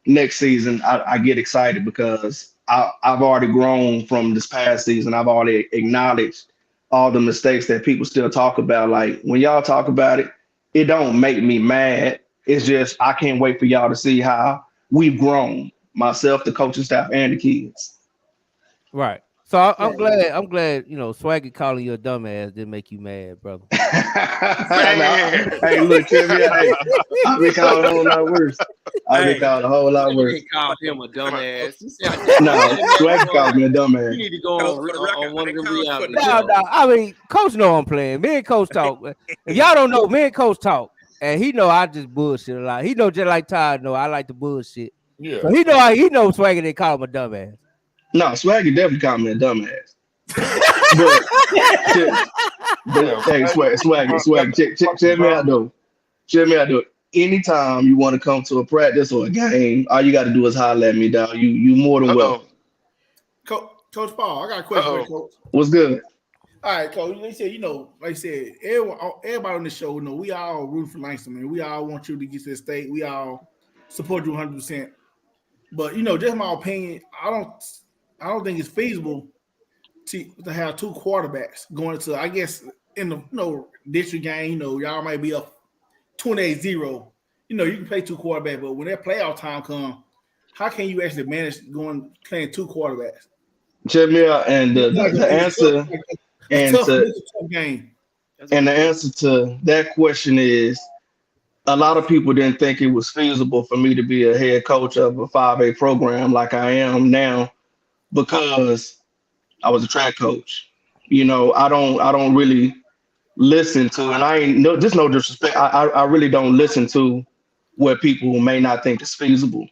next season, I get excited because I've already grown from this past season. I've already acknowledged all the mistakes that people still talk about. Like when y'all talk about it, it don't make me mad. It's just I can't wait for y'all to see how we've grown, myself, the coaching staff, and the kids. Right. So I'm glad, Swaggy calling you a dumbass didn't make you mad, brother. Hey, look, hey, I've been called a whole lot worse. I've been called a whole lot worse. You called him a dumbass. No, Swaggy called me a dumbass. You need to go on one of them reality No, shows. I mean, Coach know I'm playing. Me and Coach talk. If y'all don't know, me and Coach talk, and he know I just bullshit a lot. He know just like Todd know I like to bullshit. Yeah. So he know Swaggy didn't call him a dumbass. No, Swaggy definitely called me a dumbass. but hey, Swaggy, check me out though. Check me out though. Anytime you want to come to a practice or a game, all you got to do is holler at me, dog. You more than welcome. Coach Paul, I got a question for you, Coach. What's good? All right, Coach. They said, like I said, everybody on the show, we all root for Langston, man. We all want you to get to the state. We all support you 100%. But just my opinion, I don't think it's feasible to have two quarterbacks going to, I guess, in the district game, y'all might be up 28-0. You can play two quarterbacks, but when that playoff time comes, how can you actually manage playing two quarterbacks? Check me out, and the answer and the answer to that question is a lot of people didn't think it was feasible for me to be a head coach of a 5A program like I am now because I was a track coach. I don't really listen to, and I ain't no disrespect. I really don't listen to what people may not think is feasible.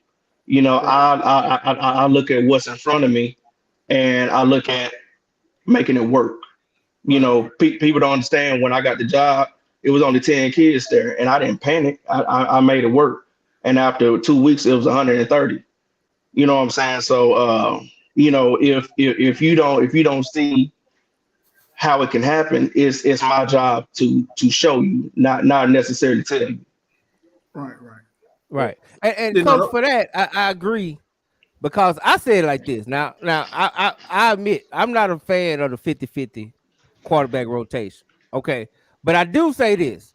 I look at what's in front of me, and I look at making it work. People don't understand when I got the job, it was only 10 kids there, and I didn't panic. I made it work, and after 2 weeks, it was 130. You know what I'm saying? So, if you don't see how it can happen, it's my job to show you, not necessarily tell you. Right. And Coach, for that, I agree, because I said it like this. Now I admit I'm not a fan of the 50-50 quarterback rotation. Okay, but I do say this.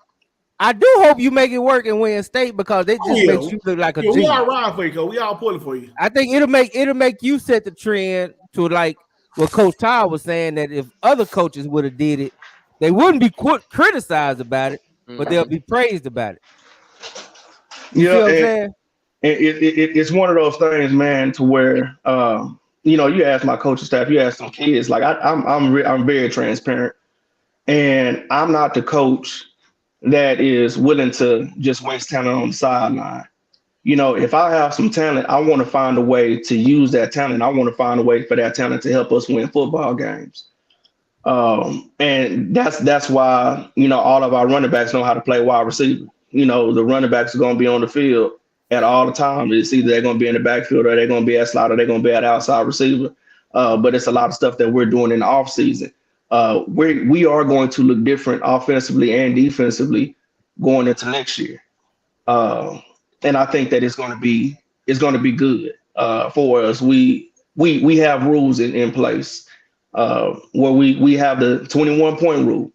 I do hope you make it work and win state, because it just makes you look like a genius. We all riding for you, Coach. We all pulling for you. I think it'll make you set the trend to like what Coach Todd was saying, that if other coaches would have did it, they wouldn't be criticized about it, but they'll be praised about it. You know what I'm saying? It's one of those things, man, to where you ask my coaching staff, you ask some kids, like I'm very transparent, and I'm not the coach that is willing to just waste talent on the sideline. If I have some talent, I want to find a way to use that talent. I want to find a way for that talent to help us win football games. And that's why, all of our running backs know how to play wide receiver. The running backs are going to be on the field at all the time. It's either they're going to be in the backfield, or they're going to be at slot, or they're going to be at outside receiver. But it's a lot of stuff that we're doing in the off season. We are going to look different offensively and defensively going into next year. And I think that it's going to be good for us. We have rules in place where we have the 21-point rule.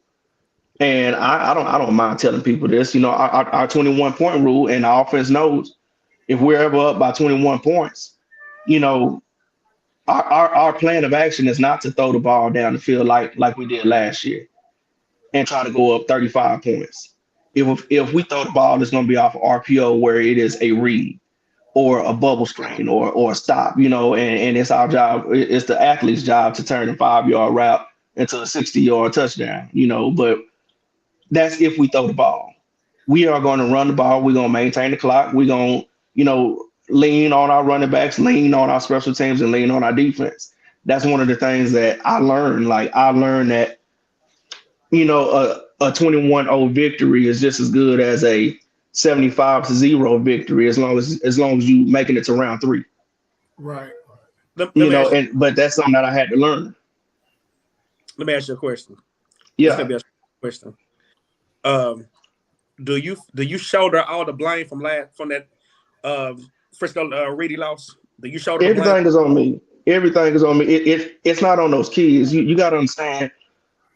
And I don't mind telling people this. Our 21-point rule, and the offense knows if we're ever up by 21 points, you know, our plan of action is not to throw the ball down the field like we did last year and try to go up 35 points. If we throw the ball, it's going to be off of RPO where it is a read or a bubble screen or a stop, and it's our job. It's the athlete's job to turn a 5-yard route into a 60-yard touchdown, but that's if we throw the ball. We are going to run the ball. We're going to maintain the clock. We're going to, lean on our running backs, lean on our special teams, and lean on our defense. That's one of the things that I learned. Like, I learned that, a 21-0 victory is just as good as a 75-0 victory as long as you making it to round 3. Right. But that's something that I had to learn. Let me ask you a question. Yeah. It's gonna be a question. Do you shoulder all the blame from that Frisco Reedy loss? Do you shoulder Everything the blame? is on me. Everything is on me. It's not on those kids. You got to understand.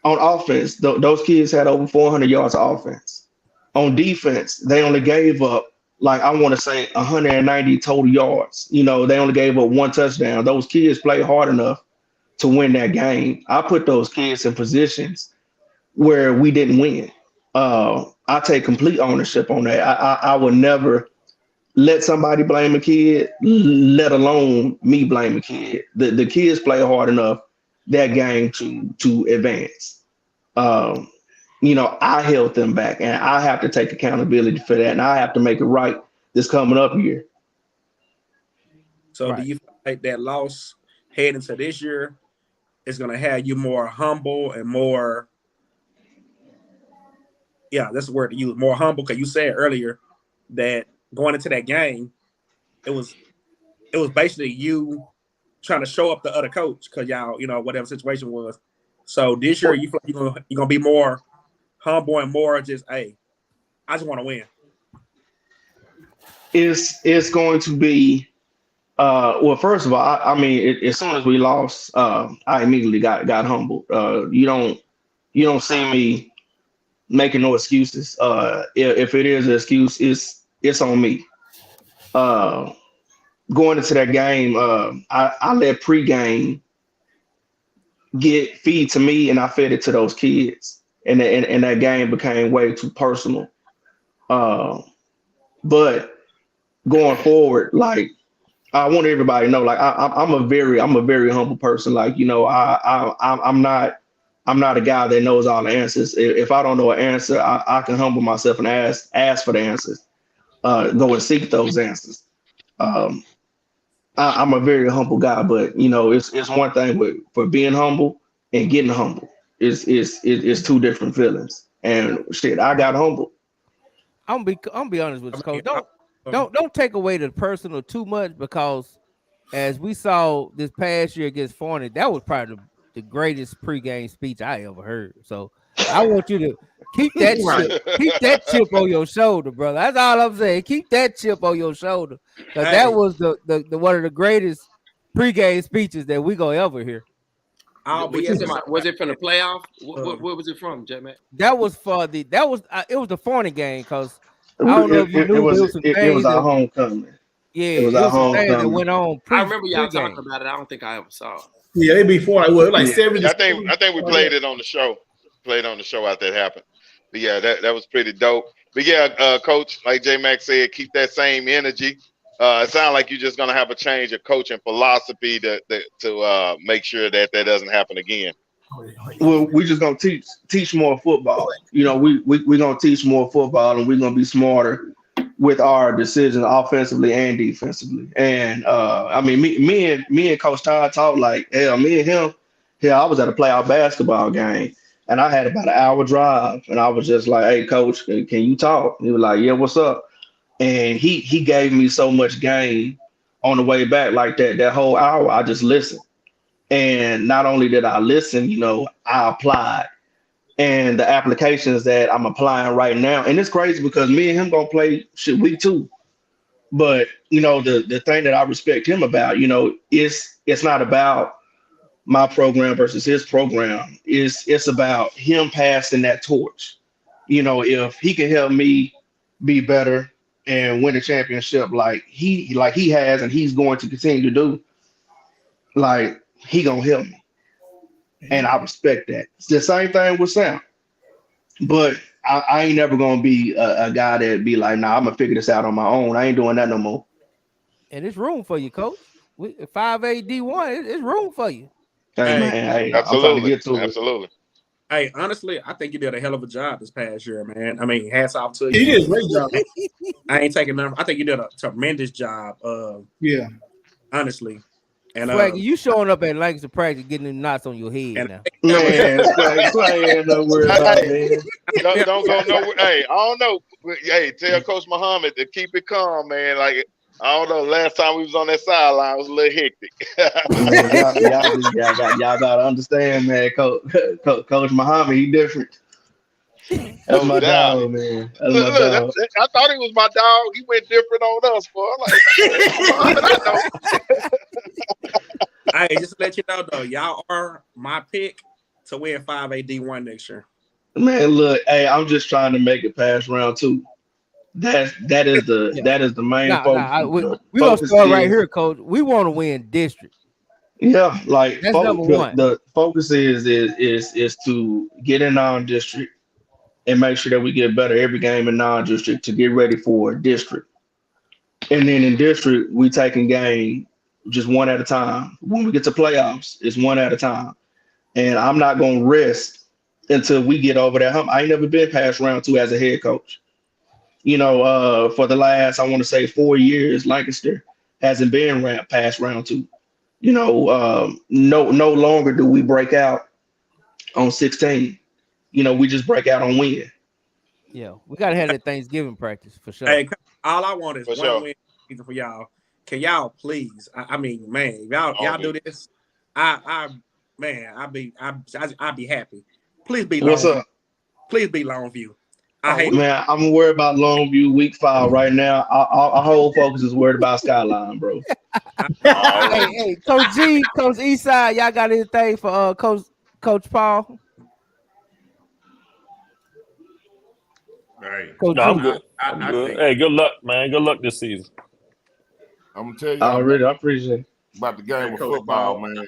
On offense, those kids had over 400 yards of offense. On defense, they only gave up, I want to say, 190 total yards. They only gave up 1 touchdown. Those kids played hard enough to win that game. I put those kids in positions where we didn't win. I take complete ownership on that. I would never let somebody blame a kid, let alone me blame a kid. The kids play hard enough that game to advance. I held them back, and I have to take accountability for that, and I have to make it right this coming up year. So right. Do you feel like that loss heading into this year is going to have you more humble and more, that's the word to use, more humble? Because you said earlier that going into that game, it was basically you trying to show up the other coach because y'all, whatever situation was. So this year, you feel like you're gonna be more humble and more just, hey, I just want to win. It's going to be, well, first of all, as soon as we lost, I immediately got humbled. You don't see me making no excuses. If it is an excuse, it's on me. Going into that game, I let pregame feed to me, and I fed it to those kids, and that game became way too personal. But going forward, I want everybody to know, I'm a very humble person. I'm not a guy that knows all the answers. If I don't know an answer, I can humble myself and ask for the answers. Go and seek those answers. I'm a very humble guy, but it's one thing for being humble and getting humble. It's 2 different feelings. And shit, I got humble. I'm be honest with you, Coach. Don't take away the personal too much, because as we saw this past year against Forney, that was probably the greatest pregame speech I ever heard. So I want you to keep that chip on your shoulder, brother. That's all I'm saying. Keep that chip on your shoulder, because that was the one of the greatest pregame speeches that we gonna ever hear. Was it from the playoff? What was it from, J-Man? That was it was the Forney game, because I don't know if you knew it was our homecoming. Yeah, it was our homecoming that went on. I remember y'all talking about it. I don't think I ever saw it. Yeah, it before like 70. I think we played it on the show. Played on the show after it happened. But yeah, that was pretty dope. But yeah, Coach, like J Mac said, keep that same energy. It sounds like you're just gonna have a change of coaching philosophy to make sure that doesn't happen again. Well, we're just gonna teach more football. We're gonna teach more football, and we're gonna be smarter with our decisions offensively and defensively. And me and Coach Todd talked like, hell, me and him. I was at a playoff basketball game, and I had about an hour drive, and I was just like, hey, Coach, can you talk? And he was like, yeah, what's up? And he gave me so much game on the way back, like that whole hour. I just listened. And not only did I listen, I applied. and the applications that I'm applying right now. And it's crazy because me and him gonna play shit week 2. But the thing that I respect him about, it's not about my program versus his program. It's about him passing that torch. If he can help me be better and win a championship like he has and he's going to continue to do, like he gonna help me. And I respect that. It's the same thing with Sam. But I ain't never gonna be a guy that be like, nah, I'm gonna figure this out on my own. I ain't doing that no more. And it's room for you, coach. 5A D1, it's room for you. Hey, man, hey, absolutely, I'm trying to get to absolutely. Hey, honestly, I think you did a hell of a job this past year, man. I mean, hats off to you. He did a great job. I ain't taking nothing. I think you did a tremendous job. Yeah, honestly. And Swaggy, you showing up at Lancaster practice, getting them knots on your head now. Man, Swaggy, don't worry about it, man. Don't go nowhere. Hey, I don't know. Hey, tell Coach Muhammad to keep it calm, man. Like, I don't know. Last time we was on that sideline, it was a little hectic. Man, y'all gotta understand, man. Coach Muhammad, he different. That's my dog, man. That's my dog. I thought he was my dog. He went different on us, boy. I'm like, I know. Hey, just to let you know, though, y'all are my pick to win 5A D1 next year. Man, look, hey, I'm just trying to make it past round 2. That is the main focus. We gonna start right here, coach. We want to win district. Yeah, like that's number one. The focus is to get in non-district and make sure that we get better every game in non-district to get ready for district. And then in district, we taking game just one at a time. When we get to playoffs, it's one at a time. And I'm not gonna rest until we get over that hump. I ain't never been past round 2 as a head coach. For the last, I want to say 4 years, Lancaster hasn't been past round 2. No longer do we break out on 16. We just break out on win. Yeah, we gotta have that Thanksgiving practice for sure. Hey, all I want is one win season for y'all. Can y'all please? I mean, man, y'all do this. I'd be happy. Please be Longview. What's up? Please be Longview. Man, I'm worried about Longview week 5 right now. Our whole focus is worried about Skyline, bro. hey, Coach G, Coach Eastside, y'all got anything for Coach Paul? Right. No, I'm good. I'm good. Hey, good luck, man. Good luck this season. I'm gonna tell you. Already, I appreciate it. About the game of football, man.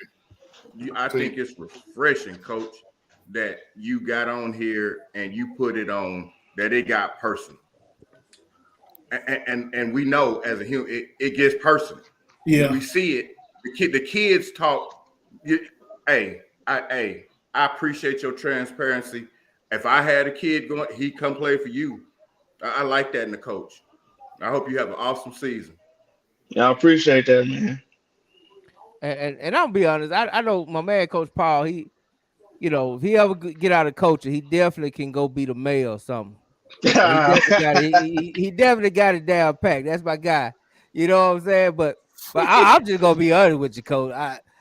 I think it's refreshing, Coach, that you got on here and you put it on that it got personal. And we know as a human, it gets personal. Yeah, we see it. The kids talk. I appreciate your transparency. If I had a kid going, he'd come play for you. I like that in the coach. I hope you have an awesome season. Yeah, I appreciate that, man. And I'll be honest, I know my man Coach Paul, if he ever get out of coaching, he definitely can go be the mayor or something. He definitely got it down packed. That's my guy. You know what I'm saying? But I'm just gonna be honest with you, Coach.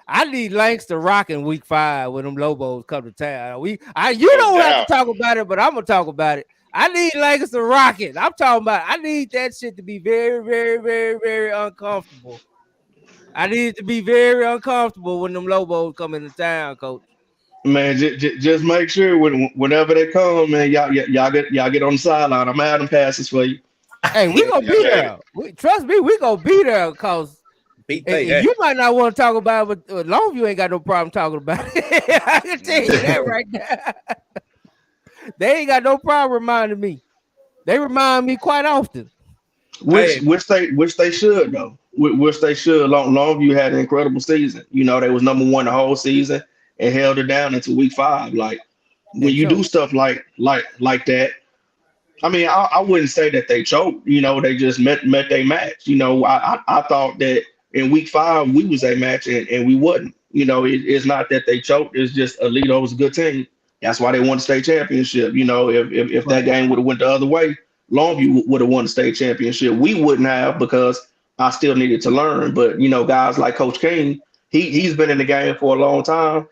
I need Lancaster rocking week 5 when them Lobos come to town. You don't have to talk about it, but I'm gonna talk about it. I need Lancaster rocking. I'm talking about. I need that shit to be very, very, very, very uncomfortable. I need it to be very uncomfortable when them Lobos come into town, Coach. Man, just make sure whenever they come, man, y'all get on the sideline. I'm out them passes for you. Hey, we gonna be there. Trust me, we gonna be there because you might not want to talk about it, but Longview ain't got no problem talking about it. I can tell you that right now. They ain't got no problem reminding me. They remind me quite often. Which they should though. Which they should. Longview had an incredible season. They was number 1 the whole season and held it down into week 5. Like when you do stuff like that. I mean, I wouldn't say that they choked. They just met their match. I thought that in week 5 we was a match and we wasn't. It's not that they choked. It's just Alito was a good team. That's why they won the state championship. If that game would have went the other way, Longview would have won the state championship. We wouldn't have because I still needed to learn. But guys like Coach King, he's been in the game for a long time,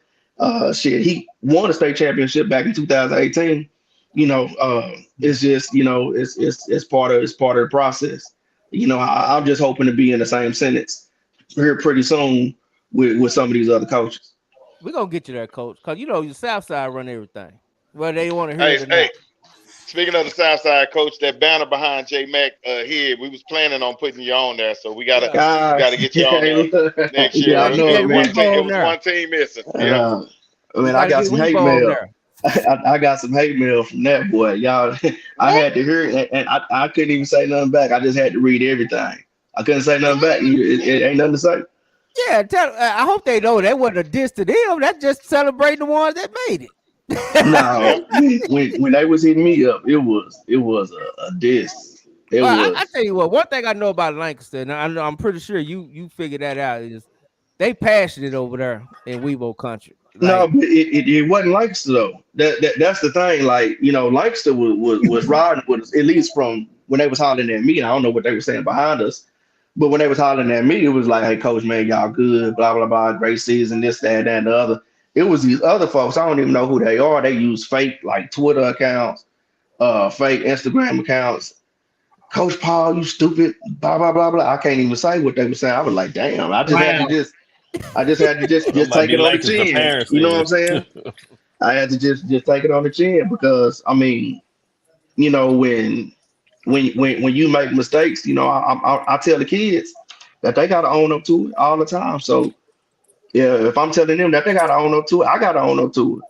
Shit, he won a state championship back in 2018. It's just it's part of the process. I'm just hoping to be in the same sentence here pretty soon with some of these other coaches. We're gonna get you there, coach, because your South Side run everything. Whether they want to hear Hey, it or hey. not. Speaking of the South Side, coach, that banner behind J Mac here, we was planning on putting you on there, so we gotta get you on there next year. Yeah, I know It it, was man. one team missing. Yeah. Man, I got some hate mail. I got some hate mail from that boy. Y'all, I had to hear it, and I couldn't even say nothing back. I just had to read everything. I couldn't say nothing back. It ain't nothing to say. Yeah, I hope they know that wasn't a diss to them. That's just celebrating the ones that made it. No, when they was hitting me up, it was a diss. It was. I tell you what, one thing I know about Lancaster, and I'm pretty sure you figured that out, is they passionate over there in Weibo country. No, but it wasn't Lancaster though. That's the thing. Like, Lancaster was riding with us, at least from when they was hollering at me. I don't know what they were saying behind us, but when they was hollering at me, it was like, "Hey, coach, man, y'all good, blah blah blah, great season, this, that, and the other." It was these other folks. I don't even know who they are. They use fake like Twitter accounts, fake Instagram accounts. Coach Paul, you stupid, blah blah blah blah. I can't even say what they were saying. I was like, damn. I just had to just take it on the chin. You know what I'm saying? I had to just take it on the chin because I mean, when you make mistakes, I tell the kids that they gotta own up to it all the time. So yeah, if I'm telling them that they gotta own up to it, I gotta own up to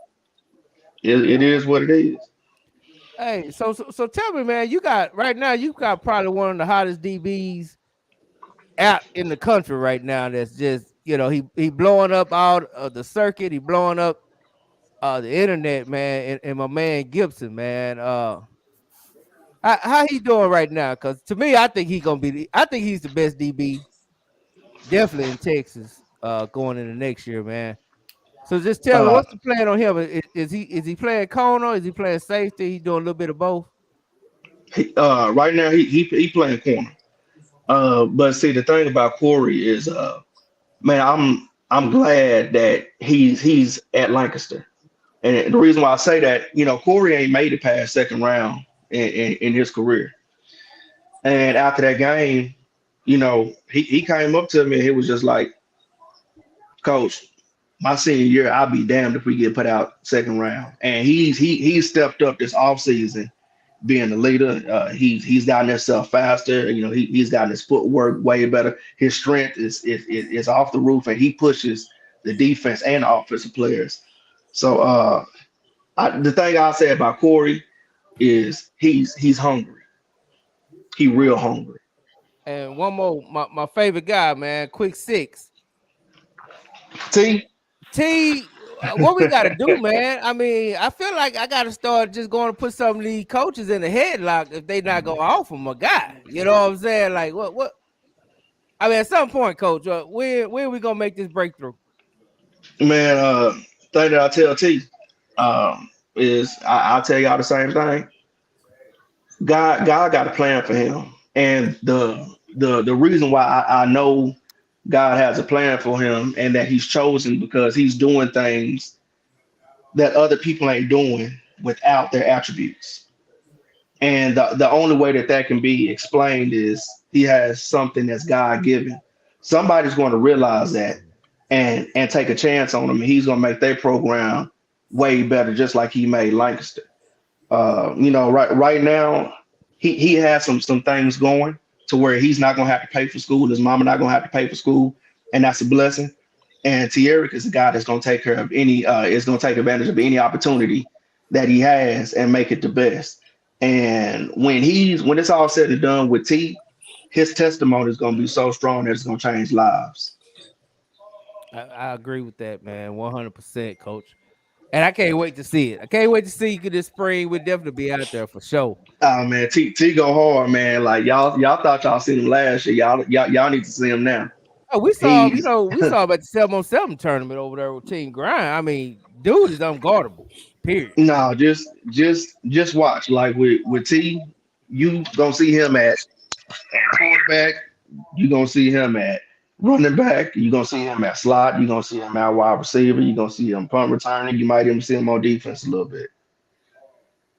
it. It is what it is. Hey, so tell me, man, you got probably one of the hottest DBs out in the country right now. That's just he blowing up out of the circuit. He blowing up the internet, man. And my man Gibson, man. How he doing right now? Because to me, I think he's the best DB, definitely in Texas, going into next year, man. So just tell me, what's the plan on him? Is he playing corner? Is he playing safety? He doing a little bit of both. Right now he playing corner. But see, the thing about Corey is, man, I'm glad that he's at Lancaster, and the reason why I say that, Corey ain't made it past second round in his career, and after that game, he came up to me and he was just like, "Coach, my senior year, I'll be damned if we get put out second round." And he's stepped up this offseason being the leader. He's gotten himself faster. He's gotten his footwork way better. His strength is off the roof, and he pushes the defense and the offensive players. So the thing I'll say about Corey is he's hungry. He real hungry. And one more, my favorite guy, man, Quick Six. T, what we got to do, man? I mean, I feel like I got to start just going to put some of these coaches in the headlock if they not going to offer him a guy. You know what I'm saying? Like, what? I mean, at some point, coach, when are we going to make this breakthrough? Man, thing that I tell T is I'll tell y'all the same thing. God got a plan for him. And the reason why I know God has a plan for him and that he's chosen because he's doing things that other people ain't doing without their attributes. And the only way that can be explained is he has something that's God given. Somebody's going to realize that and take a chance on him, and he's going to make their program way better, just like he made Lancaster. Right now, he has some things going to where he's not going to have to pay for school. His mama not going to have to pay for school, and that's a blessing. And Tierrick is a guy that's going to take care of is going to take advantage of any opportunity that he has and make it the best. And when it's all said and done with T, his testimony is going to be so strong that it's going to change lives. I agree with that, man, 100%, coach. And I can't wait to see it. I can't wait to see you this spring. We'll definitely be out there for sure. Oh man, T go hard, man. Like y'all thought y'all seen him last year. Y'all need to see him now. Oh, we saw him, we saw him at the 7-on-7 tournament over there with Team Grind. I mean, dude is unguardable. Period. No, just watch. Like with T, you gonna see him at quarterback. You gonna see him at running back. You're gonna see him at slot. You're gonna see him at wide receiver. You're gonna see him punt returning. You might even see him on defense a little bit.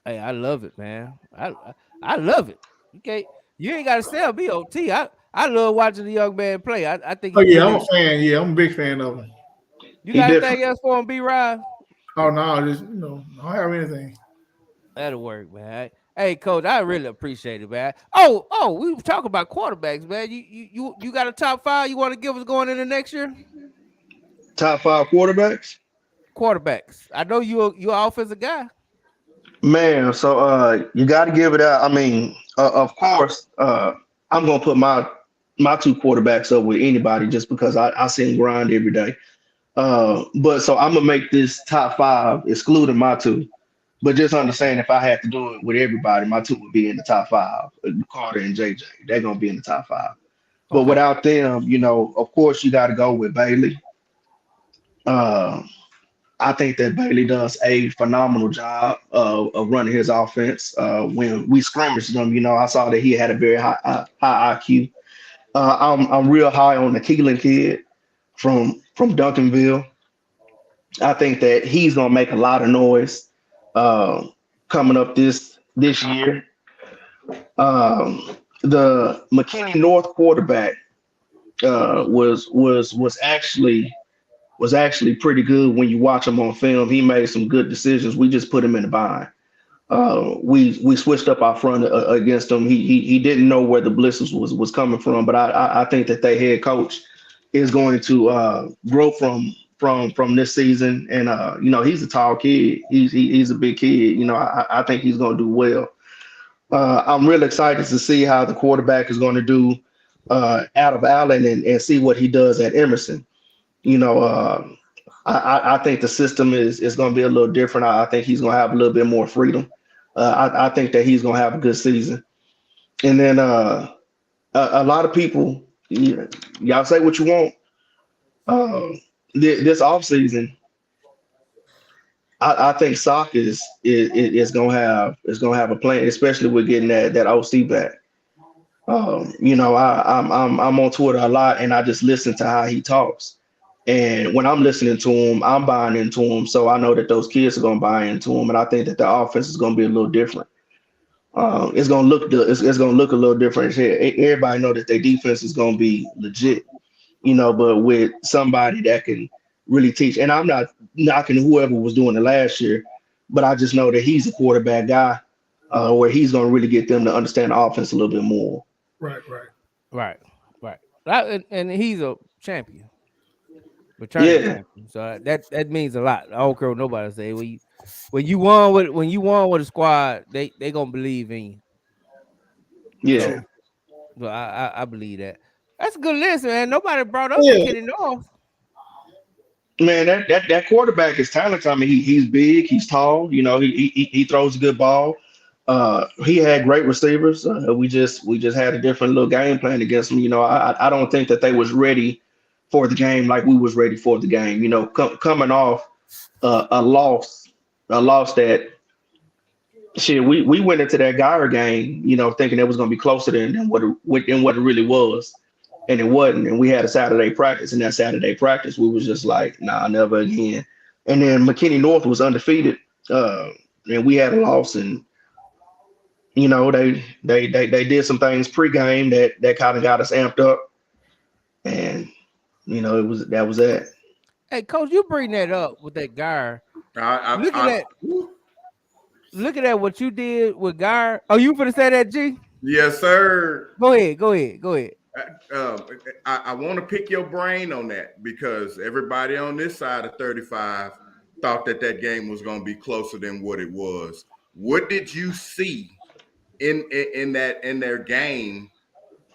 Hey, I love it, man. I love it. You ain't gotta sell me OT. I love watching the young man play. I think Oh he's yeah, I'm really. a fan. Yeah, I'm a big fan of him. You He got different. anything else for him, B-Rod? Oh no, just I don't have anything. That'll work, man. Hey, coach, I really appreciate it, man. We were talking about quarterbacks, man. You got a top 5 you want to give us going into next year? Top 5 quarterbacks. Quarterbacks. I know you're an offensive guy. Man, so you got to give it out. I mean, of course, I'm gonna put my 2 quarterbacks up with anybody just because I see them grind every day. But so I'm gonna make this top 5, excluding my 2. But just understand, if I had to do it with everybody, my 2 would be in the top 5. Carter and JJ, they're gonna be in the top 5. But Okay. without them, of course, you got to go with Bailey. I think that Bailey does a phenomenal job of running his offense. When we scrimmaged him, I saw that he had a very high IQ. I'm real high on the Keelan kid from Duncanville. I think that he's gonna make a lot of noise coming up this year. The McKinney North quarterback was actually pretty good when you watch him on film. He made some good decisions. We just put him in the bind. We switched up our front against him. He didn't know where the blitzes was coming from, but I think that their head coach is going to grow from this season. And he's a tall kid. He's a big kid. I think he's going to do well. I'm really excited to see how the quarterback is going to do out of Allen and see what he does at Emerson. I think the system is going to be a little different. I think he's going to have a little bit more freedom. I think that he's going to have a good season. And then a lot of people, y'all say what you want. This offseason, I think Sock is going to have a plan, especially with getting that OC back. I'm on Twitter a lot, and I just listen to how he talks. And when I'm listening to him, I'm buying into him. So I know that those kids are going to buy into him, and I think that the offense is going to be a little different. It's going to look a little different. Everybody know that their defense is going to be legit, but with somebody that can really teach. And I'm not knocking whoever was doing it last year, but I just know that he's a quarterback guy, where he's going to really get them to understand the offense a little bit more. Right. And he's a champion. Returning champion. So that means a lot. I don't care what nobody say. When you won with a squad, they gonna believe in you. Yeah. So I believe that. That's a good list, man. Nobody brought up McKinney North. Man, that quarterback is talented. I mean, he's big, he's tall. He throws a good ball. He had great receivers. We just had a different little game plan against him. I don't think that they was ready for the game like we was ready for the game. Coming off a loss that shit. We went into that Geyer game, thinking it was going to be closer than what it really was, and it wasn't. And we had a Saturday practice, and that Saturday practice we was just like, nah, never again. And then McKinney North was undefeated, and we had a loss, and they did some things pregame that kind of got us amped up, and that was that. Hey, coach, you bring that up with that Geyer. Looking at what you did with Geyer. Oh, you finna say that, G? Yes, sir. Go ahead. I want to pick your brain on that because everybody on this side of 35 thought that game was going to be closer than what it was. What did you see in their game?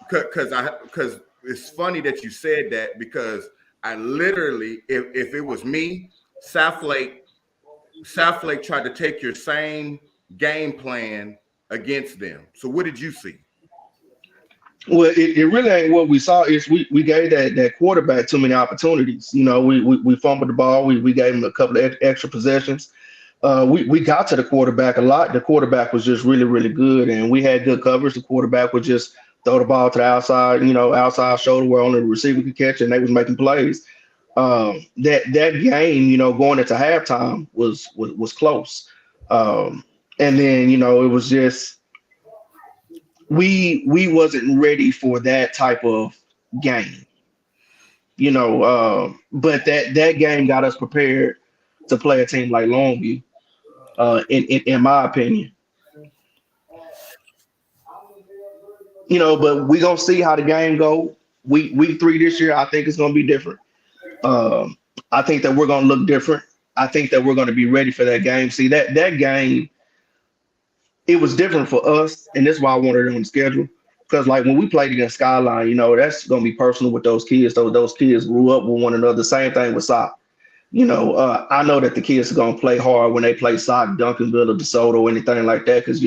Because it's funny that you said that because I literally, if it was me, Southlake tried to take your same game plan against them. So what did you see? Well, it really ain't what we saw. Is we gave that quarterback too many opportunities. We fumbled the ball. We gave him a couple of extra possessions. We got to the quarterback a lot. The quarterback was just really, really good, and we had good coverage. The quarterback was just throw the ball to the outside, outside shoulder where only the receiver could catch it, and they was making plays. That game, going into halftime was close. And then, it was just we wasn't ready for that type of game, but that game got us prepared to play a team like Longview, in my opinion. But we gonna see how the game go. Week 3 this year, I think it's gonna be different. Um, I think that we're gonna look different. I think that we're gonna be ready for that game. See that game, it was different for us, and that's why I wanted it on the schedule. Because like when we played against Skyline, that's gonna be personal with those kids. Those kids grew up with one another. Same thing with soccer. I know that the kids are gonna play hard when they play sock, Duncanville or DeSoto or anything like that, because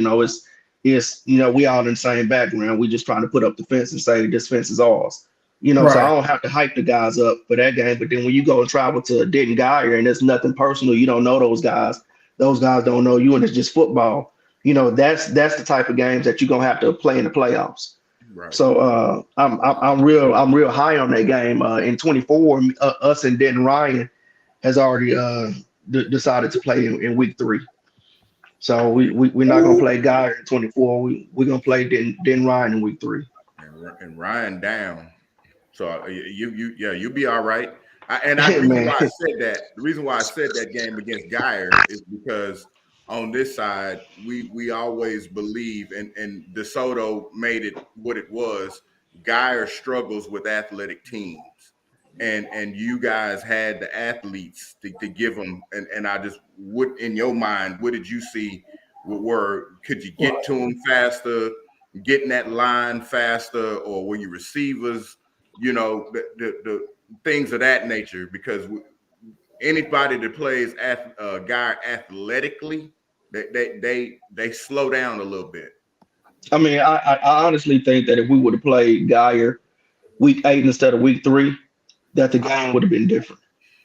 it's we all in the same background. We just trying to put up the fence and say this fence is ours. So I don't have to hype the guys up for that game. But then when you go and travel to Denton Geyer and it's nothing personal, you don't know those guys. Those guys don't know you, and it's just football. That's the type of games that you're gonna have to play in the playoffs. Right. So I'm real high on that game. In 24, us and Denton Ryan has already decided to play in week 3. So we're not gonna play Guy in 24. We're gonna play Den Ryan in week 3. And Ryan down. So you'll be all right. The reason why I said that, the reason why I said that game against Geyer is because on this side we always believe, and DeSoto made it what it was. Geyer struggles with athletic teams. And you guys had the athletes to give them, and I just would, in your mind, what did you see? Could you get to them faster, getting that line faster, or were you receivers? The things of that nature. Because anybody that plays guy athletically, they slow down a little bit. I mean, I honestly think that if we would have played Geyer week 8 instead of week 3, that the game would have been different.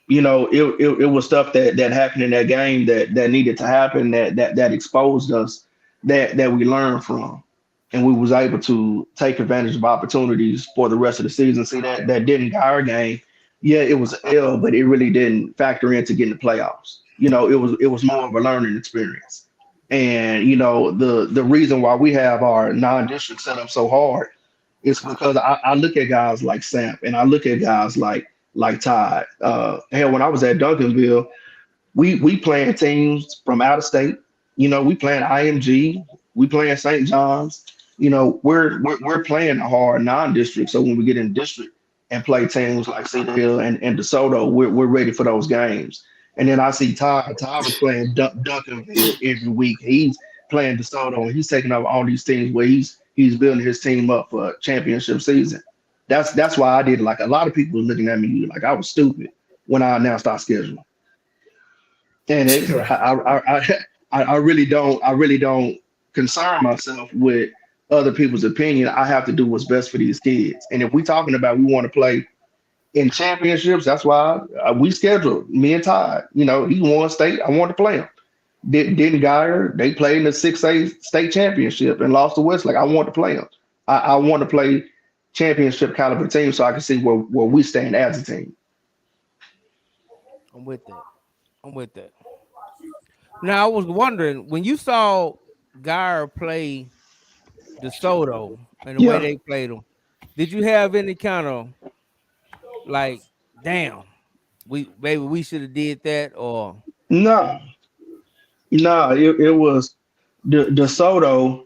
It was stuff that happened in that game that needed to happen, that exposed us, that we learned from, and we was able to take advantage of opportunities for the rest of the season. See that Denton Geyer game, yeah, it was an L, but it really didn't factor into getting the playoffs. It was more of a learning experience. And the reason why we have our non-district set up so hard, it's because I look at guys like Samp, and I look at guys like Todd. Hell, when I was at Duncanville, we playing teams from out of state. We playing IMG, we playing St. John's. We're playing a hard non-district. So when we get in district and play teams like Cedar Hill and DeSoto, we're ready for those games. And then I see Todd. Todd was playing Duncanville every week. He's playing DeSoto, and he's taking up all these teams where he's building his team up for a championship season. That's why I did it. Like a lot of people were looking at me like I was stupid when I announced our schedule. And I really don't concern myself with other people's opinion. I have to do what's best for these kids. And if we're talking about we want to play in championships, that's why we scheduled me and Todd. He won state. I wanted to play him. Denton Geyer, they played in the 6A state championship and lost to Westlake. I want to play them. I want to play championship caliber team so I can see where we stand as a team. I'm with that. Now I was wondering, when you saw Geyer play DeSoto and the way they played him, did you have any kind of like, damn, we should have did that, or no? It was the DeSoto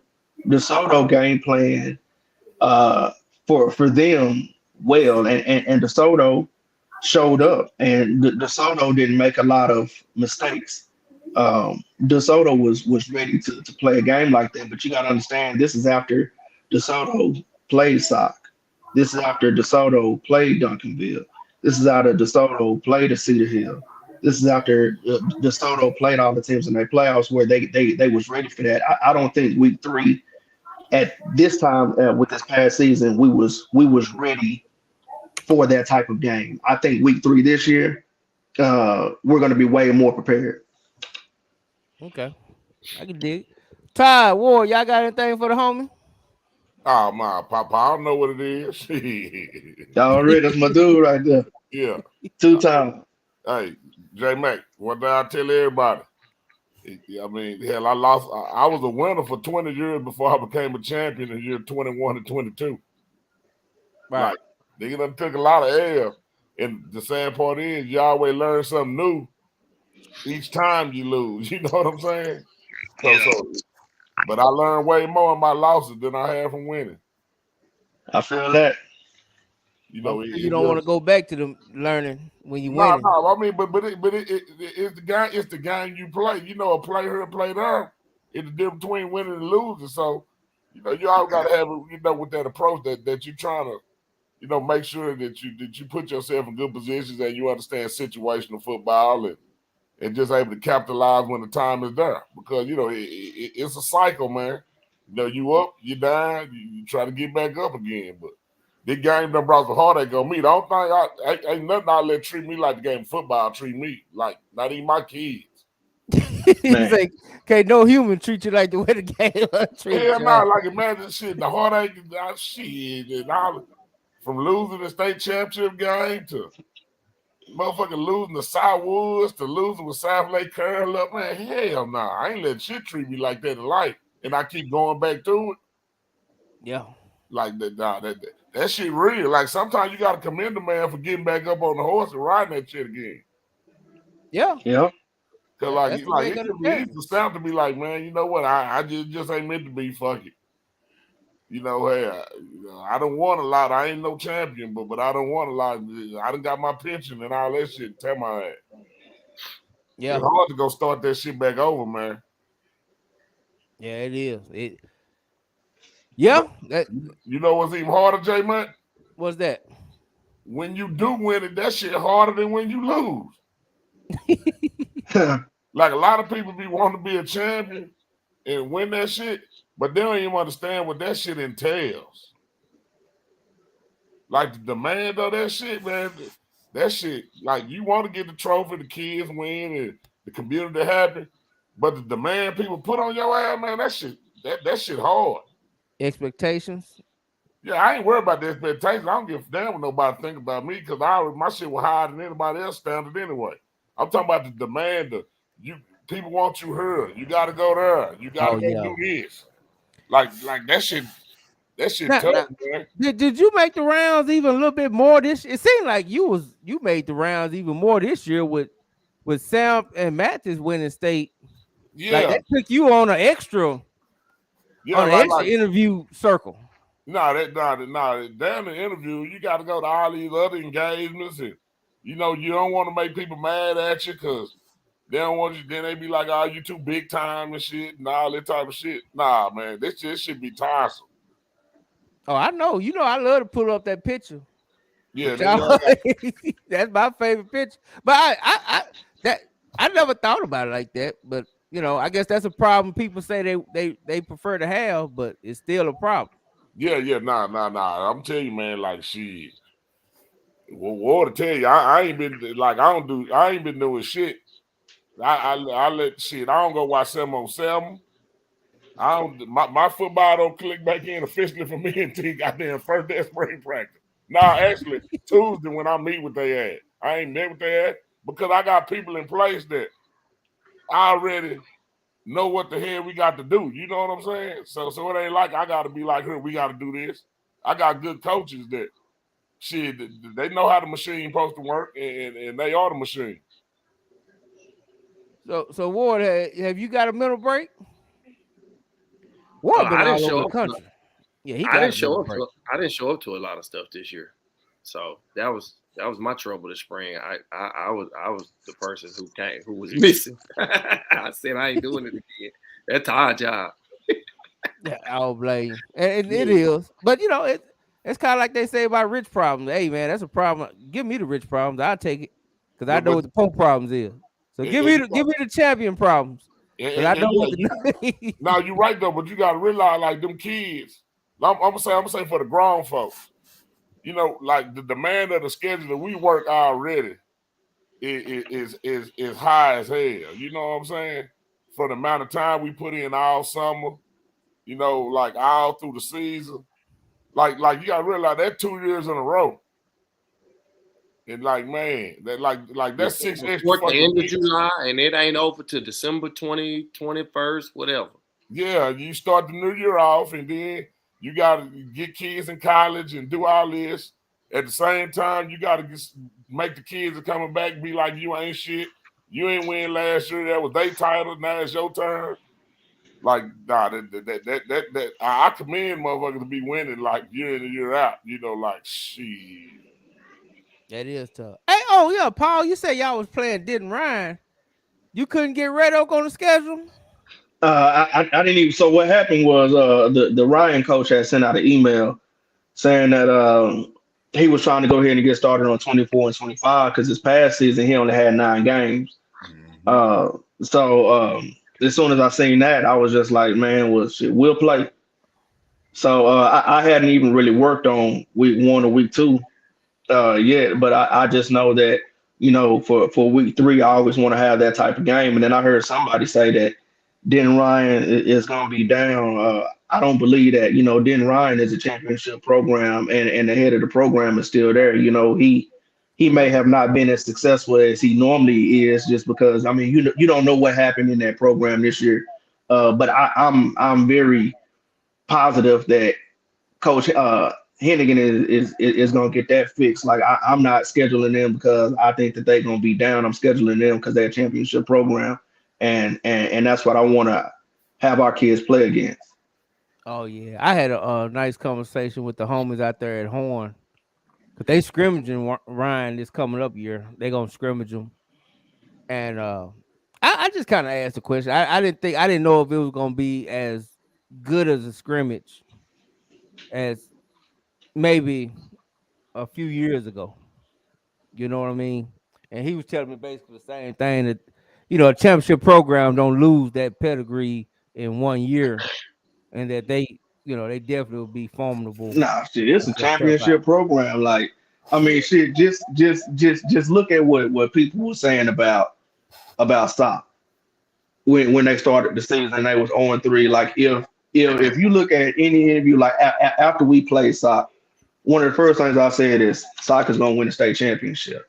game plan for them well, and DeSoto showed up, and DeSoto didn't make a lot of mistakes. DeSoto was ready to play a game like that, but you got to understand, this is after DeSoto played SOC. This is after DeSoto played Duncanville. This is after DeSoto played at Cedar Hill. This is after DeSoto played all the teams in their playoffs where they was ready for that. I don't think week 3 at this time with this past season we was ready for that type of game. I think week 3 this year we're going to be way more prepared. Okay, I can dig. Todd, Ward, y'all got anything for the homie? Oh my Papa, I don't know what it is. Already, that's my dude right there. Yeah. 2 times. Hey, J Mac, what did I tell everybody? I mean, hell, I lost. I was a winner for 20 years before I became a champion in year 21 and 22. Right. Like, nigga done took a lot of L. And the sad part is, you always learn something new each time you lose. You know what I'm saying? But I learned way more in my losses than I had from winning. I feel that. You know, You don't want to go back to the learning when you No, winning. I mean, it's the game. It's the game you play. You know, a play here, play there. It's the difference between winning and losing. So, you know, you always got to have, with that approach that you're trying to, make sure that you put yourself in good positions and you understand situational football and just able to capitalize when the time is there. Because it's a cycle, man. You up, you down, you try to get back up again, but. This game done brought some heartache on me. The only thing ain't nothing I let treat me like the game of football treat me. Like, not even my kids. He's like, okay, no human treat you like the way the game treat you. Yeah, nah, like imagine shit, the heartache, shit, and all from losing the state championship game to motherfucking losing the Southwoods to losing with South Lake Curl up, man. Hell nah, I ain't let shit treat me like that in life, and I keep going back to it. Yeah, like that shit real. Like sometimes you got to commend the man for getting back up on the horse and riding that shit again. Yeah. Cause it could be easy to sound to be like, man, you know what? I just ain't meant to be. Fuck it. Hey, I don't want a lot. I ain't no champion, but I don't want a lot. I done got my pension and all that shit. Tell my ass. Yeah. It's hard to go start that shit back over, man. Yeah, it is. Yeah. You know what's even harder, J Man? What's that? When you do win it, that shit harder than when you lose. Like a lot of people be wanting to be a champion and win that shit, but they don't even understand what that shit entails. Like the demand of that shit, man. That shit, like you want to get the trophy, the kids win, and the community happy, but the demand people put on your ass, man, that shit hard. Expectations. Yeah, I ain't worried about the expectations. I don't give a damn what nobody think about me because my shit was higher than anybody else standard anyway. I'm talking about the demand of people want you here. You gotta go there. You gotta do this. Like that shit tough, man. Did you make the rounds even a little bit more this? It seemed like you made the rounds even more this year with Sam and Mathis winning state. Yeah, like that took you on an extra interview circle. Damn the interview. You got to go to all these other engagements, and you don't want to make people mad at you because they don't want you. Then they be like, "Oh, you too big time and shit and all that type of shit." Nah, man, this should be tiresome. Oh, I know. I love to pull up that picture. Yeah, that's my favorite picture. But I never thought about it like that. But I guess that's a problem. People say they prefer to have, but it's still a problem. Yeah, nah. I'm telling you, man, like shit. What to tell you, I ain't been like I ain't been doing shit. I let shit. I don't go watch 7-on-7. I don't. My football don't click back in officially for me until goddamn first day of spring practice. Nah, actually Tuesday when I meet with their ass. I ain't met with their ass because I got people in place that I already know what the hell we got to do. You know what I'm saying? So it ain't like I got to be like, here, we got to do this. I got good coaches that shit. They know how the machine supposed to work, and they are the machine. So Ward, have you got a mental break? Ward been all over the country. Yeah, he got I didn't show up to a lot of stuff this year, so that was my trouble this spring. I was the person who was missing. I said I ain't doing it again. That's our job. Yeah, I'll blame you. And it is, but it's kind of like they say about rich problems. Hey man, that's a problem. Give me the rich problems. I'll take it because I know what the poor problems is. So give me the champion problems. But I know what the now you're right though, but you gotta realize like them kids. I'm gonna say for the grown folks, like the demand of the schedule that we work already is high as hell. You know what I'm saying? For the amount of time we put in all summer, like all through the season, Like you gotta realize that 2 years in a row. And like, man, that that's 6 extra Before the fucking end of weeks. July, and it ain't over till December 20, 21st, whatever. Yeah, you start the new year off, and then you gotta get kids in college and do all this. At the same time, you gotta make the kids that coming back be like, you ain't shit. You ain't win last year. That was their title. Now it's your turn. Like, nah, that I commend motherfuckers to be winning like year in and year out. You know, like shit. That is tough. Hey, oh yeah, Paul, you said y'all was playing Didn't Ryan. You couldn't get Red Oak on the schedule? I didn't even. So what happened was the Ryan coach had sent out an email saying that he was trying to go ahead and get started on 24 and 25 because this past season he only had 9 games. So as soon as I seen that, I was just like, man, well, shit, we'll play. So I hadn't even really worked on week 1 or week 2 yet, but I just know that, you know, for week 3, I always want to have that type of game. And then I heard somebody say that Den Ryan is going to be down. I don't believe that. You know, Den Ryan is a championship program, and the head of the program is still there. You know, he may have not been as successful as he normally is, just because, I mean, you don't know what happened in that program this year. But I'm very positive that Coach Hennigan is going to get that fixed. Like I'm not scheduling them because I think that they're going to be down. I'm scheduling them because they're a championship program, and that's what I want to have our kids play against. Oh yeah, I had a nice conversation with the homies out there at Horn, cause they scrimmaging Ryan this coming up year. They gonna scrimmage him, and I just kind of asked the question. I didn't know if it was gonna be as good as a scrimmage as maybe a few years ago. You know what I mean? And he was telling me basically the same thing, that, you know, a championship program don't lose that pedigree in 1 year, and that they, you know, they definitely will be formidable Nah, shit, it's a and tough out. championship program. Like, I mean, shit, just look at what people were saying about Stock when they started the season. They was 0-3. Like, if you look at any interview, like after we played Sock, one of the first things I said is Sock is gonna win the state championship.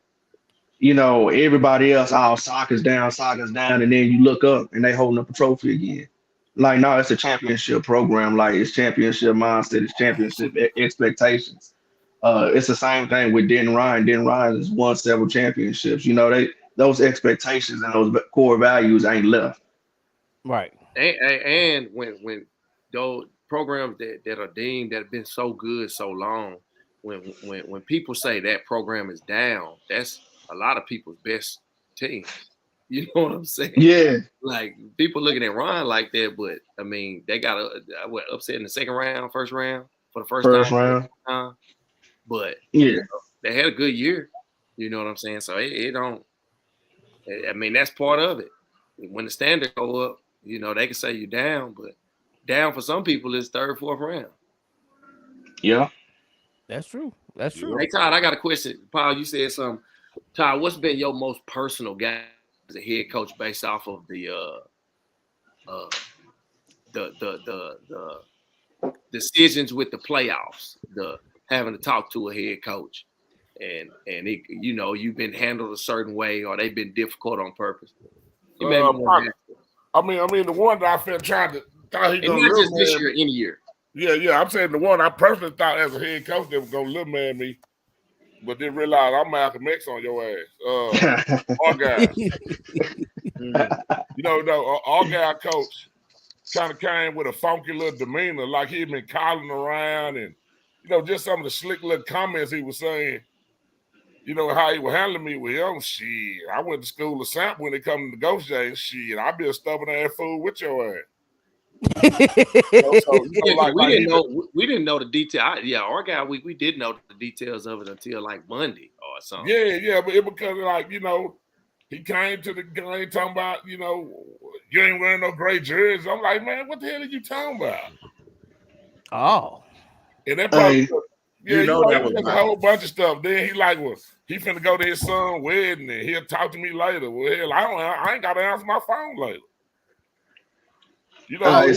You know, everybody else, oh, Sock is down, and then you look up and they holding up a trophy again. Like, no, it's a championship program. Like, it's championship mindset, it's championship expectations. It's the same thing with Den Ryan. Den Ryan has won several championships. You know, those expectations and those core values ain't left. Right. And when those programs that are deemed that have been so good so long, when people say that program is down, that's a lot of people's best team. You know what I'm saying? Yeah. Like, people looking at Ryan like that, but I mean, they got upset in the first round for the first round. But yeah, you know, they had a good year. You know what I'm saying? So it don't. I mean, that's part of it. When the standards go up, you know, they can say you're down, but down for some people is 3rd, 4th round. Yeah, that's true. That's true. Hey, Todd, I got a question. Paul, you said something. Todd, what's been your most personal game as a head coach based off of the decisions with the playoffs, the having to talk to a head coach, and it, you know, you've been handled a certain way, or they've been difficult on purpose? I mean, the one that I felt thought he gonna not just this year, any year. Yeah. I'm saying the one I personally thought as a head coach that was gonna little man me, but didn't realize I'm Malcolm X on your ass. Our guy. You know, our guy coach kind of came with a funky little demeanor, like he'd been calling around, and you know, just some of the slick little comments he was saying. You know, how he was handling me with him. Shit, I went to school of sample when it come to negotiating. Shit, I be a stubborn ass fool with your ass. We didn't know the detail. Our guy, we did know the details of it until like Monday or something. Yeah, but it because like, you know, he came to the game talking about, you know, you ain't wearing no gray jerseys. I'm like, man, what the hell are you talking about? Oh, and that probably. Yeah, you know that was a whole bunch of stuff. Then he like, well, he finna go to his son's wedding and he'll talk to me later. Well, hell, I ain't got to answer my phone later. You know,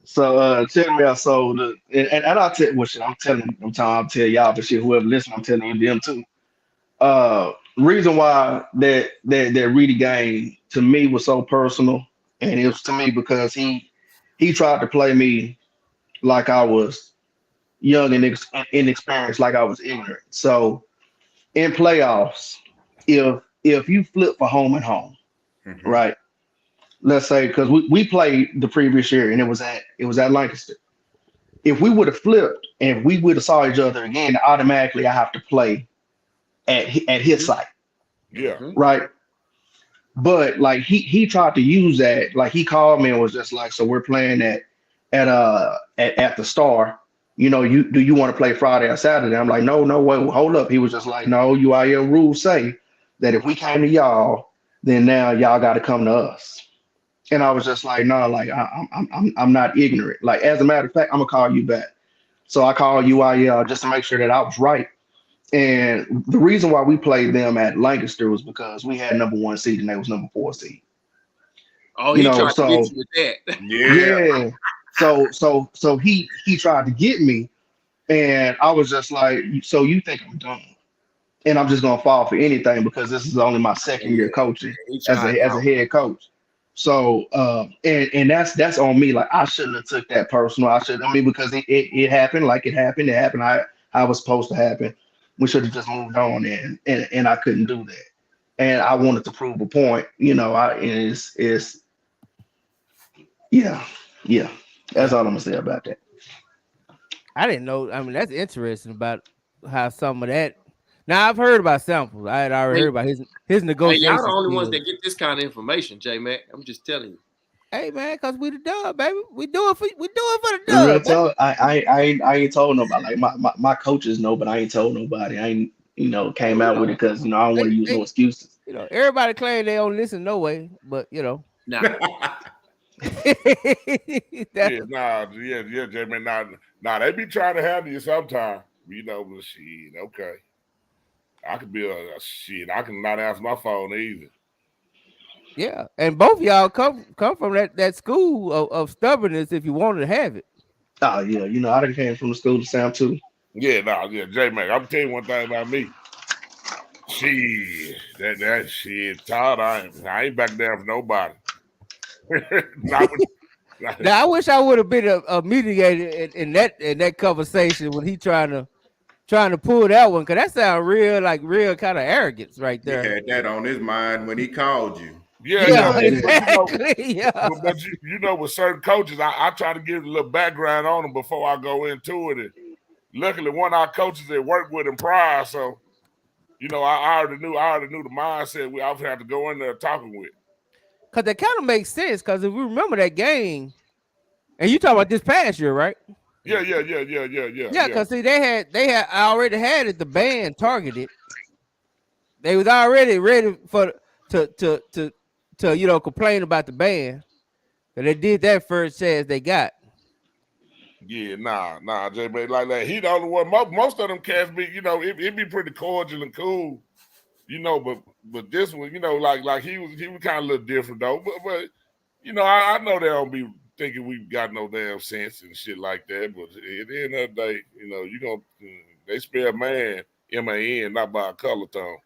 So tell me, so and I'll tell what shit I'm tell y'all, but shit, whoever listen, I'm telling you them too. Reason why that Reedy game to me was so personal, and it was to me because he tried to play me like I was young and inexperienced, like I was ignorant. So in playoffs, if you flip for home and home, right? Let's say because we played the previous year and it was at Lancaster. If we would have flipped and we would have saw each other again, automatically I have to play at his site, Yeah. right? But like he tried to use that. Like he called me and was just like, so we're playing at the Star. You want to play Friday or Saturday? I'm like, no, wait, hold up. He was just like, no, your rules say that if we came to y'all, then now y'all got to come to us. And I was just like, no, like I'm not ignorant. Like as a matter of fact, I'm gonna call you back. So I called UIL just to make sure that I was right. And the reason why we played them at Lancaster was because we had number 1 seed and they was number 4 seed. Oh, he tried to get you with that. Yeah. So he tried to get me, and I was just like, so you think I'm dumb? And I'm just gonna fall for anything because this is only my second year coaching as a head coach. So and that's on me. Like I shouldn't have took that personal. Because it happened like it happened. It happened how it was supposed to happen. We should have just moved on and I couldn't do that. And I wanted to prove a point, it's yeah. That's all I'm gonna say about that. I didn't know. I mean, that's interesting about how some of that. Now I've heard about samples. I had already heard about his Hey, negotiation. y'all the only ones skills. that get this kind of information, J Mac. I'm just telling you. Hey man, cause we the dub, baby. We do it for the The real dub. baby. talk, I ain't told nobody. Like my coaches know, but I ain't told nobody. I ain't came out with it because I don't want to use no excuses. Everybody claim they don't listen no way, but Nah. Yeah, J-Man. Nah, they be trying to handle you sometime. But shit, okay. I could be a shit. I can not answer my phone either. Yeah, and both y'all come from that school of stubbornness if you wanted to have it. Oh yeah, I done came from the school to Sam too. Yeah, J-Man. I'm tell you one thing about me. Shit, that shit, Todd. I ain't back down for nobody. Now I wish I would have been a mediator in that conversation when he trying to pull that one, because that sounds real kind of arrogance right He there. had that on his mind when he called you. Yeah, exactly. But with certain coaches, I try to give a little background on them before I go into it. And luckily, one of our coaches that worked with him prior, so I already knew the mindset I would have to go in there talking with. Because that kind of makes sense. Because if we remember that game, and you talking about this past year, right? Yeah. Yeah, because see, they had already had it. The band targeted. They was already ready to complain about the band. But they did that first chance they got. Yeah, nah, J-Man, like that. He the only one. Most of them cats be, it be pretty cordial and cool, But this one, like he was kind of a little different though. But I know they don't be thinking we got no damn sense and shit like that. But at the end of the day, they spell man MAN, not by a color tone.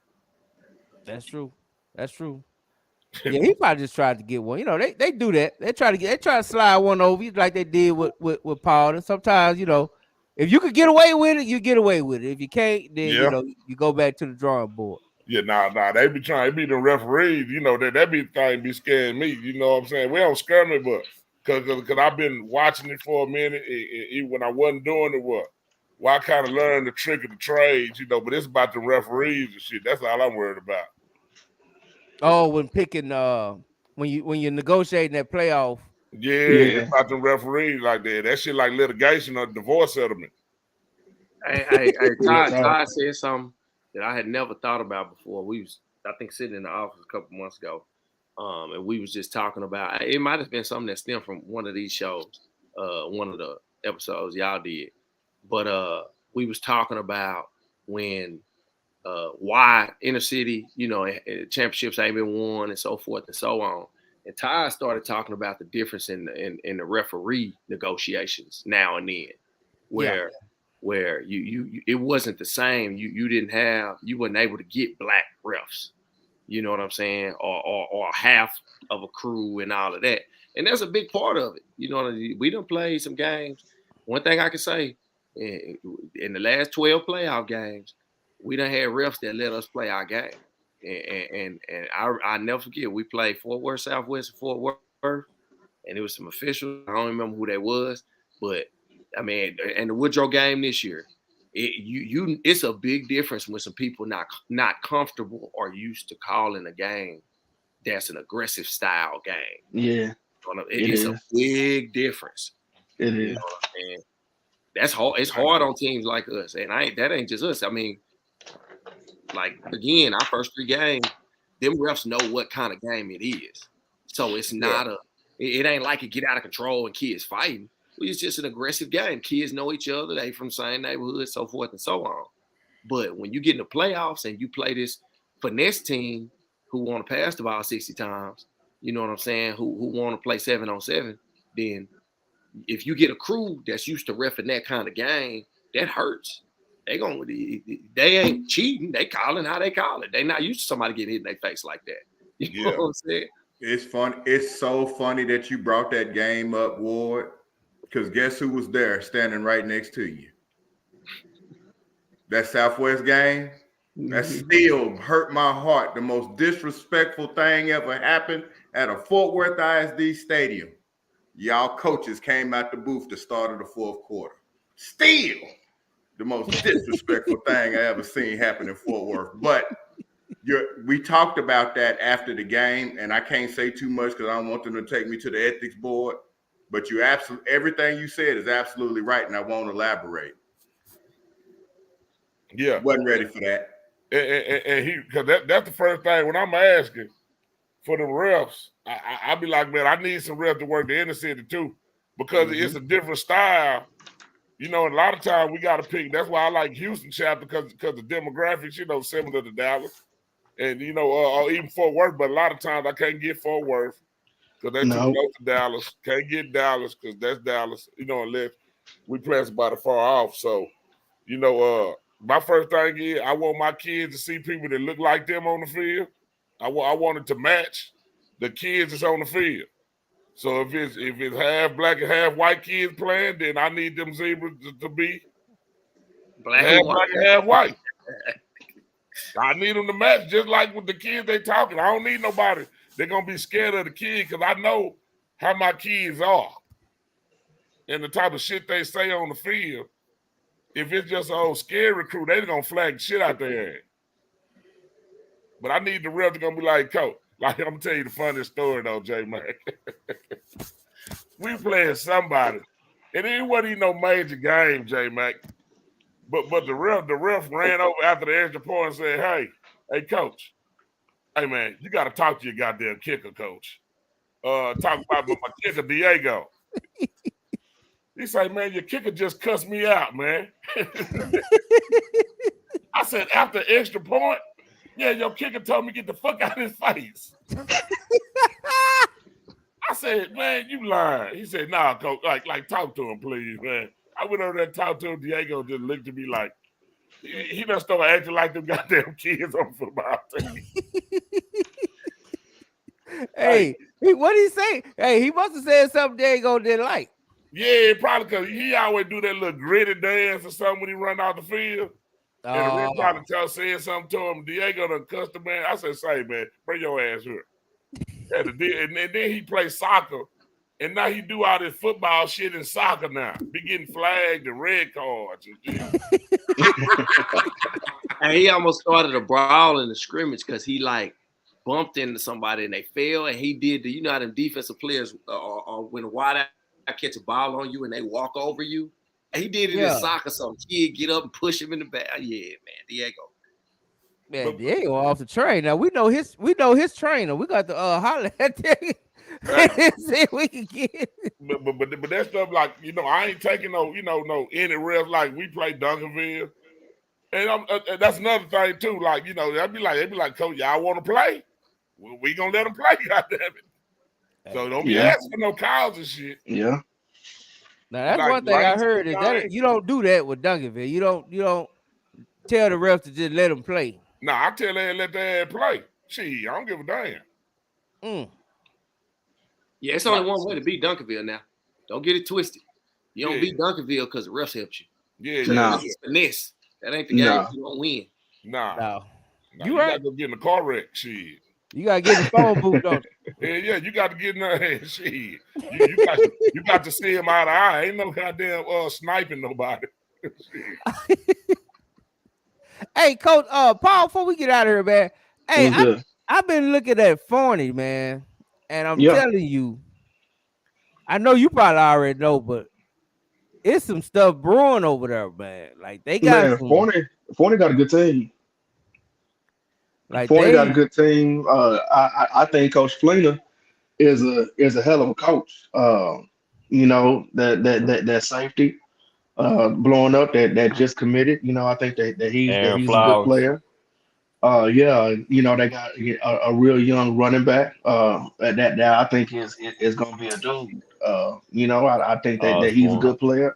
That's true. Yeah, he probably just tried to get one. They do that. They try to slide one over you like they did with Paul. And sometimes, if you could get away with it, you get away with it. If you can't, then you go back to the drawing board. Yeah, nah. They be trying. They be the referees. That be the thing be scaring me. You know what I'm saying? We don't scare me, but because I've been watching it for a minute. Even when I wasn't doing it, I kind of learned the trick of the trades. But it's about the referees and shit. That's all I'm worried about. Oh, when picking when you're negotiating that playoff. Yeah, it's about the referees like that. That shit like litigation or divorce settlement. Hey, Todd said something that I had never thought about before. We was, I think, sitting in the office a couple months ago, and we was just talking about. It might have been something that stemmed from one of these shows, one of the episodes y'all did, but we was talking about when why inner city, championships ain't been won and so forth and so on. And Todd started talking about the difference in the referee negotiations now and then, where you it wasn't the same. You wasn't able to get black refs. You know what I'm saying? Or half of a crew and all of that. And that's a big part of it. You know, we done played some games. One thing I can say, in the last 12 playoff games, we done had refs that let us play our game. And I never forget, we played Fort Worth, Southwest, and Fort Worth, and it was some officials. I don't remember who they was, but I mean, and the Woodrow game this year, it's a big difference when some people not comfortable or used to calling a game that's an aggressive style game. Yeah, it's a big difference. It You is. know what I'm saying? That's hard. It's hard on teams like us, and that ain't just us. I mean, like again, our first 3 games, them refs know what kind of game it is. So it's not it ain't like it get out of control and kids fighting. It's just an aggressive game. Kids know each other. They from the same neighborhood, so forth and so on. But when you get in the playoffs and you play this finesse team who want to pass the ball 60 times, you know what I'm saying, who want to play 7-on-7, then if you get a crew that's used to reffing that kind of game, that hurts. They ain't cheating. They calling how they call it. They not used to somebody getting hit in their face like that. You know what I'm saying? It's fun. It's so funny that you brought that game up, Ward, because guess who was there standing right next to you? That Southwest game, that still hurt my heart. The most disrespectful thing ever happened at a Fort Worth ISD stadium. Y'all coaches came out the booth to start of the 4th quarter. Still the most disrespectful thing I ever seen happen in Fort Worth. But we talked about that after the game, and I can't say too much because I don't want them to take me to the ethics board. But everything you said is absolutely right, and I won't elaborate. Yeah, wasn't ready for that. And because that's the first thing when I'm asking for the refs, I be like, man, I need some refs to work the inner city too, because it's a different style. You know, and a lot of times we got to pick. That's why I like Houston chapter because the demographics, you know, similar to Dallas, and you know, or even Fort Worth. But a lot of times I can't get Fort Worth because they're too close to Dallas. Can't get Dallas because that's Dallas. You know, unless we play somebody far off. So, you know, my first thing is I want my kids to see people that look like them on the field. I wanted to match the kids that's on the field. So if it's half black and half white kids playing, then I need them zebras to be black and half white. I need them to match just like with the kids they talking. I don't need nobody. They're gonna be scared of the kid because I know how my kids are and the type of shit they say on the field. If it's just an old scary crew, they're gonna flag shit out there. But I need the ref to gonna be like, Coach. Like I'm gonna tell you the funniest story though, J Mac. We playing somebody, and it wasn't even no major game, J Mac. But the ref ran over after the extra point and said, hey, coach, hey man, you gotta talk to your goddamn kicker, coach. Talk about my kicker, Diego. He said, man, your kicker just cussed me out, man. I said, after extra point, yeah, your kicker told me to get the fuck out of his face. I said, man, you lying. He said, nah, coach, like talk to him, please, man. I went over there and talked to him. Diego just looked at me like, he done started acting like them goddamn kids on football team. Hey, what did he say? Hey, he must have said something Diego didn't like. Yeah, probably because he always do that little gritty dance or something when he run out the field. And the ref probably saying something to him. Diego done cussed the man. I said, say, man, bring your ass here. And then he play soccer. And now he do all this football shit in soccer now. Be getting flagged and red cards and shit. And he almost started a brawl in the scrimmage because he like bumped into somebody and they fell. And he did you know how them defensive players or when a wide out catch a ball on you and they walk over you. And he did it in soccer. Some kid get up and push him in the back. Yeah, man, Diego. Man, Diego off the train. Now we know his trainer. We got to holler at Diego. See if we can get it. But that stuff like, you know, I ain't taking no any refs like we play Duncanville. And that's another thing too. Like, you know, they'd be like, coach, y'all want to play? Well, we gonna let them play, goddamn it. So don't be asking for no calls and shit. Yeah. Now that's one thing I heard is that you don't do that with Duncanville. You don't tell the refs to just let them play. No, I tell them let their play. Shit, I don't give a damn. Yeah, it's only one way to beat Duncanville now. Don't get it twisted. You don't beat Duncanville because the refs helped you. Yeah, It's finesse. That ain't the game. You don't win. Nah. You gotta go get in the car wreck. Shit. You gotta get in the phone booth, don't you? Yeah, you got to get in there. Shit. You got to see him eye to eye. Ain't no goddamn sniping nobody. Hey, Coach, Paul, before we get out of here, man. Hey, I've been looking at Forney, man, and I'm telling you, I know you probably already know, but it's some stuff brewing over there, man. Like they got Forney got a good team. Like Forney got a good team. I think Coach Fleener is a hell of a coach. You know, that safety blowing up that just committed. You know, I think that he's a good player. You know, they got a real young running back. That I think is going to be a dude. You know, I think that he's a good player.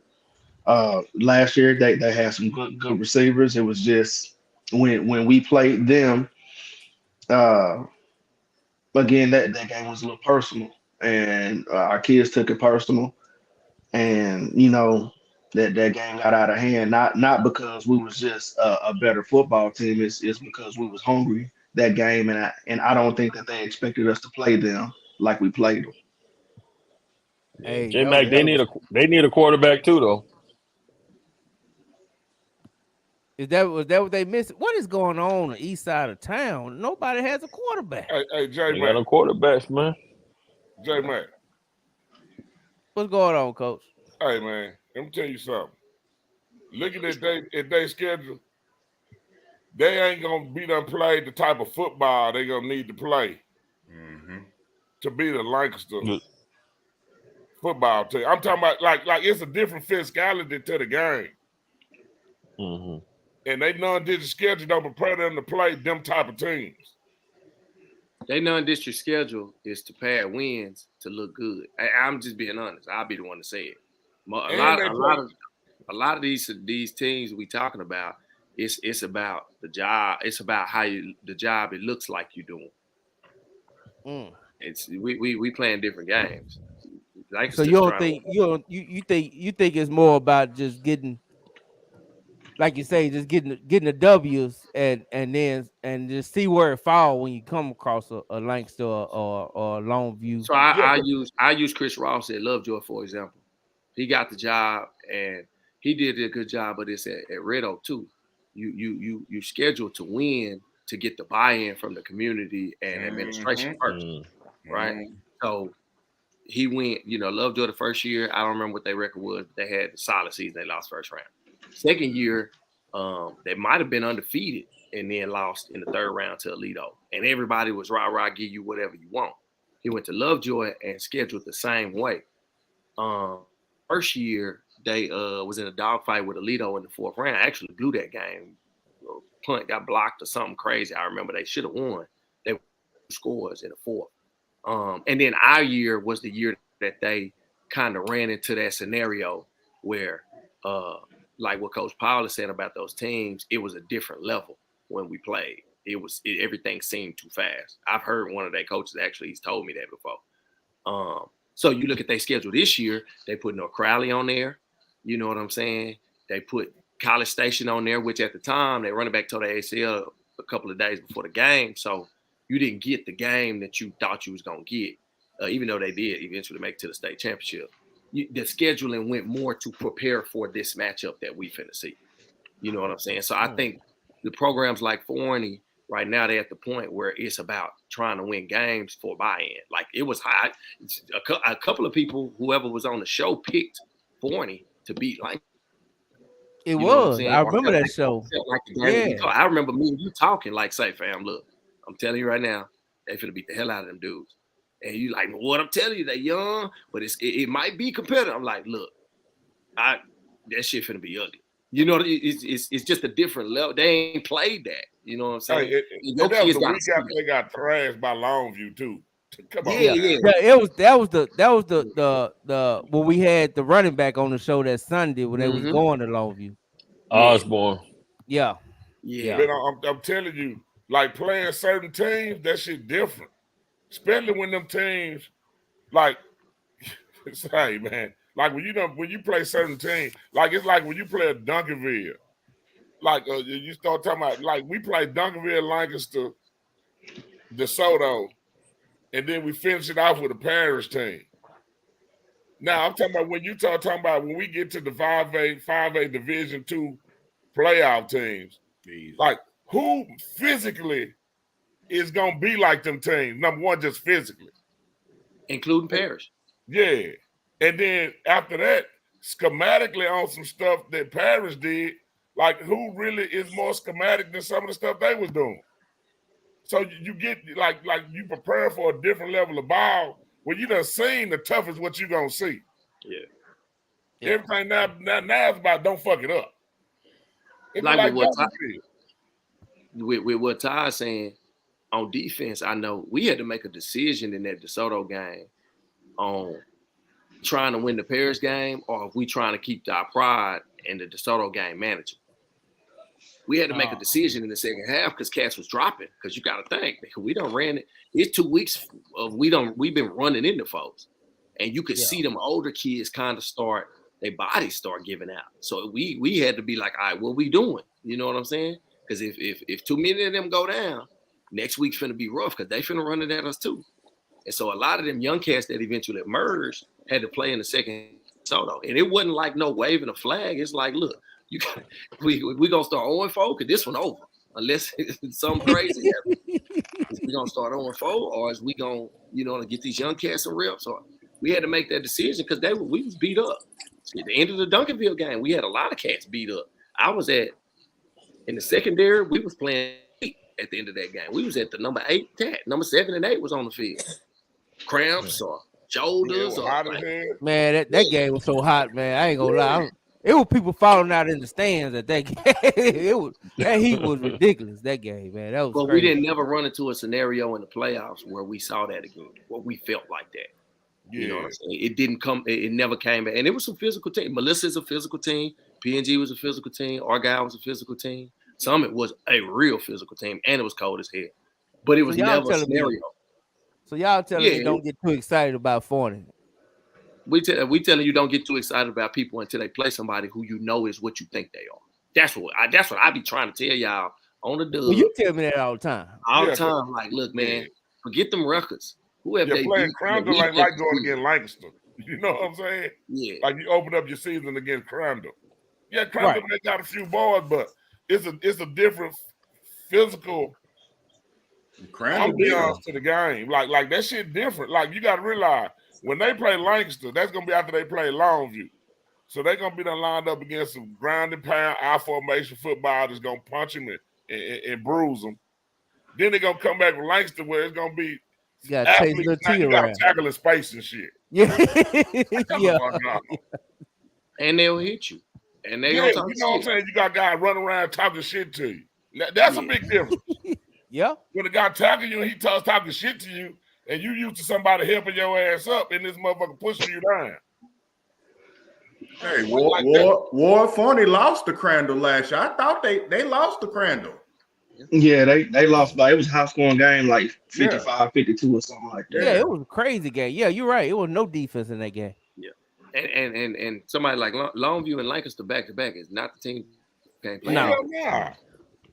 Last year they had some good receivers. It was just when we played them, again that game was a little personal, and our kids took it personal, and you know that game got out of hand. Not because we was just a better football team. It's because we was hungry that game, and I don't think that they expected us to play them like we played them. Hey, J-Mac, they need a quarterback too, though. Was that what they missed? What is going on the east side of town? Nobody has a quarterback. Hey, J-Mac. They got no quarterbacks, man. J-Mac. What's going on, Coach? Hey, man, let me tell you something. Looking at their schedule, they ain't going to be done play the type of football they going to need to play to be the Lancaster football team. I'm talking about like it's a different physicality to the game. Mm-hmm. And they non-district schedule don't prepare them to play them type of teams. They non-district schedule is to pad wins to look good. I'm just being honest. I'll be the one to say it. A lot of these teams we talking about, it's about the job. It's about how the job it looks like you're doing. It's we playing different games. So you don't think you think it's more about just getting, like you say, just getting the W's and then just see where it fall when you come across a Lancaster or a Longview. So I use Chris Ross at Lovejoy, for example. He got the job and he did a good job of this at Red Oak too. You scheduled to win to get the buy-in from the community and administration first, right? So he went, Lovejoy the first year. I don't remember what their record was, but they had a solid season. They lost first round. Second year, they might have been undefeated and then lost in the third round to Alito. And everybody was rah, give you whatever you want. He went to Lovejoy and scheduled the same way. First year, they was in a dogfight with Alito in the fourth round. Actually blew that game. Punt got blocked or something crazy. I remember they should have won. They scores in the fourth. And then our year was the year that they kind of ran into that scenario where like what Coach Paul is saying about those teams, it was a different level when we played. Everything seemed too fast. I've heard one of their coaches actually, he's told me that before. So you look at their schedule this year, they put No Crowley on there. You know what I'm saying? They put College Station on there, which at the time, they running back to the ACL a couple of days before the game. So you didn't get the game that you thought you was going to get, even though they did eventually make it to the state championship. The scheduling went more to prepare for this matchup that we finna see. You know what I'm saying? So I think the programs like Forney right now, they're at the point where it's about trying to win games for buy-in. Like it was hot. A couple of people, whoever was on the show, picked Forney to beat Lancaster. It was. I remember that show. I remember me and you talking like, say, fam, look, I'm telling you right now, they finna beat the hell out of them dudes. And you like, what I'm telling you, they young, but it might be competitive. I'm like, look, that shit finna be ugly. You know, it's just a different level. They ain't played that. You know what I'm saying? That was the week after they got thrashed by Longview too. Come on. Yeah. That was the when we had the running back on the show that Sunday when they was going to Longview. Osborne. Yeah. But I'm telling you, like playing certain teams, that shit different. Especially when them teams, like, hey man, like when you play certain teams, like it's like when you play at Duncanville, like you start talking about like we played Duncanville, Lancaster, DeSoto, and then we finish it off with a Parish team. Now I'm talking about when you talking about when we get to the 5A Division II playoff teams, like who physically is gonna be like them teams? Number one, just physically, including Parish. Yeah, and then after that, schematically on some stuff that Parish did, like who really is more schematic than some of the stuff they was doing? So you get like you prepare for a different level of ball. When you done seen the toughest what you gonna see. Yeah. Everything now it's about don't fuck it up. It's like with what Todd's saying on defense, I know we had to make a decision in that DeSoto game on trying to win the Paris game or if we trying to keep our pride in the DeSoto game manageable. We had to make a decision in the second half because Cats was dropping. Because you got to think, we done ran it. It's 2 weeks of we've been running into folks, and you could see them older kids kind of their bodies start giving out. So we had to be like, all right, what we doing? You know what I'm saying? Because if too many of them go down, next week's finna be rough because they finna run it at us too. And so a lot of them young cats that eventually emerged had to play in the second Soto, and it wasn't like no waving a flag. It's like, look. We gonna start 0-4 because this one over unless something crazy happens. Is we gonna start 0-4 or is we gonna get these young cats some reps? So we had to make that decision because we was beat up. At the end of the Duncanville game, we had a lot of cats beat up. I was in the secondary. We was playing 8 at the end of that game. We was at the number 8 cat. Number 7 and 8 was on the field. Cramps or shoulders man. That game was so hot, man. I ain't gonna lie. It was people falling out in the stands at that game. That heat was ridiculous. That game, man. That was. But crazy. We didn't never run into a scenario in the playoffs where we saw that again. Where we felt like that. Yeah. You know what I'm saying? It didn't come. It never came back. And it was some physical team. Melissa's a physical team. PNG was a physical team. Argyle was a physical team. Summit was a real physical team, and it was cold as hell. But it was never a scenario. So y'all telling me don't get too excited about Forney. We telling you don't get too excited about people until they play somebody who you know is what you think they are. That's what I be trying to tell y'all on the dub. Well, you tell me that all the time. All the time. Like, look, man, forget them records. Whoever they playing Crandall like going against Lancaster. You know what I'm saying? Yeah. Like you open up your season against Crandall. Yeah, Crandall they got a few bars, but it's a different physical ambiance to the game. Like that shit different. Like you gotta realize when they play Lancaster, that's gonna be after they play Longview. So they're gonna be done lined up against some ground and pound I formation football that's gonna punch them and bruise them. Then they're gonna come back with Lancaster where it's gonna be you gotta tackle in space and shit. Yeah. And they'll hit you. And they you know what I'm saying? You got guys running around talking shit to you. That's a big difference. Yeah. When the guy tackling you and he starts talking shit to you, and you used to somebody helping your ass up, and this motherfucker pushing you down. Hey, Ward Forney lost to Crandall last year. I thought they lost to Crandall. Yeah, they lost by it was a high scoring game, like 55-52 or something like that. Yeah, it was a crazy game. Yeah, you're right. It was no defense in that game. Yeah. And somebody like Longview and Lancaster back to back is not the team who can't play. No.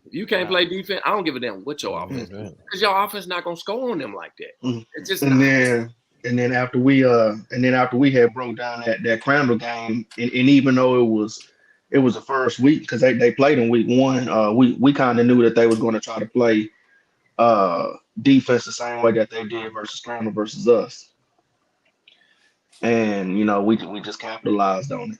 If you can't play defense, I don't give a damn what your offense is. Because your offense not gonna score on them like that. It's just and then after we had broke down that Crandall game, and even though it was the first week because they played in week 1, we kind of knew that they was going to try to play defense the same way that they did versus Crandall versus us. And we just capitalized on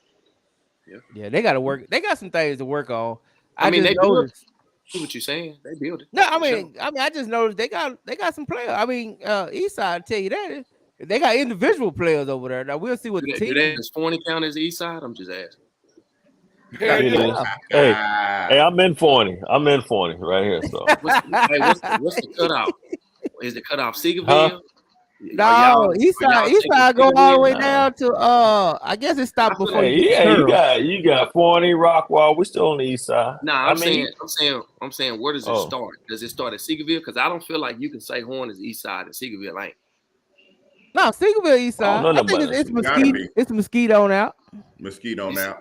it. Yeah, they got to work. They got some things to work on. I mean, they noticed. See what you're saying? They build it. No, I mean, I just noticed they got some players. I mean, Eastside, I tell you that they got individual players over there. Now we'll see what the team. Does Forney count as Eastside? I'm just asking. Hey, I'm in Forney. right here. So what's the cutoff? Is the cutoff Seagoville? No, Eastside go all the way down to I guess it stopped before Hey, you get yeah, to you Curl. got Forney, Rockwall. We still on the east side. Nah, I'm saying, where does it Oh. start? Does it start at Seagoville? Because I don't feel like you can say Horn is East Side and Seagoville ain't. No, Seagoville East I don't Side. know I nothing think about it's that. Mesquite. It's Mesquite on out. Mosquito now.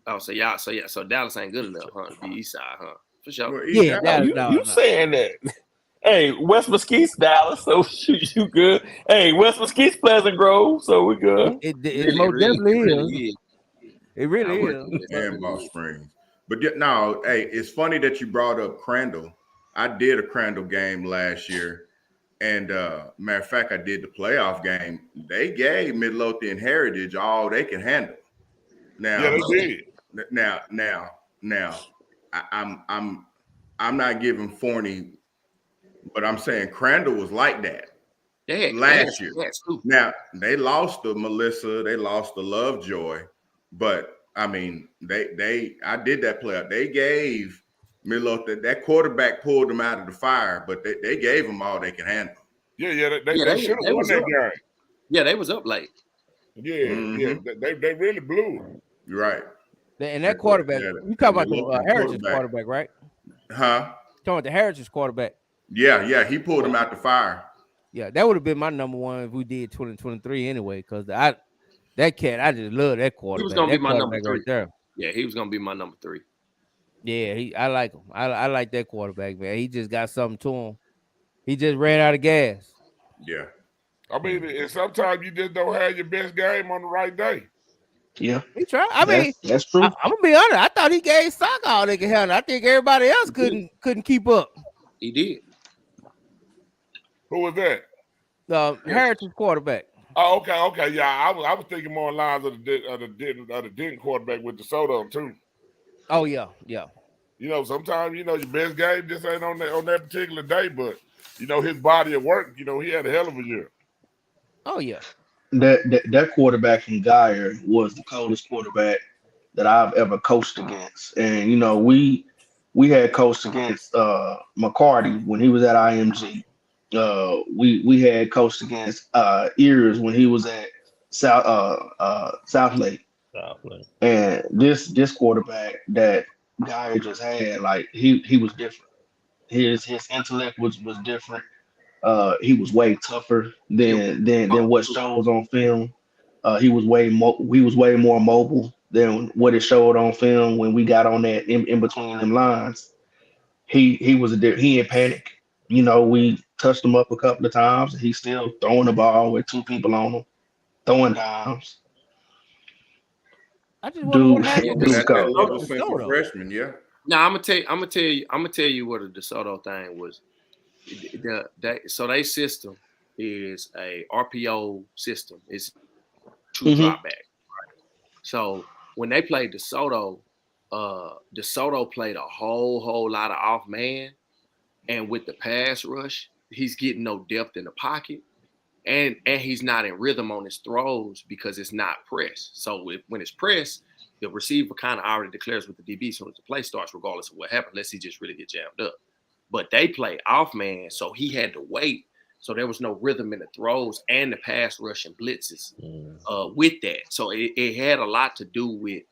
Oh, so Dallas ain't good enough, huh? To be East Side, huh? For sure. Well, Yeah, You saying that? Hey, West Mesquite's Dallas, so you good. Hey, West Mesquite's Pleasant Grove, so we good. It most definitely is. It really is. And Ball Springs. But no, hey, it's funny that you brought up Crandall. I did a Crandall game last year. And matter of fact, I did the playoff game. They gave Midlothian Heritage all they can handle. Now, yeah, they did. Now, I'm not giving Forney, but I'm saying Crandall was like that last year. Now they lost to Melissa, they lost to Lovejoy, but I mean I did that playoff. They gave Midlothian, that quarterback pulled them out of the fire, but they gave them all they can handle. They should have won that game. Yeah, they was up late. Yeah, they really blew it. You're right. And that quarterback, you talking about the Heritage quarterback, right? Huh? Talking about the Heritage quarterback. Yeah, he pulled him out the fire. Yeah, that would have been my number one if we did 2023 anyway, because that cat, I just love that quarterback. He was gonna be my number 3 right there. Yeah, he was gonna be my number 3. Yeah, I like him. I like that quarterback, man. He just got something to him. He just ran out of gas. Yeah. I mean, and sometimes you just don't have your best game on the right day. Yeah, he tried. I mean, that's true. I'm gonna be honest. I thought he gave Sock all they could handle. I think everybody else couldn't keep up. He did. Who was that? The Heritage quarterback. Oh, okay. Yeah, I was thinking more lines of the Denton quarterback with DeSoto too. Oh yeah. You know, sometimes your best game just ain't on that particular day, but his body of work. He had a hell of a year. Oh yeah. That quarterback from Geyer was the coldest quarterback that I've ever coached against, and we had coached against McCarty when he was at IMG. We had coached against Ears when he was at South Lake. And this quarterback that Geyer just had, like he was different. His intellect was different. He was way tougher than what shows on film. He was way more mobile than what it showed on film when we got on that in between them lines. He didn't panic. We touched him up a couple of times, and he's still throwing the ball with 2 people on him, throwing dimes. I just wonder what happened. That little central freshman, yeah. Now I'm gonna tell you what a DeSoto thing was. So their system is a RPO system. It's 2 drop back. Right? So when they played DeSoto, DeSoto played a whole lot of off man, and with the pass rush, he's getting no depth in the pocket, and he's not in rhythm on his throws because it's not press. So when it's press, the receiver kind of already declares with the DB as soon as the play starts, regardless of what happens, unless he just really get jammed up. But they play off man, so he had to wait. So there was no rhythm in the throws and the pass rush and blitzes with that. So it had a lot to do with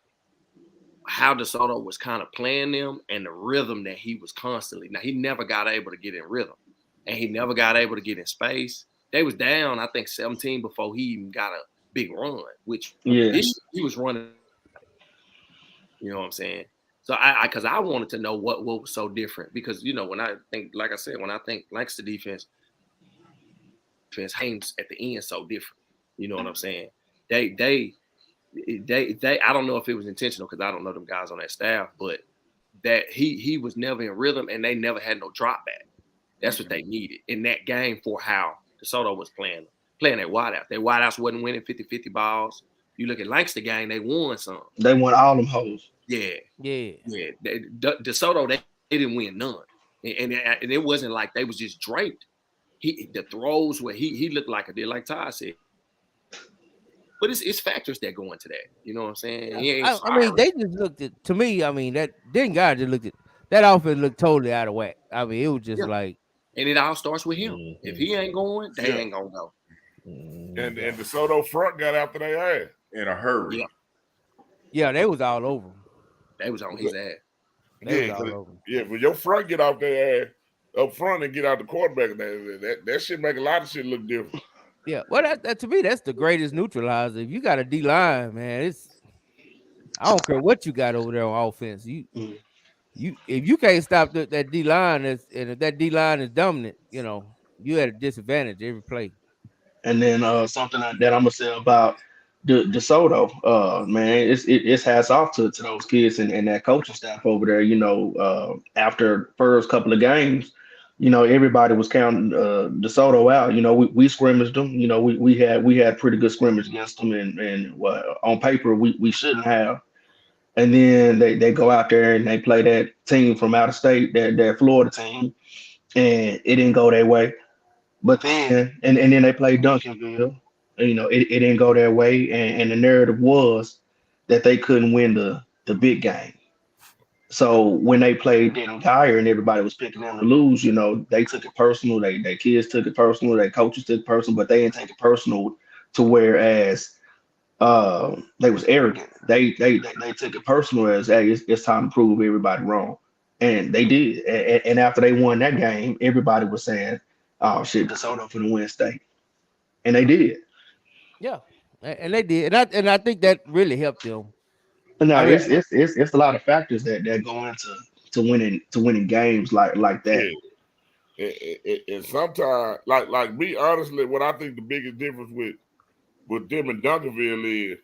how DeSoto was kind of playing them and the rhythm that he was constantly. Now, he never got able to get in rhythm, and he never got able to get in space. They was down, I think, 17 before he even got a big run, which he was running. You know what I'm saying? So because I wanted to know what was so different, because when I think, like I said, when I think Lancaster defense hangs at the end so different. You know what I'm saying? They I don't know if it was intentional because I don't know them guys on that staff, but that he was never in rhythm and they never had no drop back. That's what they needed in that game for how DeSoto was playing that wideout. Their wideouts wasn't winning 50-50 balls. You look at Lancaster game, they won some. They won all them hoes. Yeah. DeSoto, they didn't win none, and it wasn't like they was just draped. The throws where he looked like like Todd said. But it's factors that go into that. You know what I'm saying? I mean, they just looked at, to me, I mean, that Denton guy just looked at that offense looked totally out of whack. I mean, it was just like, and it all starts with him. If he ain't going, they ain't gonna go. And the Soto front got after their ass in a hurry. Yeah, they was all over him. They was on his ass. They was all over him. Yeah, when your front get off their ass up front and get out the quarterback, that shit make a lot of shit look different. Yeah, well, that to me, that's the greatest neutralizer. If you got a D line, man, I don't care what you got over there on offense. If you can't stop that D line, and if that D line is dominant, you at a disadvantage every play. And then something that I'm gonna say about DeSoto, man, it's hats off to those kids and that coaching staff over there. After first couple of games, everybody was counting DeSoto out. We scrimmaged them. We had pretty good scrimmage against them, and on paper we shouldn't have. And then they go out there and they play that team from out of state, that Florida team, and it didn't go their way. But then, and then they played Duncanville. It didn't go their way, and the narrative was that they couldn't win the big game. So when they played Denton Geyer and everybody was picking them to lose, they took it personal. Their kids took it personal. Their coaches took it personal, but they didn't take it personal to whereas they was arrogant. They took it personal as, hey, it's time to prove everybody wrong, and they did. And after they won that game, everybody was saying, "Oh shit, DeSoto for the win state," and they did. Yeah, and they did, and I think that really helped them. No, it's a lot of factors that go into winning games like that. Yeah. And sometimes, like me, honestly, what I think the biggest difference with them and Duncanville is,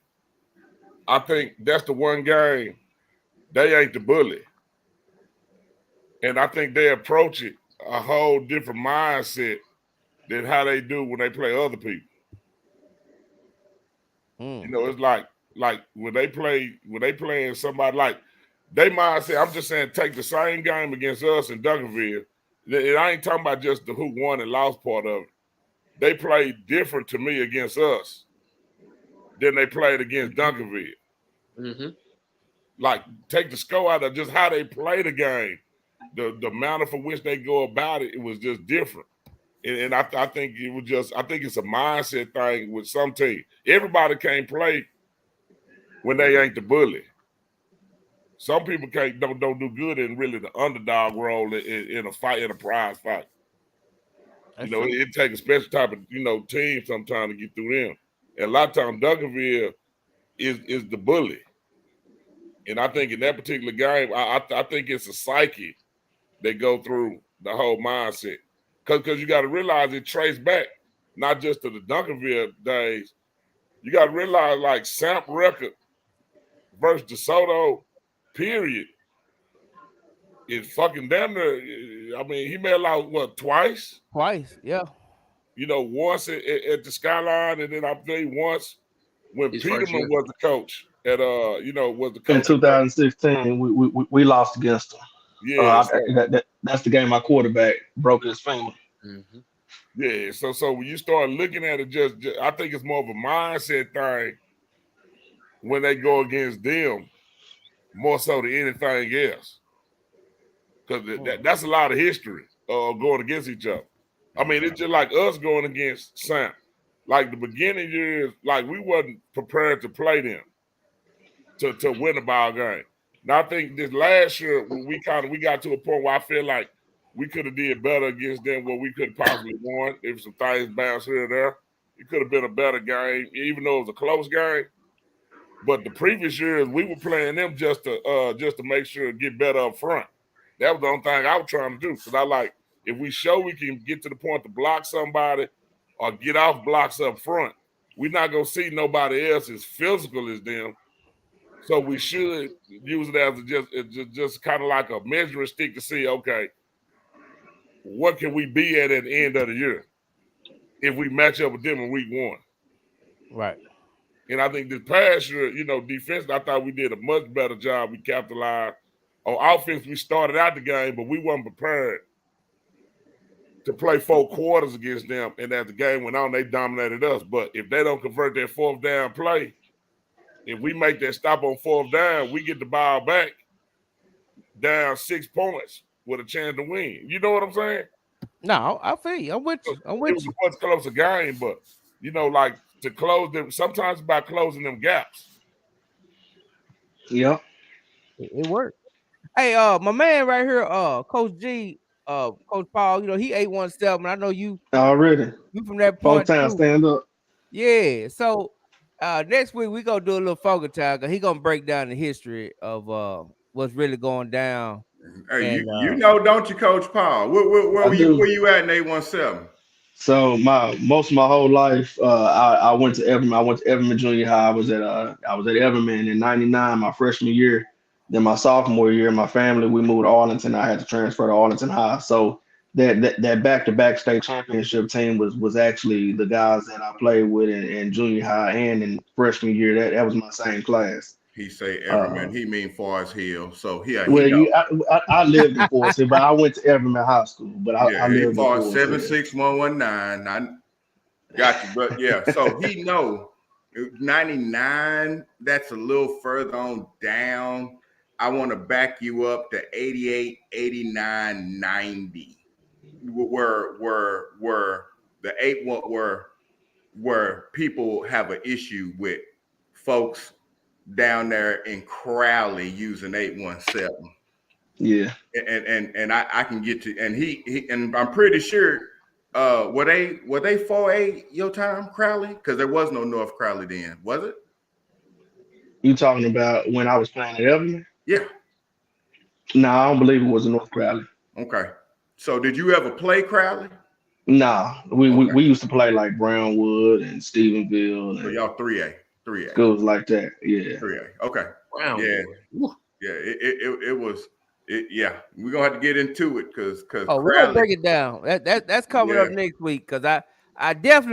I think that's the one game they ain't the bully, and I think they approach it a whole different mindset than how they do when they play other people. It's like when they playing somebody, like they mindset. I'm just saying, take the same game against us in Duncanville. And I ain't talking about just the who won and lost part of it. They played different to me against us than they played against Duncanville. Mm-hmm. Like, take the score out of just how they play the game. The manner for which they go about it, it was just different. And I think I think it's a mindset thing with some teams. Everybody can't play when they ain't the bully. Some people don't do good in really the underdog role in a fight, in a prize fight. It takes a special type of team sometimes to get through them. And a lot of times Duncanville is the bully. And I think in that particular game, I think it's a psyche they go through the whole mindset. Because you got to realize it traced back not just to the Duncanville days. You got to realize, like, Samp record versus DeSoto, period, is fucking damn near. I mean, he made out what, twice? Twice, yeah. Once at the Skyline, and then I think once when His Peterman was the coach at was the coach In 2016, we lost against them. Yeah, that's the game my quarterback broke his finger. Mm-hmm. Yeah, so when you start looking at it, just I think it's more of a mindset thing when they go against them, more so than anything else. Because that's a lot of history going against each other. I mean, it's just like us going against Sam. Like the beginning years, like we wasn't prepared to play them to win a ball game. Now I think this last year we got to a point where I feel like we could have did better against them where we could have possibly won if some things bounced here and there. It could have been a better game, even though it was a close game. But the previous years we were playing them just to make sure to get better up front. That was the only thing I was trying to do, because I like, if we show we can get to the point to block somebody or get off blocks up front, we're not gonna see nobody else as physical as them. So we should use it as just kind of like a measuring stick to see, okay, what can we be at the end of the year if we match up with them in week one? Right. And I think this past year, defense, I thought we did a much better job. We capitalized. On offense, we started out the game, but we weren't prepared to play 4 quarters against them. And as the game went on, they dominated us. But if they don't convert that 4th down play, if we make that stop on 4th down, we get the ball back down 6 points with a chance to win. You know what I'm saying? No, I feel you. I'm with you. It was a much closer game, but you know, like to close them. Sometimes by closing them gaps. Yeah, it worked. Hey, my man right here, Coach G, Coach Paul, you know, he 817. I know you already. from that 4 point times too. stand up. Yeah. So next week we gonna do a little focus time because he gonna break down the history of what's really going down. Hey, And you know, don't you, Coach Paul? Where I do. you at in 817? So most of my whole life, I went to Everman. I went to Everman Junior High. I was at Everman in '99, my freshman year. Then my sophomore year, my family we moved to Arlington. I had to transfer to Arlington High. So that back-to-back state championship team was actually the guys that I played with in junior high and in freshman year. That was my same class. He say Everman. He mean Forest Hill. So he Well, know. I lived in Forest Hill, but I went to Everman High School. But I He lived in fought Forest Hill. 76119. I got you, but yeah. So he know 99. That's a little further on down. I want to back you up to 88, 89, 90. Where the 8 where people have an issue with folks down there in Crowley using 817. Yeah. And I can get to, and he and I'm pretty sure were they 4A your time, Crowley? Because there was no North Crowley then, was it? You talking about when I was playing at Everman? Yeah. No, I don't believe it was in North Crowley. Okay. So did you ever play Crowley? Nah, we used to play like Brownwood and Stephenville So and y'all 3A. schools like that. Yeah. 3A. Okay. Wow. Yeah. Yeah. It was. Yeah. We're gonna have to get into it because we're gonna break it down. That's coming up next week because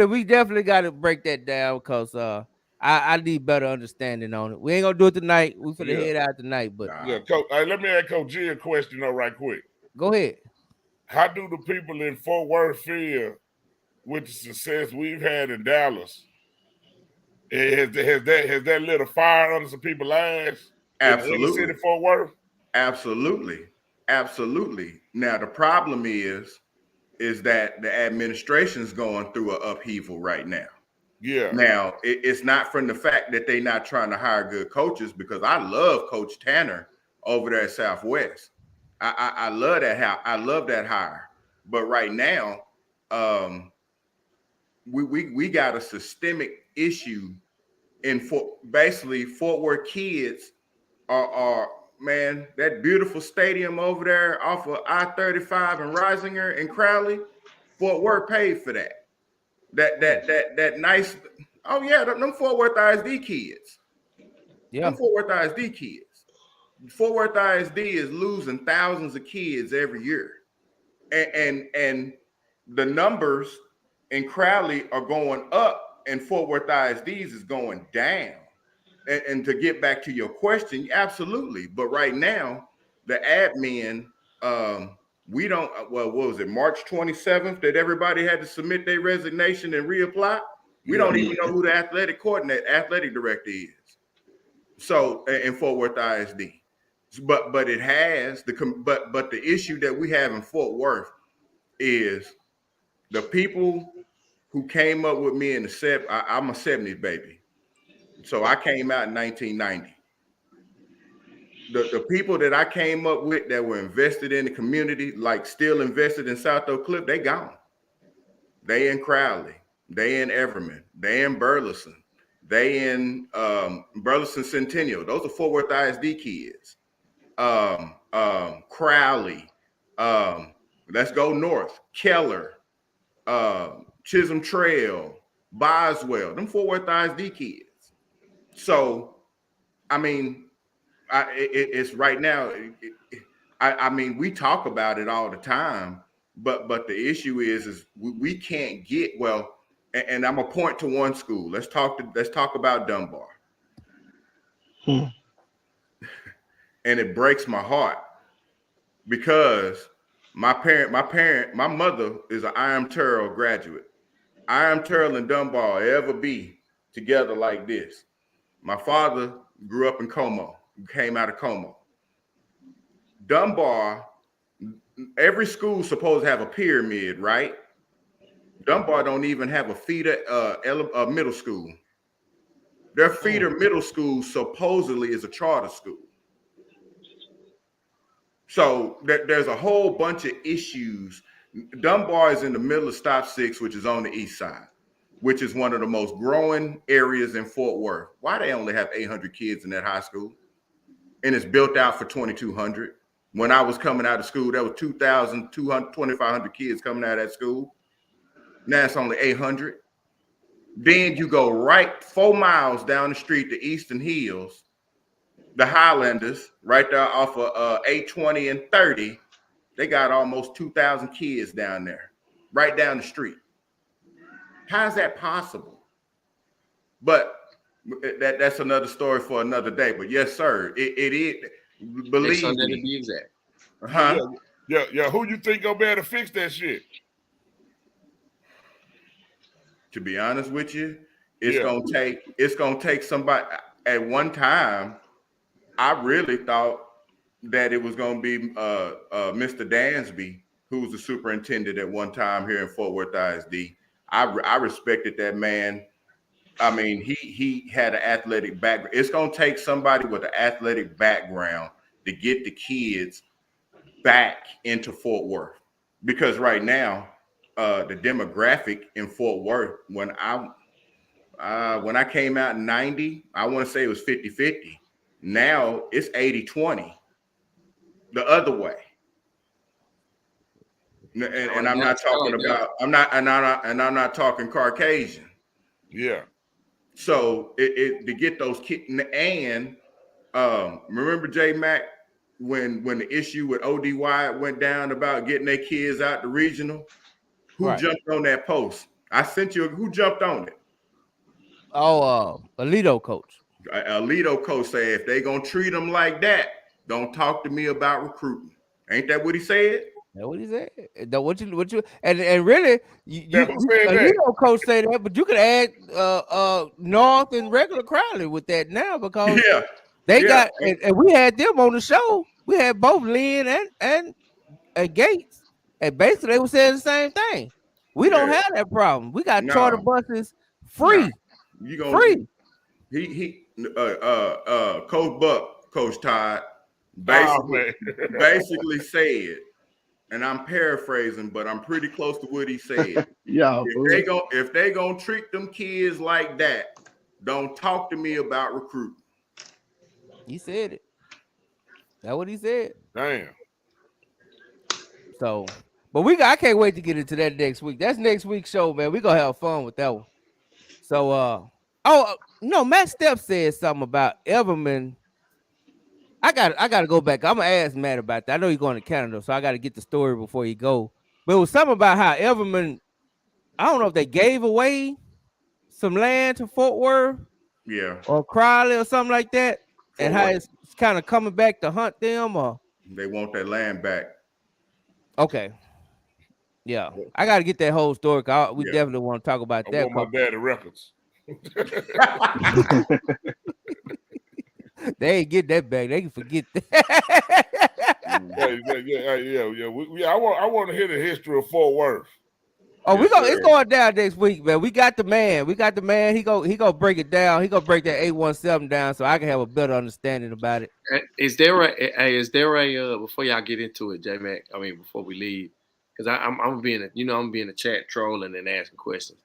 we definitely got to break that down because I need better understanding on it. We ain't gonna do it tonight. We finna head out tonight, but yeah, Coach. Let me ask Coach G a question though, right quick. Go ahead. How do the people in Fort Worth feel with the success we've had in Dallas? Has that lit a fire under some people's eyes? Absolutely. In the city of Fort Worth? Absolutely. Now the problem is that the administration's going through an upheaval right now. Yeah. Now it's not from the fact that they're not trying to hire good coaches, because I love Coach Tanner over there at Southwest. I love that. I love that hire. But right now, we got a systemic issue in basically Fort Worth kids are man, that beautiful stadium over there off of I-35 and Risinger and Crowley, Fort Worth paid for that. That nice. Oh yeah, them Fort Worth ISD kids. Yeah, them Fort Worth ISD kids. Fort Worth ISD is losing thousands of kids every year, and the numbers in Crowley are going up, and Fort Worth ISDs is going down. And to get back to your question, absolutely. But right now, the admin, we don't. Well, what was it? March 27th that everybody had to submit their resignation and reapply. We don't even know who the athletic director is. So in Fort Worth ISD, but it has but the issue that we have in Fort Worth is the people who came up with me in the I'm a 70s baby, so I came out in 1990. The people that I came up with that were invested in the community, like still invested in South Oak Cliff, they gone. They in Crowley, they in Everman, they in Burleson, they in Burleson Centennial. Those are Fort Worth ISD kids. Crowley, let's go north, Keller, Chisholm Trail, Boswell, them Fort Worth ISD kids. So, I mean, it's right now. I mean, we talk about it all the time, but the issue is we can't get well. And I'm gonna point to one school. Let's talk about Dunbar. And it breaks my heart because my mother is an I.M. Terrell graduate. I.M. Terrell and Dunbar ever be together like this. My father grew up in Como, came out of Como. Dunbar, every school's supposed to have a pyramid, right? Dunbar don't even have a feeder middle school. Their feeder middle school supposedly is a charter school. So there's a whole bunch of issues. Dunbar is in the middle of Stop 6, which is on the east side, which is one of the most growing areas in Fort Worth. Why they only have 800 kids in that high school? And it's built out for 2,200. When I was coming out of school, there was 2,200 kids coming out of that school. Now it's only 800. Then you go right 4 miles down the street to Eastern Hills, the Highlanders, right there off of 820 and 30. They got almost 2,000 kids down there, right down the street. How is that possible? But that's another story for another day. But yes, sir, it is. Believe me. To be exact. Huh? Yeah. Who you think gonna be able to fix that shit? To be honest with you, it's gonna take somebody. At one time, I really thought that it was gonna be Mr. Dansby, who was the superintendent at one time here in Fort Worth ISD. I respected that man. I mean, he had an athletic background. It's gonna take somebody with an athletic background to get the kids back into Fort Worth, because right now, the demographic in Fort Worth, when I came out in 90, I want to say it was 50-50. Now it's 80-20 the other way. And I'm not talking about I'm not talking Caucasian. Yeah. So to get those kids, and remember J Mac when the issue with OD Wyatt went down about getting their kids out the regional, who jumped on that post? I sent you who jumped on it. Alito coach. Alito coach said if they gonna treat them like that, don't talk to me about recruiting. Ain't that what he said? That's what he said. What you and really Alito coach say that, but you could add North and regular Crowley with that now, because they got and we had them on the show. We had both Lynn and Gates, and basically they were saying the same thing. We don't have that problem. We got charter buses free. You gonna free. Coach Buck, Coach Todd, basically said, and I'm paraphrasing, but I'm pretty close to what he said. If they gonna treat them kids like that, don't talk to me about recruiting. He said it. That's what he said. Damn. So, but I can't wait to get into that next week. That's next week's show, man. We're gonna have fun with that one. So Matt Stepp said something about Everman. I gotta go back. I'm gonna ask Matt about that. I know he's going to Canada, so I gotta get the story before he go. But it was something about how Everman, I don't know if they gave away some land to Fort Worth, or Crowley or something like that, and how it's kind of coming back to hunt them, or they want that land back. Okay. Yeah, I got to get that whole story. We definitely want to talk about that. I want my daddy records. They ain't get that back. They can forget that. I want to hear the history of Fort Worth. Oh, it's going down next week, man. We got the man. He go break it down. He gonna break that 817 down, so I can have a better understanding about it. Is there a before y'all get into it, J Mac? I mean, before we leave, because I'm being a chat trolling and asking questions.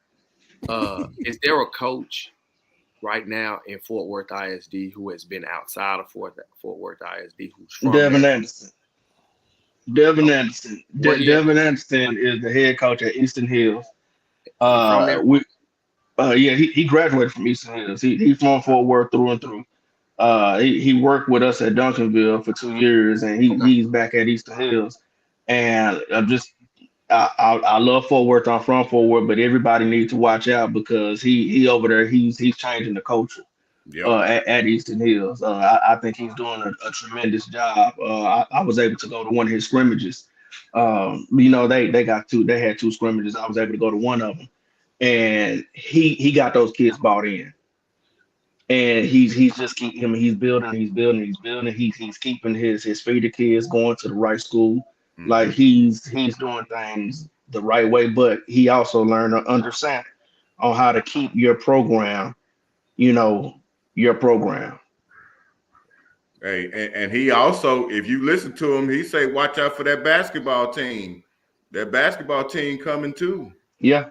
Is there a coach right now in Fort Worth ISD who has been outside of Fort Worth ISD who's from Devin Anderson? Devin Anderson. Devin Anderson is the head coach at Eastern Hills. He graduated from Eastern Hills. He's from Fort Worth through and through. He worked with us at Duncanville for 2 years, and he's back at Eastern Hills. And I love Fort Worth. I'm from Fort Worth, but everybody needs to watch out because he over there. He's changing the culture at Eastern Hills. I think he's doing a tremendous job. I was able to go to one of his scrimmages. They had 2 scrimmages. I was able to go to one of them, and he got those kids bought in. And he's building. He's keeping his feeder kids going to the right school. Like he's doing things the right way, but he also learned to understand on how to keep your program, your program. Hey, and he also, if you listen to him, he say, watch out for that basketball team. That basketball team coming too. Yeah.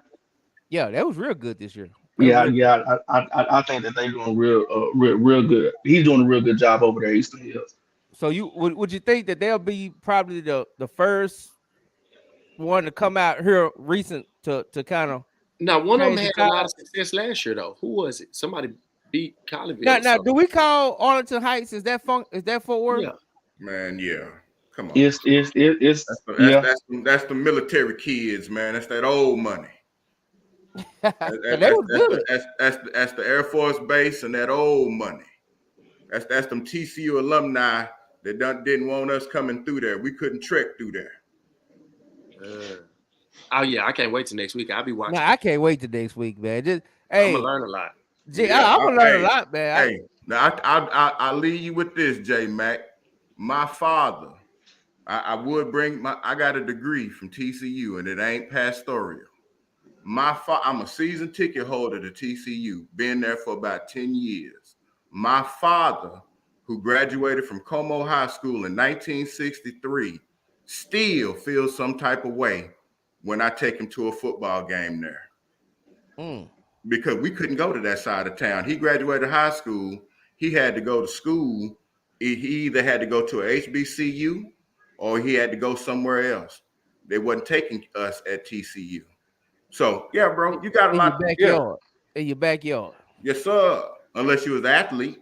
Yeah, that was real good this year. I think that they're doing real good. He's doing a real good job over there, Eastern Hills. So you would you think that they'll be probably the first one to come out here recent to kind of now one of them had a lot of success last year though. Who was it? Somebody beat Colleyville. Now do we call Arlington Heights? Is that Fort Worth? Yeah. Man, yeah. Come on. It's that's the military kids, man. That's that old money. That's the Air Force Base and that old money. That's them TCU alumni that didn't want us coming through there. We couldn't trek through there. Oh yeah, I can't wait till next week. I'll be watching. No, I can't wait till next week, man. I'm gonna learn a lot. I'm gonna learn a lot, man. Hey, now I'll leave you with this, J Mac. My father, I got a degree from TCU, and it ain't pastoral. I'm a season ticket holder to TCU, been there for about 10 years. My father, who graduated from Como High School in 1963, still feels some type of way when I take him to a football game there. Because we couldn't go to that side of town. He graduated high school. He had to go to school. He either had to go to a HBCU or he had to go somewhere else. They wasn't taking us at TCU. So, yeah, bro, you got a lot. In your backyard. Yes, sir. Unless you was an athlete.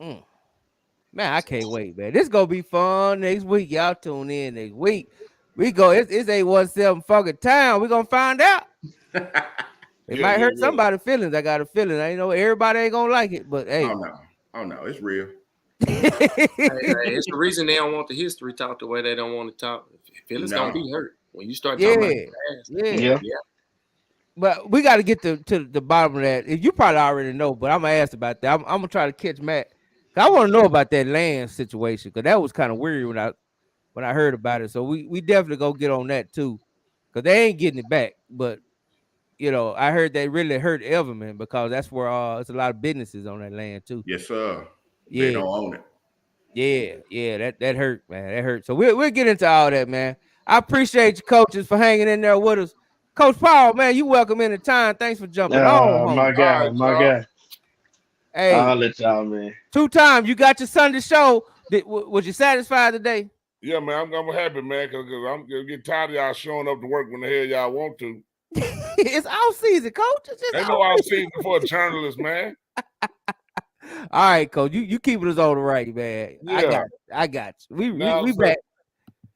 Man, I can't wait, man. This gonna be fun next week. Y'all tune in next week. We go. It's 817 fucking town. We're gonna find out. It might hurt somebody's feelings. I got a feeling. I know everybody ain't gonna like it, but hey. Oh no, it's real. It's the reason they don't want the history talk the way they don't want to talk. Feelings gonna be hurt when you start talking about the past. Yeah. But we got to get to the bottom of that. You probably already know, but I'm gonna ask about that. I'm gonna try to catch Matt. I want to know about that land situation because that was kind of weird when I heard about it. So we definitely go get on that too, because they ain't getting it back. But I heard they really hurt Everman because that's where it's a lot of businesses on that land too. Yes, sir. Yeah. They don't own it. Yeah. That hurt, man. That hurt. So we'll get into all that, man. I appreciate you coaches for hanging in there with us. Coach Paul, man, you welcome anytime. Thanks for jumping on. My guy. Hey, I'll let y'all, man. 2 times. You got your Sunday show. Was you satisfied today? Yeah, man. I'm happy, man, because I'm gonna get tired of y'all showing up to work when the hell y'all want to. It's off season, coach. Ain't no off season for a journalist, man. All right, coach. You keeping us on the right, man. Yeah. I got you. We back.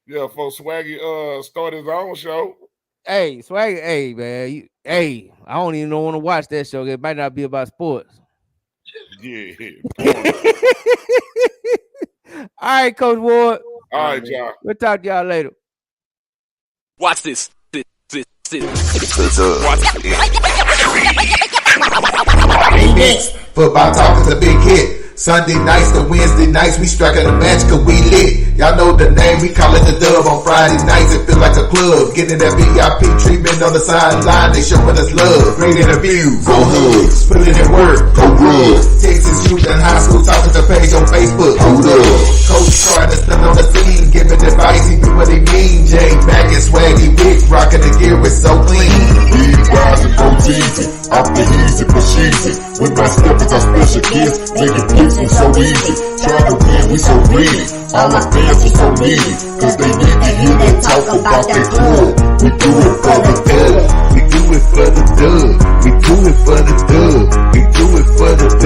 Yeah, for Swaggy start his own show. Hey, Swaggy, hey, man. I don't even want to watch that show. It might not be about sports. Yeah. All right, Coach Ward. All right, y'all. We'll talk to y'all later. Watch this. Football talk is a big hit. Sunday nights to Wednesday nights, we striking a match cause we lit. Y'all know the name, we call it the Dub. On Friday nights, it feel like a club. Getting that VIP treatment on the sideline, they showing us love. Great interviews, go hugs, putting in work, go rubs. Texas youth and high school talking to page on Facebook, hold up. Coach trying to stand on the scene, giving advice, he do what he mean. Jay Mack and Swaggy Wick, rocking the gear, it's so clean. We rise and go easy, off the easy, push easy. When my steppers are special kids, make it pleasing so easy. Try to win, we so greedy. All our fans are so needy, cause they need to hear them talk about that club. We do it for the dub. We do it for the dub. We do it for the dub. We do it for the dub.